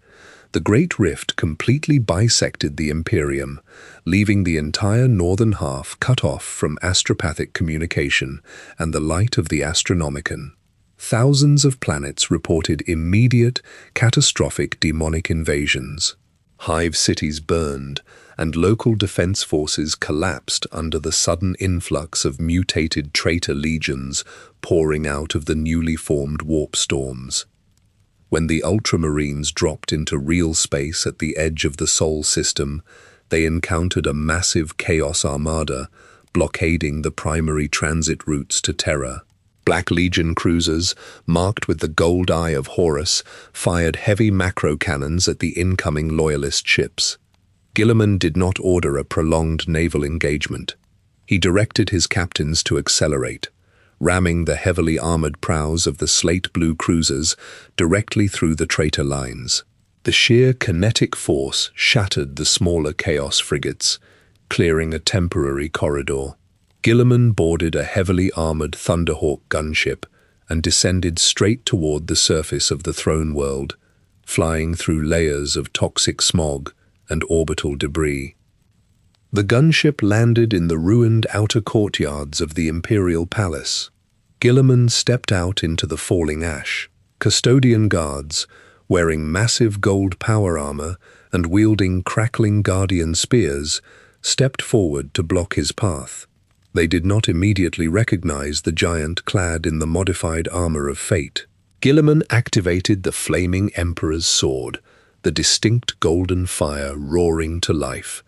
The Great Rift completely bisected the Imperium, leaving the entire northern half cut off from astropathic communication and the light of the Astronomicon. Thousands of planets reported immediate, catastrophic demonic invasions. Hive cities burned, and local defense forces collapsed under the sudden influx of mutated traitor legions pouring out of the newly formed warp storms. When the Ultramarines dropped into real space at the edge of the Sol system, they encountered a massive Chaos Armada blockading the primary transit routes to Terra. Black Legion cruisers, marked with the gold eye of Horus, fired heavy macro cannons at the incoming Loyalist ships. Guilliman did not order a prolonged naval engagement. He directed his captains to accelerate, ramming the heavily armored prows of the slate-blue cruisers directly through the traitor lines. The sheer kinetic force shattered the smaller Chaos frigates, clearing a temporary corridor. Guilliman boarded a heavily armored Thunderhawk gunship and descended straight toward the surface of the throne world, flying through layers of toxic smog and orbital debris. The gunship landed in the ruined outer courtyards of the Imperial Palace. Guilliman stepped out into the falling ash. Custodian guards, wearing massive gold power armor and wielding crackling guardian spears, stepped forward to block his path. They did not immediately recognize the giant clad in the modified armor of fate. Guilliman activated the flaming Emperor's sword, the distinct golden fire roaring to life.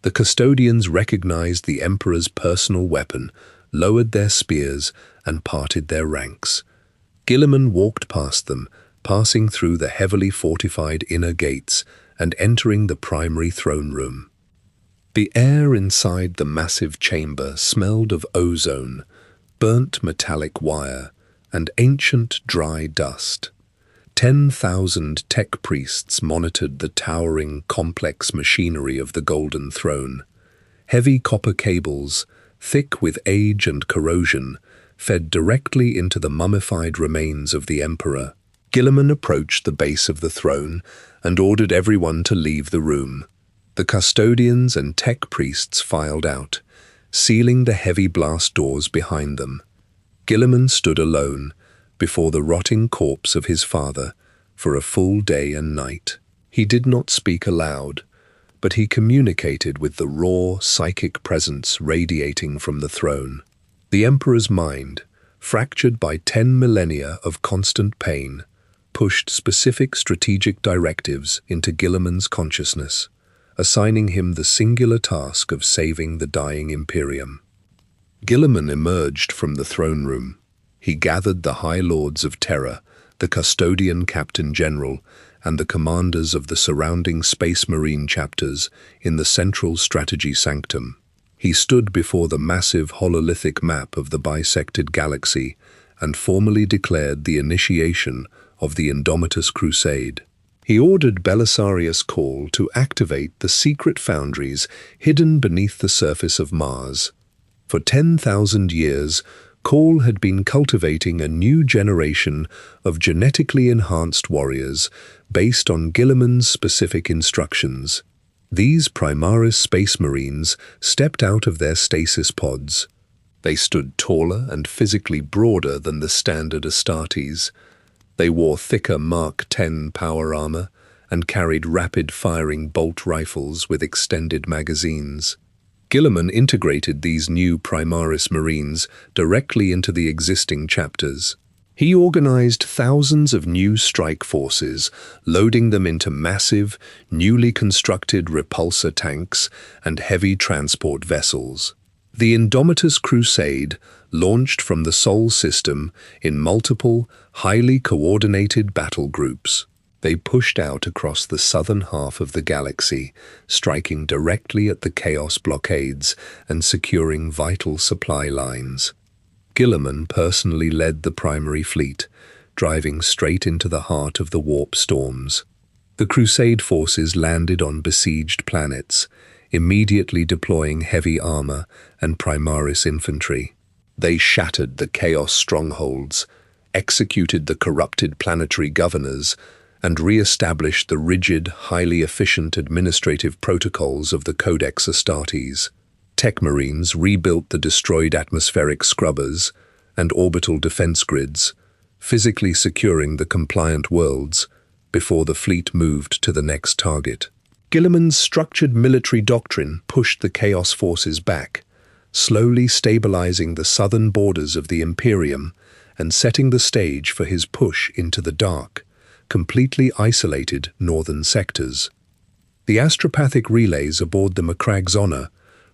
The custodians recognized the Emperor's personal weapon, lowered their spears, and parted their ranks. Guilliman walked past them, passing through the heavily fortified inner gates and entering the primary throne room. The air inside the massive chamber smelled of ozone, burnt metallic wire, and ancient dry dust. 10,000 tech priests monitored the towering, complex machinery of the Golden Throne. Heavy copper cables, thick with age and corrosion, fed directly into the mummified remains of the Emperor. Guilliman approached the base of the throne and ordered everyone to leave the room. The custodians and tech priests filed out, sealing the heavy blast doors behind them. Guilliman stood alone before the rotting corpse of his father for a full day and night. He did not speak aloud, but he communicated with the raw, psychic presence radiating from the throne. The Emperor's mind, fractured by 10 millennia of constant pain, pushed specific strategic directives into Guilliman's consciousness, assigning him the singular task of saving the dying Imperium. Guilliman emerged from the throne room. He gathered the High Lords of Terror, the Custodian Captain General, and the commanders of the surrounding Space Marine chapters in the central strategy sanctum. He stood before the massive hololithic map of the bisected galaxy and formally declared the initiation of the Indomitus Crusade. He ordered Belisarius Cawl to activate the secret foundries hidden beneath the surface of Mars. For 10,000 years, Cawl had been cultivating a new generation of genetically enhanced warriors based on Guilliman's specific instructions. These Primaris Space Marines stepped out of their stasis pods. They stood taller and physically broader than the standard Astartes. They wore thicker Mark X power armor and carried rapid-firing bolt rifles with extended magazines. Guilliman integrated these new Primaris Marines directly into the existing chapters. He organized thousands of new strike forces, loading them into massive, newly constructed repulsor tanks and heavy transport vessels. The Indomitus Crusade launched from the Sol system in multiple, highly coordinated battle groups. They pushed out across the southern half of the galaxy, striking directly at the Chaos blockades and securing vital supply lines. Guilliman personally led the primary fleet, driving straight into the heart of the warp storms. The Crusade forces landed on besieged planets, immediately deploying heavy armor and Primaris infantry. They shattered the Chaos strongholds, executed the corrupted planetary governors, and re-established the rigid, highly efficient administrative protocols of the Codex Astartes. Tech Marines rebuilt the destroyed atmospheric scrubbers and orbital defense grids, physically securing the compliant worlds before the fleet moved to the next target. Guilliman's structured military doctrine pushed the Chaos forces back, slowly stabilizing the southern borders of the Imperium and setting the stage for his push into the dark, completely isolated northern sectors. The astropathic relays aboard the Macrag's Honor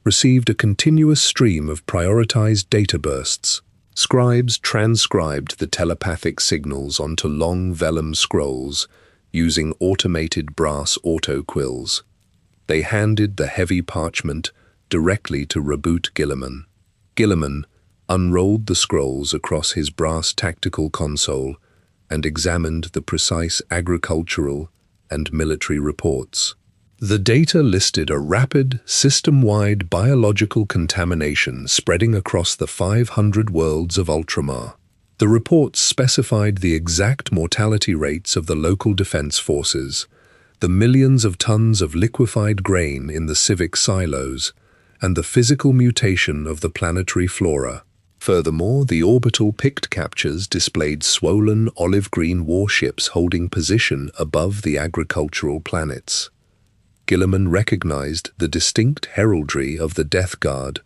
received a continuous stream of prioritized data bursts. Scribes transcribed the telepathic signals onto long vellum scrolls using automated brass autoquills. They handed the heavy parchment directly to Roboute Guilliman. Guilliman unrolled the scrolls across his brass tactical console and examined the precise agricultural and military reports. The data listed a rapid, system-wide biological contamination spreading across the 500 worlds of Ultramar. The reports specified the exact mortality rates of the local defense forces, the millions of tons of liquefied grain in the civic silos, and the physical mutation of the planetary flora. Furthermore, the orbital pict captures displayed swollen olive-green warships holding position above the agricultural planets. Guilliman recognized the distinct heraldry of the Death Guard,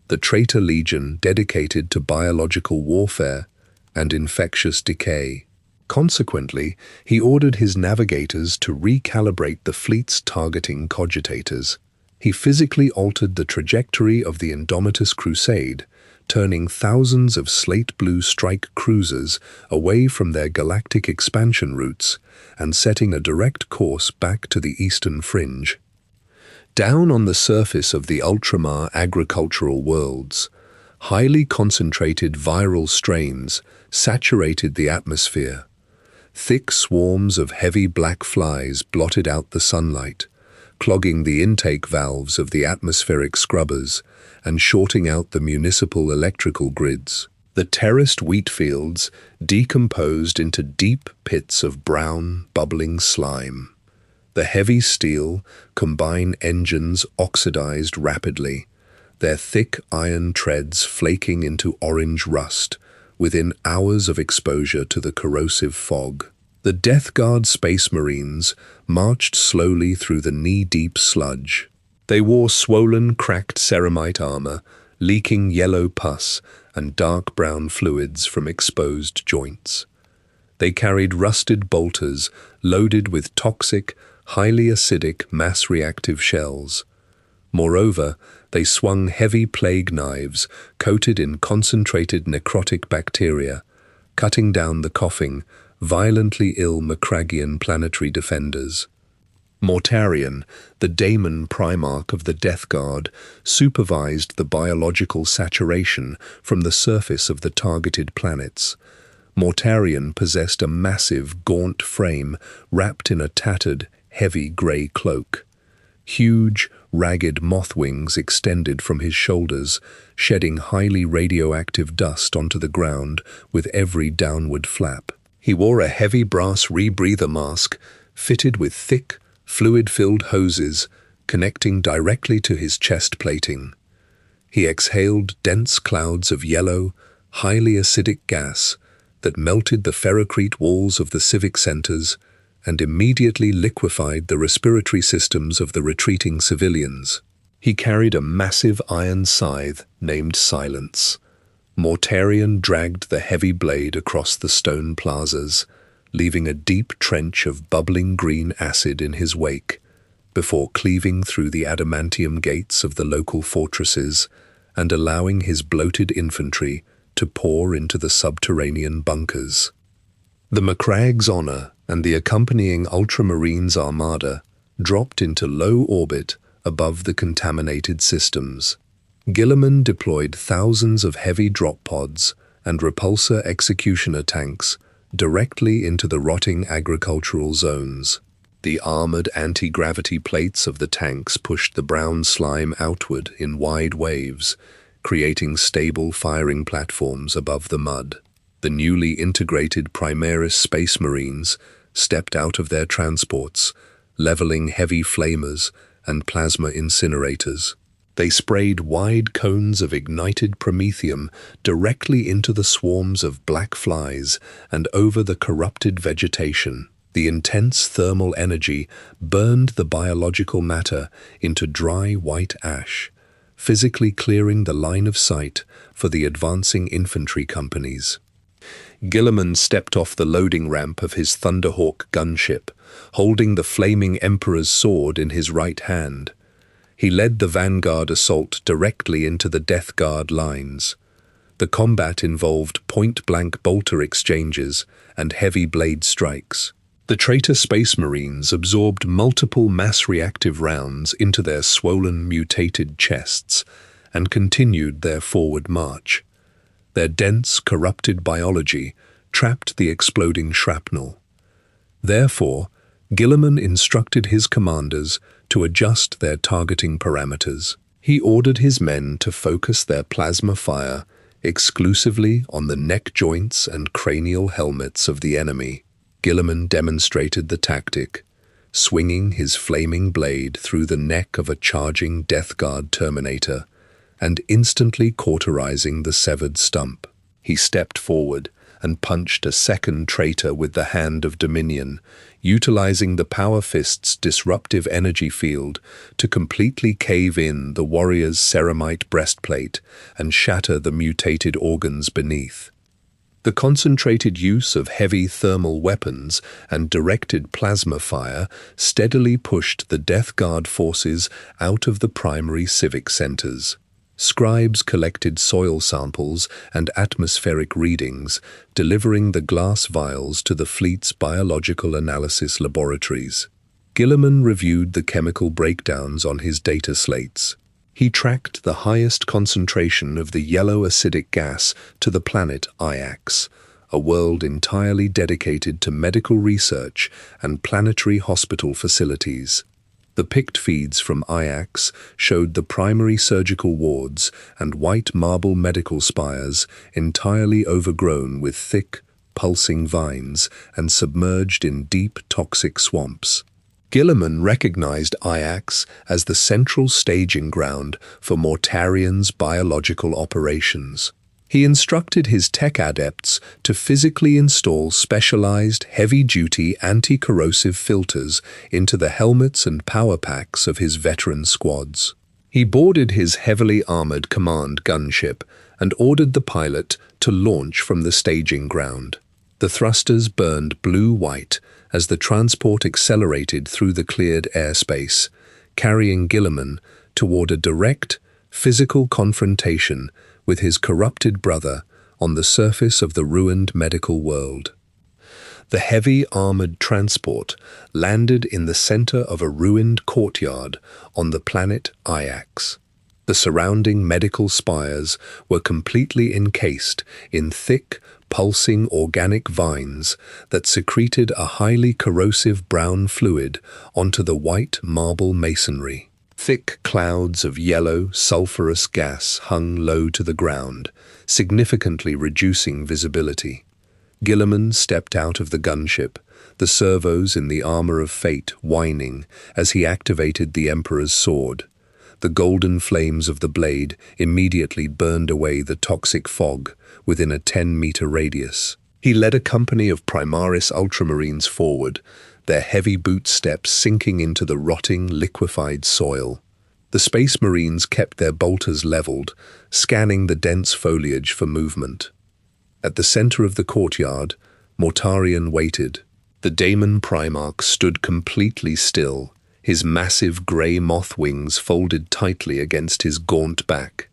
the traitor legion dedicated to biological warfare and infectious decay. Consequently, he ordered his navigators to recalibrate the fleet's targeting cogitators. He physically altered the trajectory of the Indomitus Crusade, turning thousands of slate-blue strike cruisers away from their galactic expansion routes and setting a direct course back to the eastern fringe. Down on the surface of the ultramar agricultural worlds, highly concentrated viral strains saturated the atmosphere. Thick swarms of heavy black flies blotted out the sunlight, clogging the intake valves of the atmospheric scrubbers and shorting out the municipal electrical grids. The terraced wheat fields decomposed into deep pits of brown, bubbling slime. The heavy steel combine engines oxidized rapidly, their thick iron treads flaking into orange rust within hours of exposure to the corrosive fog. The Death Guard Space Marines marched slowly through the knee-deep sludge. They wore swollen, cracked ceramite armor, leaking yellow pus and dark brown fluids from exposed joints. They carried rusted bolters loaded with toxic, highly acidic, mass-reactive shells. Moreover, they swung heavy plague knives coated in concentrated necrotic bacteria, cutting down the coughing, violently ill Macragian planetary defenders. Mortarion, the daemon primarch of the Death Guard, supervised the biological saturation from the surface of the targeted planets. Mortarion possessed a massive, gaunt frame wrapped in a tattered, heavy grey cloak. Huge, ragged moth wings extended from his shoulders, shedding highly radioactive dust onto the ground with every downward flap. He wore a heavy brass rebreather mask fitted with thick, fluid-filled hoses connecting directly to his chest plating. He exhaled dense clouds of yellow, highly acidic gas that melted the ferrocrete walls of the civic centers and immediately liquefied the respiratory systems of the retreating civilians. He carried a massive iron scythe named Silence. Mortarion dragged the heavy blade across the stone plazas, leaving a deep trench of bubbling green acid in his wake, before cleaving through the adamantium gates of the local fortresses and allowing his bloated infantry to pour into the subterranean bunkers. The Macrag's Honor and the accompanying Ultramarines Armada dropped into low orbit above the contaminated systems. Guilliman deployed thousands of heavy drop pods and repulsor executioner tanks directly into the rotting agricultural zones. The armored anti-gravity plates of the tanks pushed the brown slime outward in wide waves, creating stable firing platforms above the mud. The newly integrated Primaris Space Marines stepped out of their transports, leveling heavy flamers and plasma incinerators. They sprayed wide cones of ignited promethium directly into the swarms of black flies and over the corrupted vegetation. The intense thermal energy burned the biological matter into dry white ash, physically clearing the line of sight for the advancing infantry companies. Guilliman stepped off the loading ramp of his Thunderhawk gunship, holding the flaming Emperor's sword in his right hand. He led the vanguard assault directly into the Death Guard lines. The combat involved point-blank bolter exchanges and heavy blade strikes. The traitor Space Marines absorbed multiple mass-reactive rounds into their swollen, mutated chests and continued their forward march. Their dense, corrupted biology trapped the exploding shrapnel. Therefore, Guilliman instructed his commanders to adjust their targeting parameters. He ordered his men to focus their plasma fire exclusively on the neck joints and cranial helmets of the enemy. Guilliman demonstrated the tactic, swinging his flaming blade through the neck of a charging Death Guard Terminator and instantly cauterizing the severed stump. He stepped forward and punched a second traitor with the hand of dominion, utilizing the power fist's disruptive energy field to completely cave in the warrior's ceramite breastplate and shatter the mutated organs beneath. The concentrated use of heavy thermal weapons and directed plasma fire steadily pushed the Death Guard forces out of the primary civic centers. Scribes collected soil samples and atmospheric readings, delivering the glass vials to the fleet's biological analysis laboratories. Guilliman reviewed the chemical breakdowns on his data slates. He tracked the highest concentration of the yellow acidic gas to the planet Iax, a world entirely dedicated to medical research and planetary hospital facilities. The picked feeds from Iax showed the primary surgical wards and white marble medical spires entirely overgrown with thick, pulsing vines and submerged in deep, toxic swamps. Guilliman recognized Iax as the central staging ground for Mortarian's biological operations. He instructed his tech adepts to physically install specialized, heavy-duty anti-corrosive filters into the helmets and power packs of his veteran squads. He boarded his heavily armored command gunship and ordered the pilot to launch from the staging ground. The thrusters burned blue-white as the transport accelerated through the cleared airspace, carrying Guilliman toward a direct, physical confrontation with his corrupted brother on the surface of the ruined medical world. The heavy armored transport landed in the center of a ruined courtyard on the planet Iax. The surrounding medical spires were completely encased in thick, pulsing organic vines that secreted a highly corrosive brown fluid onto the white marble masonry. Thick clouds of yellow, sulfurous gas hung low to the ground, significantly reducing visibility. Guilliman stepped out of the gunship, the servos in the armor of fate whining as he activated the Emperor's sword. The golden flames of the blade immediately burned away the toxic fog within a 10-meter radius. He led a company of Primaris Ultramarines forward, their heavy boot steps sinking into the rotting, liquefied soil. The Space Marines kept their bolters leveled, scanning the dense foliage for movement. At the center of the courtyard, Mortarian waited. The Daemon Primarch stood completely still, his massive grey moth wings folded tightly against his gaunt back.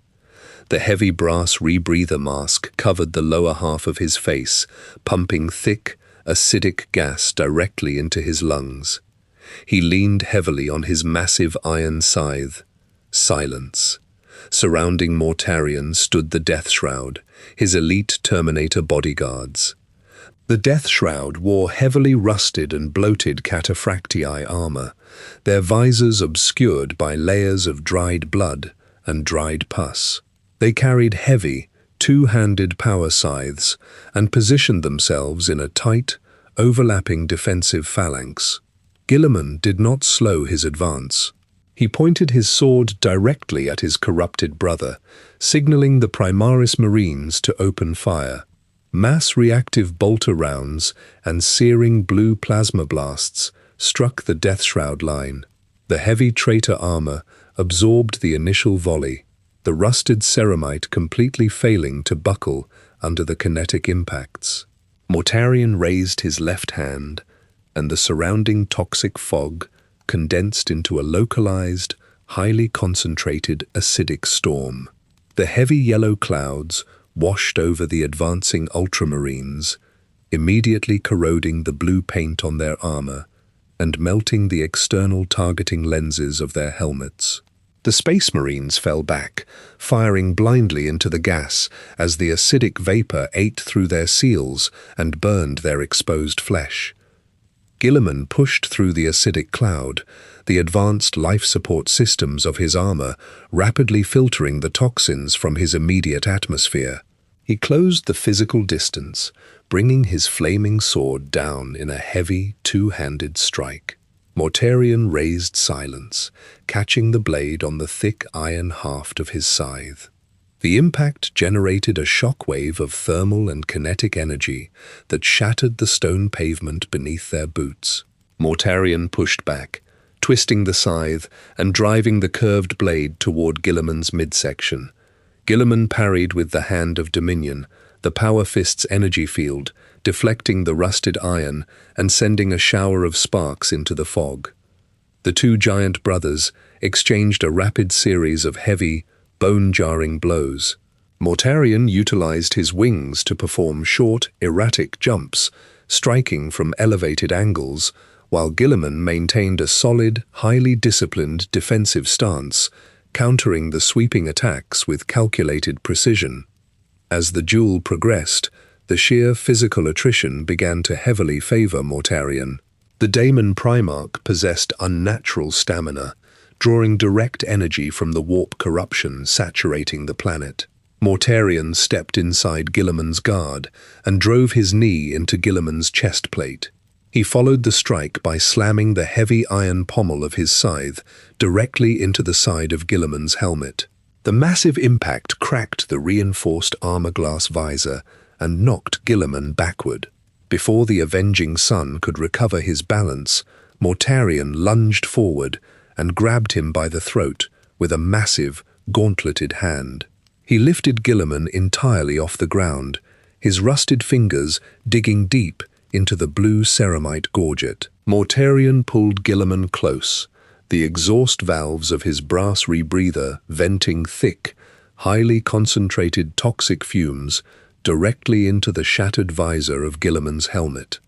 The heavy brass rebreather mask covered the lower half of his face, pumping thick, acidic gas directly into his lungs. He leaned heavily on his massive iron scythe. Silence. Surrounding Mortarian stood the Death Shroud, his elite Terminator bodyguards. The Death Shroud wore heavily rusted and bloated cataphractii armor, their visors obscured by layers of dried blood and dried pus. They carried heavy, two-handed power scythes and positioned themselves in a tight, overlapping defensive phalanx. Guilliman did not slow his advance. He pointed his sword directly at his corrupted brother, signaling the Primaris Marines to open fire. Mass reactive bolter rounds and searing blue plasma blasts struck the Death Shroud line. The heavy traitor armor absorbed the initial volley, the rusted ceramite completely failing to buckle under the kinetic impacts. Mortarian raised his left hand, and the surrounding toxic fog condensed into a localized, highly concentrated acidic storm. The heavy yellow clouds washed over the advancing Ultramarines, immediately corroding the blue paint on their armor and melting the external targeting lenses of their helmets. The Space Marines fell back, firing blindly into the gas as the acidic vapor ate through their seals and burned their exposed flesh. Guilliman pushed through the acidic cloud, the advanced life support systems of his armor rapidly filtering the toxins from his immediate atmosphere. He closed the physical distance, bringing his flaming sword down in a heavy, two-handed strike. Mortarion raised silence, catching the blade on the thick iron haft of his scythe. The impact generated a shockwave of thermal and kinetic energy that shattered the stone pavement beneath their boots. Mortarion pushed back, twisting the scythe and driving the curved blade toward Guilliman's midsection. Guilliman parried with the Hand of Dominion, the Power Fist's energy field, deflecting the rusted iron and sending a shower of sparks into the fog. The two giant brothers exchanged a rapid series of heavy, bone-jarring blows. Mortarion utilized his wings to perform short, erratic jumps, striking from elevated angles, while Guilliman maintained a solid, highly disciplined defensive stance, countering the sweeping attacks with calculated precision. As the duel progressed, the sheer physical attrition began to heavily favor Mortarion. The Daemon Primarch possessed unnatural stamina, drawing direct energy from the warp corruption saturating the planet. Mortarion stepped inside Guilliman's guard and drove his knee into Guilliman's chest plate. He followed the strike by slamming the heavy iron pommel of his scythe directly into the side of Guilliman's helmet. The massive impact cracked the reinforced armor-glass visor and knocked Guilliman backward. Before the avenging son could recover his balance, Mortarion lunged forward and grabbed him by the throat with a massive, gauntleted hand. He lifted Guilliman entirely off the ground, his rusted fingers digging deep into the blue ceramite gorget. Mortarion pulled Guilliman close, the exhaust valves of his brass rebreather venting thick, highly concentrated toxic fumes directly into the shattered visor of Guilliman's helmet.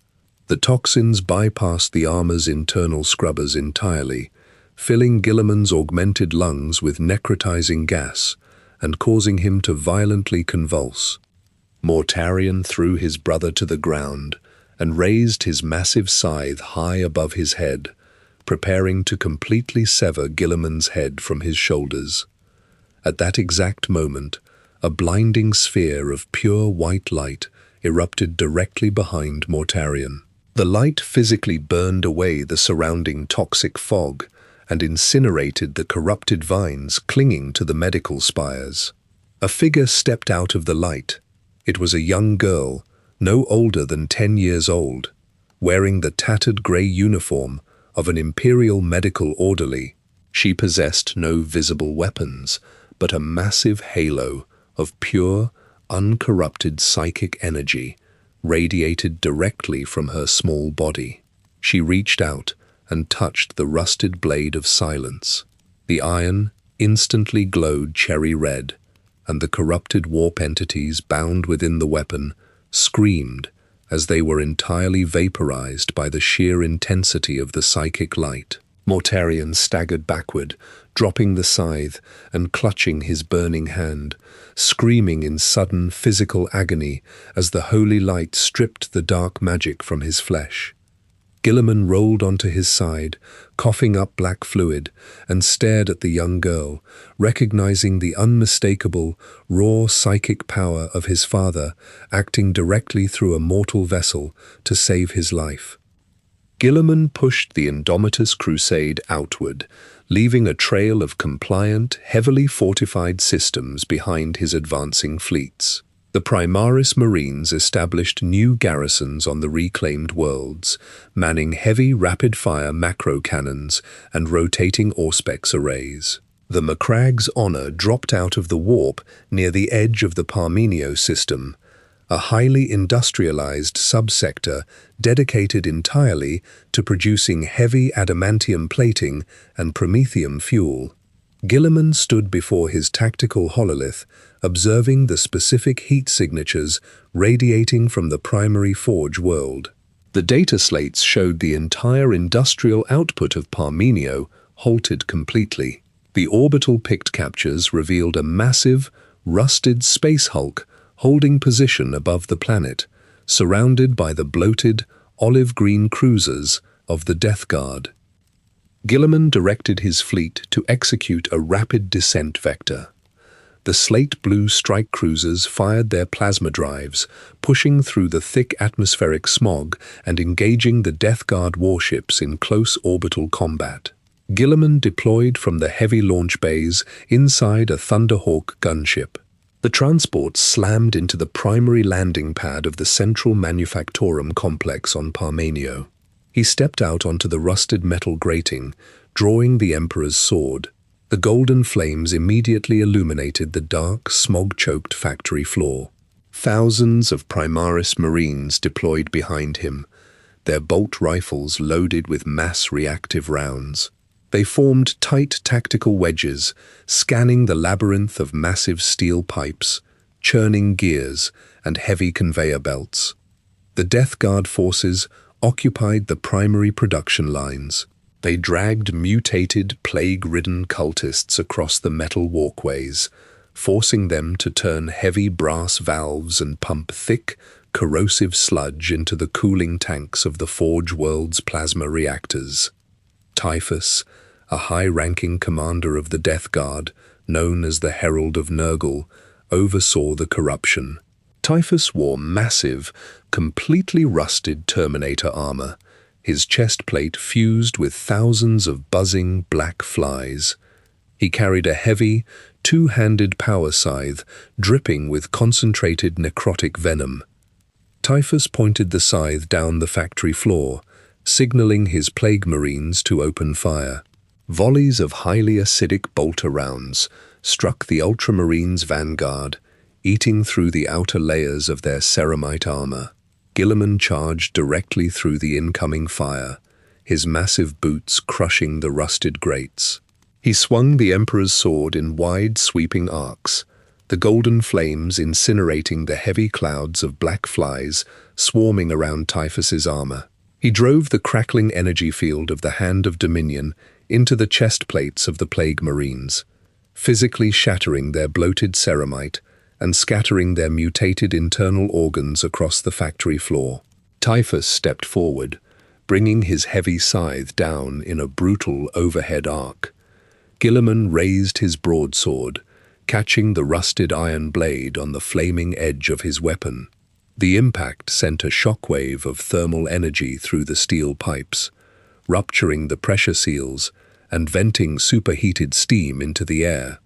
The toxins bypassed the armor's internal scrubbers entirely, filling Guilliman's augmented lungs with necrotizing gas and causing him to violently convulse. Mortarion threw his brother to the ground and raised his massive scythe high above his head, preparing to completely sever Guilliman's head from his shoulders. At that exact moment, a blinding sphere of pure white light erupted directly behind Mortarion. The light physically burned away the surrounding toxic fog and incinerated the corrupted vines clinging to the medical spires. A figure stepped out of the light. It was a young girl, no older than 10 years old, wearing the tattered grey uniform of an imperial medical orderly. She possessed no visible weapons, but a massive halo of pure, uncorrupted psychic energy radiated directly from her small body. She reached out and touched the rusted blade of silence. The iron instantly glowed cherry red, and the corrupted warp entities bound within the weapon screamed as they were entirely vaporized by the sheer intensity of the psychic light. Mortarion staggered backward, dropping the scythe and clutching his burning hand, screaming in sudden physical agony as the holy light stripped the dark magic from his flesh. Guilliman rolled onto his side, coughing up black fluid, and stared at the young girl, recognizing the unmistakable, raw psychic power of his father acting directly through a mortal vessel to save his life. Guilliman pushed the Indomitus Crusade outward, leaving a trail of compliant, heavily fortified systems behind his advancing fleets. The Primaris Marines established new garrisons on the reclaimed worlds, manning heavy rapid-fire macro cannons and rotating Auspex arrays. The Macrag's Honor dropped out of the warp near the edge of the Parmenio system, a highly industrialized subsector dedicated entirely to producing heavy adamantium plating and promethium fuel. Guilliman stood before his tactical hololith, observing the specific heat signatures radiating from the primary forge world. The data slates showed the entire industrial output of Parmenio halted completely. The orbital pict captures revealed a massive, rusted space hulk holding position above the planet, surrounded by the bloated, olive-green cruisers of the Death Guard. Guilliman directed his fleet to execute a rapid descent vector. The slate-blue strike cruisers fired their plasma drives, pushing through the thick atmospheric smog and engaging the Death Guard warships in close orbital combat. Guilliman deployed from the heavy launch bays inside a Thunderhawk gunship. The transport slammed into the primary landing pad of the Central Manufactorum complex on Parmenio. He stepped out onto the rusted metal grating, drawing the Emperor's sword. The golden flames immediately illuminated the dark, smog-choked factory floor. Thousands of Primaris Marines deployed behind him, their bolt rifles loaded with mass reactive rounds. They formed tight tactical wedges, scanning the labyrinth of massive steel pipes, churning gears, and heavy conveyor belts. The Death Guard forces occupied the primary production lines. They dragged mutated, plague-ridden cultists across the metal walkways, forcing them to turn heavy brass valves and pump thick, corrosive sludge into the cooling tanks of the Forge World's plasma reactors. Typhus, a high-ranking commander of the Death Guard, known as the Herald of Nurgle, oversaw the corruption. Typhus wore massive, completely rusted Terminator armor, his chest plate fused with thousands of buzzing black flies. He carried a heavy, two-handed power scythe dripping with concentrated necrotic venom. Typhus pointed the scythe down the factory floor, signaling his plague marines to open fire. Volleys of highly acidic bolter rounds struck the Ultramarines' vanguard, eating through the outer layers of their ceramite armor. Guilliman charged directly through the incoming fire, his massive boots crushing the rusted grates. He swung the Emperor's sword in wide, sweeping arcs, the golden flames incinerating the heavy clouds of black flies swarming around Typhus's armor. He drove the crackling energy field of the Hand of Dominion into the chest plates of the Plague Marines, physically shattering their bloated ceramite and scattering their mutated internal organs across the factory floor. Typhus stepped forward, bringing his heavy scythe down in a brutal overhead arc. Guilliman raised his broadsword, catching the rusted iron blade on the flaming edge of his weapon. The impact sent a shockwave of thermal energy through the steel pipes, rupturing the pressure seals and venting superheated steam into the air.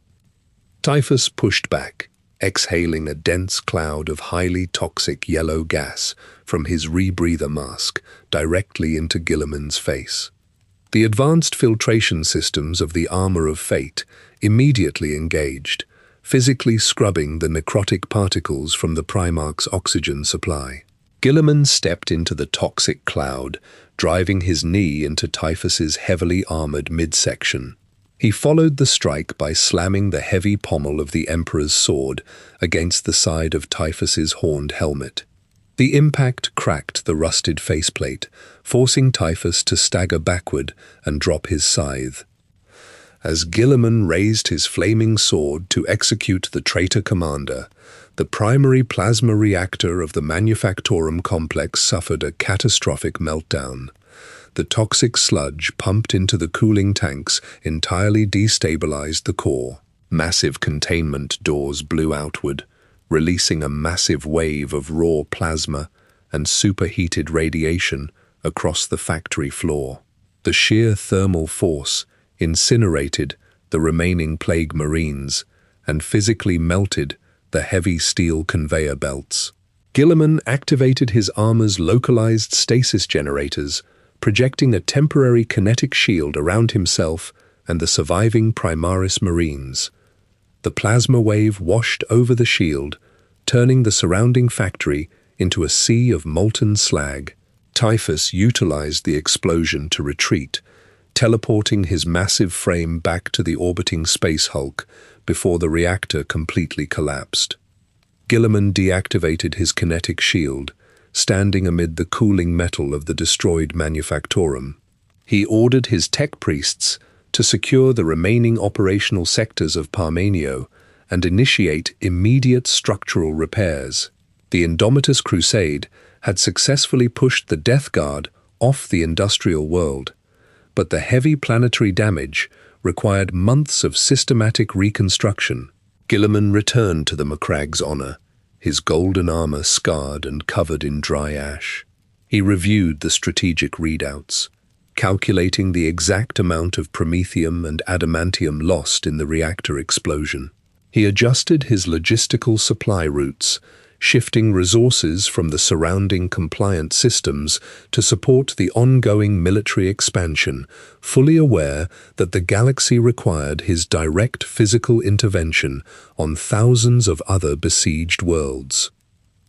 Typhus pushed back, exhaling a dense cloud of highly toxic yellow gas from his rebreather mask directly into Guilliman's face. The advanced filtration systems of the Armor of Fate immediately engaged, physically scrubbing the necrotic particles from the Primarch's oxygen supply. Guilliman stepped into the toxic cloud, driving his knee into Typhus's heavily armored midsection. He followed the strike by slamming the heavy pommel of the Emperor's sword against the side of Typhus's horned helmet. The impact cracked the rusted faceplate, forcing Typhus to stagger backward and drop his scythe. As Guilliman raised his flaming sword to execute the traitor commander, the primary plasma reactor of the Manufactorum complex suffered a catastrophic meltdown. The toxic sludge pumped into the cooling tanks entirely destabilized the core. Massive containment doors blew outward, releasing a massive wave of raw plasma and superheated radiation across the factory floor. The sheer thermal force incinerated the remaining Plague Marines and physically melted the heavy steel conveyor belts. Guilliman activated his armor's localized stasis generators, projecting a temporary kinetic shield around himself and the surviving Primaris Marines. The plasma wave washed over the shield, turning the surrounding factory into a sea of molten slag. Typhus utilized the explosion to retreat, teleporting his massive frame back to the orbiting space hulk before the reactor completely collapsed. Guilliman deactivated his kinetic shield, standing amid the cooling metal of the destroyed Manufactorum. He ordered his tech priests to secure the remaining operational sectors of Parmenio and initiate immediate structural repairs. The Indomitus Crusade had successfully pushed the Death Guard off the industrial world, but the heavy planetary damage required months of systematic reconstruction. Guilliman returned to the Macragge's honor, his golden armor scarred and covered in dry ash. He reviewed the strategic readouts, calculating the exact amount of promethium and adamantium lost in the reactor explosion. He adjusted his logistical supply routes, shifting resources from the surrounding compliant systems to support the ongoing military expansion, fully aware that the galaxy required his direct physical intervention on thousands of other besieged worlds.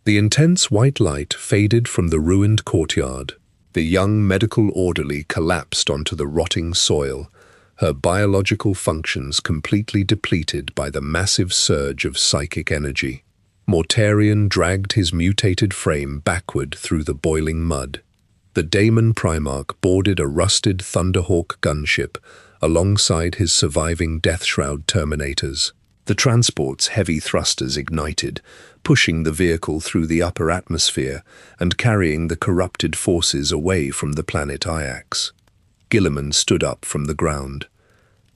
The intense white light faded from the ruined courtyard. The young medical orderly collapsed onto the rotting soil, her biological functions completely depleted by the massive surge of psychic energy. Mortarion dragged his mutated frame backward through the boiling mud. The Daemon Primarch boarded a rusted Thunderhawk gunship alongside his surviving Deathshroud Terminators. The transport's heavy thrusters ignited, pushing the vehicle through the upper atmosphere and carrying the corrupted forces away from the planet Iax. Guilliman stood up from the ground.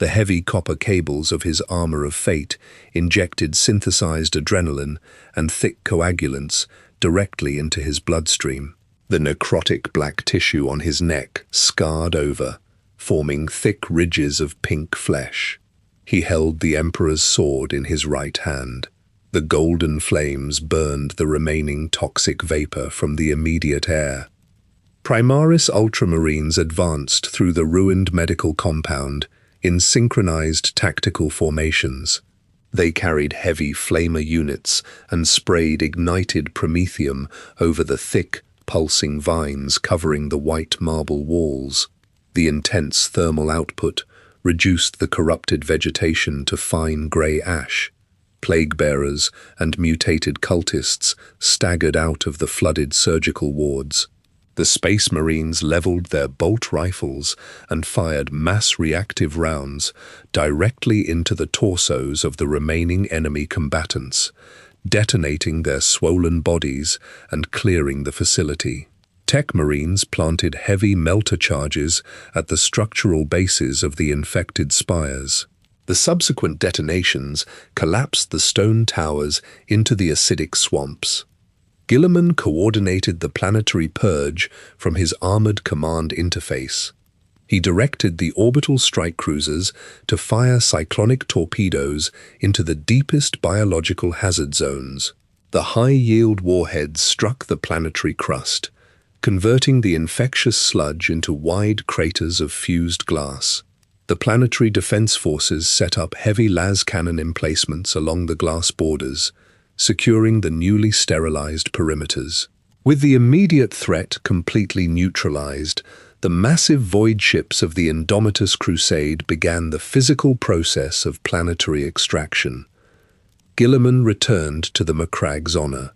The heavy copper cables of his armor of fate injected synthesized adrenaline and thick coagulants directly into his bloodstream. The necrotic black tissue on his neck scarred over, forming thick ridges of pink flesh. He held the Emperor's sword in his right hand. The golden flames burned the remaining toxic vapor from the immediate air. Primaris Ultramarines advanced through the ruined medical compound in synchronized tactical formations. They carried heavy flamer units and sprayed ignited promethium over the thick, pulsing vines covering the white marble walls. The intense thermal output reduced the corrupted vegetation to fine grey ash. Plague-bearers and mutated cultists staggered out of the flooded surgical wards. The Space Marines leveled their bolt rifles and fired mass reactive rounds directly into the torsos of the remaining enemy combatants, detonating their swollen bodies and clearing the facility. Tech Marines planted heavy melter charges at the structural bases of the infected spires. The subsequent detonations collapsed the stone towers into the acidic swamps. Guilliman coordinated the planetary purge from his armored command interface. He directed the orbital strike cruisers to fire cyclonic torpedoes into the deepest biological hazard zones. The high-yield warheads struck the planetary crust, converting the infectious sludge into wide craters of fused glass. The planetary defense forces set up heavy las cannon emplacements along the glass borders, securing the newly sterilized perimeters. With the immediate threat completely neutralized, the massive void ships of the Indomitus Crusade began the physical process of planetary extraction. Guilliman returned to the Macragge's honor.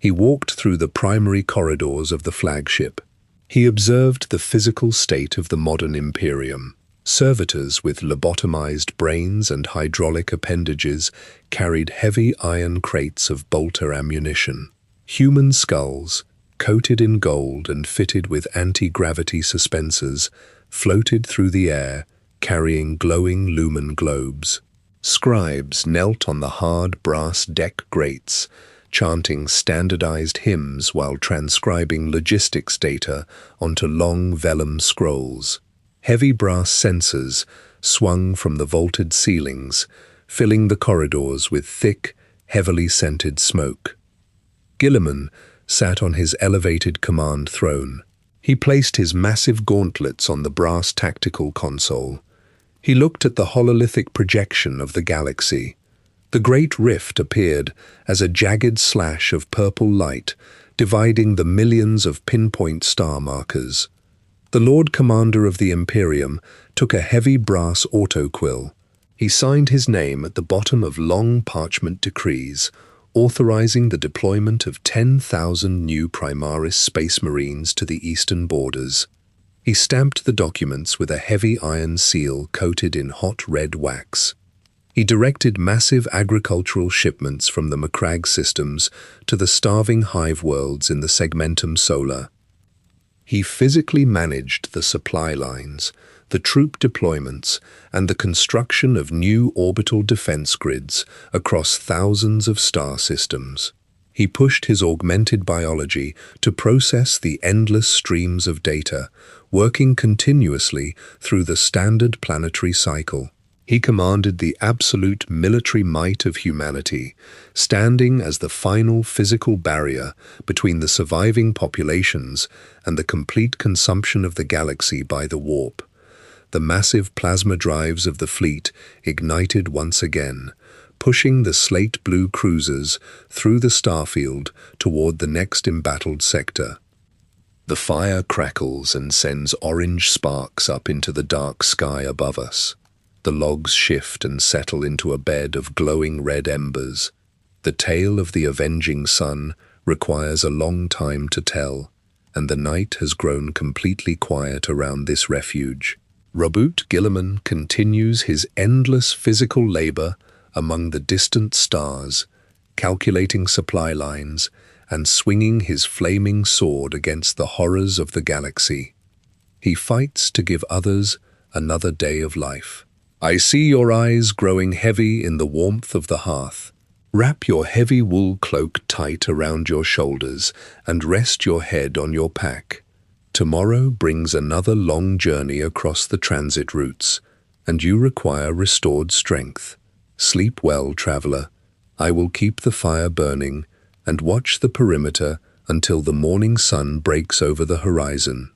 He walked through the primary corridors of the flagship. He observed the physical state of the modern Imperium. Servitors with lobotomized brains and hydraulic appendages carried heavy iron crates of bolter ammunition. Human skulls, coated in gold and fitted with anti-gravity suspensors, floated through the air, carrying glowing lumen globes. Scribes knelt on the hard brass deck grates, chanting standardized hymns while transcribing logistics data onto long vellum scrolls. Heavy brass censers swung from the vaulted ceilings, filling the corridors with thick, heavily scented smoke. Guilliman sat on his elevated command throne. He placed his massive gauntlets on the brass tactical console. He looked at the hololithic projection of the galaxy. The Great Rift appeared as a jagged slash of purple light, dividing the millions of pinpoint star markers. The Lord Commander of the Imperium took a heavy brass autoquill. He signed his name at the bottom of long parchment decrees, authorizing the deployment of 10,000 new Primaris Space Marines to the eastern borders. He stamped the documents with a heavy iron seal coated in hot red wax. He directed massive agricultural shipments from the Macragge systems to the starving hive worlds in the Segmentum Solar. He physically managed the supply lines, the troop deployments, and the construction of new orbital defense grids across thousands of star systems. He pushed his augmented biology to process the endless streams of data, working continuously through the standard planetary cycle. He commanded the absolute military might of humanity, standing as the final physical barrier between the surviving populations and the complete consumption of the galaxy by the warp. The massive plasma drives of the fleet ignited once again, pushing the slate-blue cruisers through the starfield toward the next embattled sector. The fire crackles and sends orange sparks up into the dark sky above us. The logs shift and settle into a bed of glowing red embers. The tale of the avenging sun requires a long time to tell, and the night has grown completely quiet around this refuge. Roboute Guilliman continues his endless physical labor among the distant stars, calculating supply lines and swinging his flaming sword against the horrors of the galaxy. He fights to give others another day of life. I see your eyes growing heavy in the warmth of the hearth. Wrap your heavy wool cloak tight around your shoulders and rest your head on your pack. Tomorrow brings another long journey across the transit routes, and you require restored strength. Sleep well, traveler. I will keep the fire burning and watch the perimeter until the morning sun breaks over the horizon.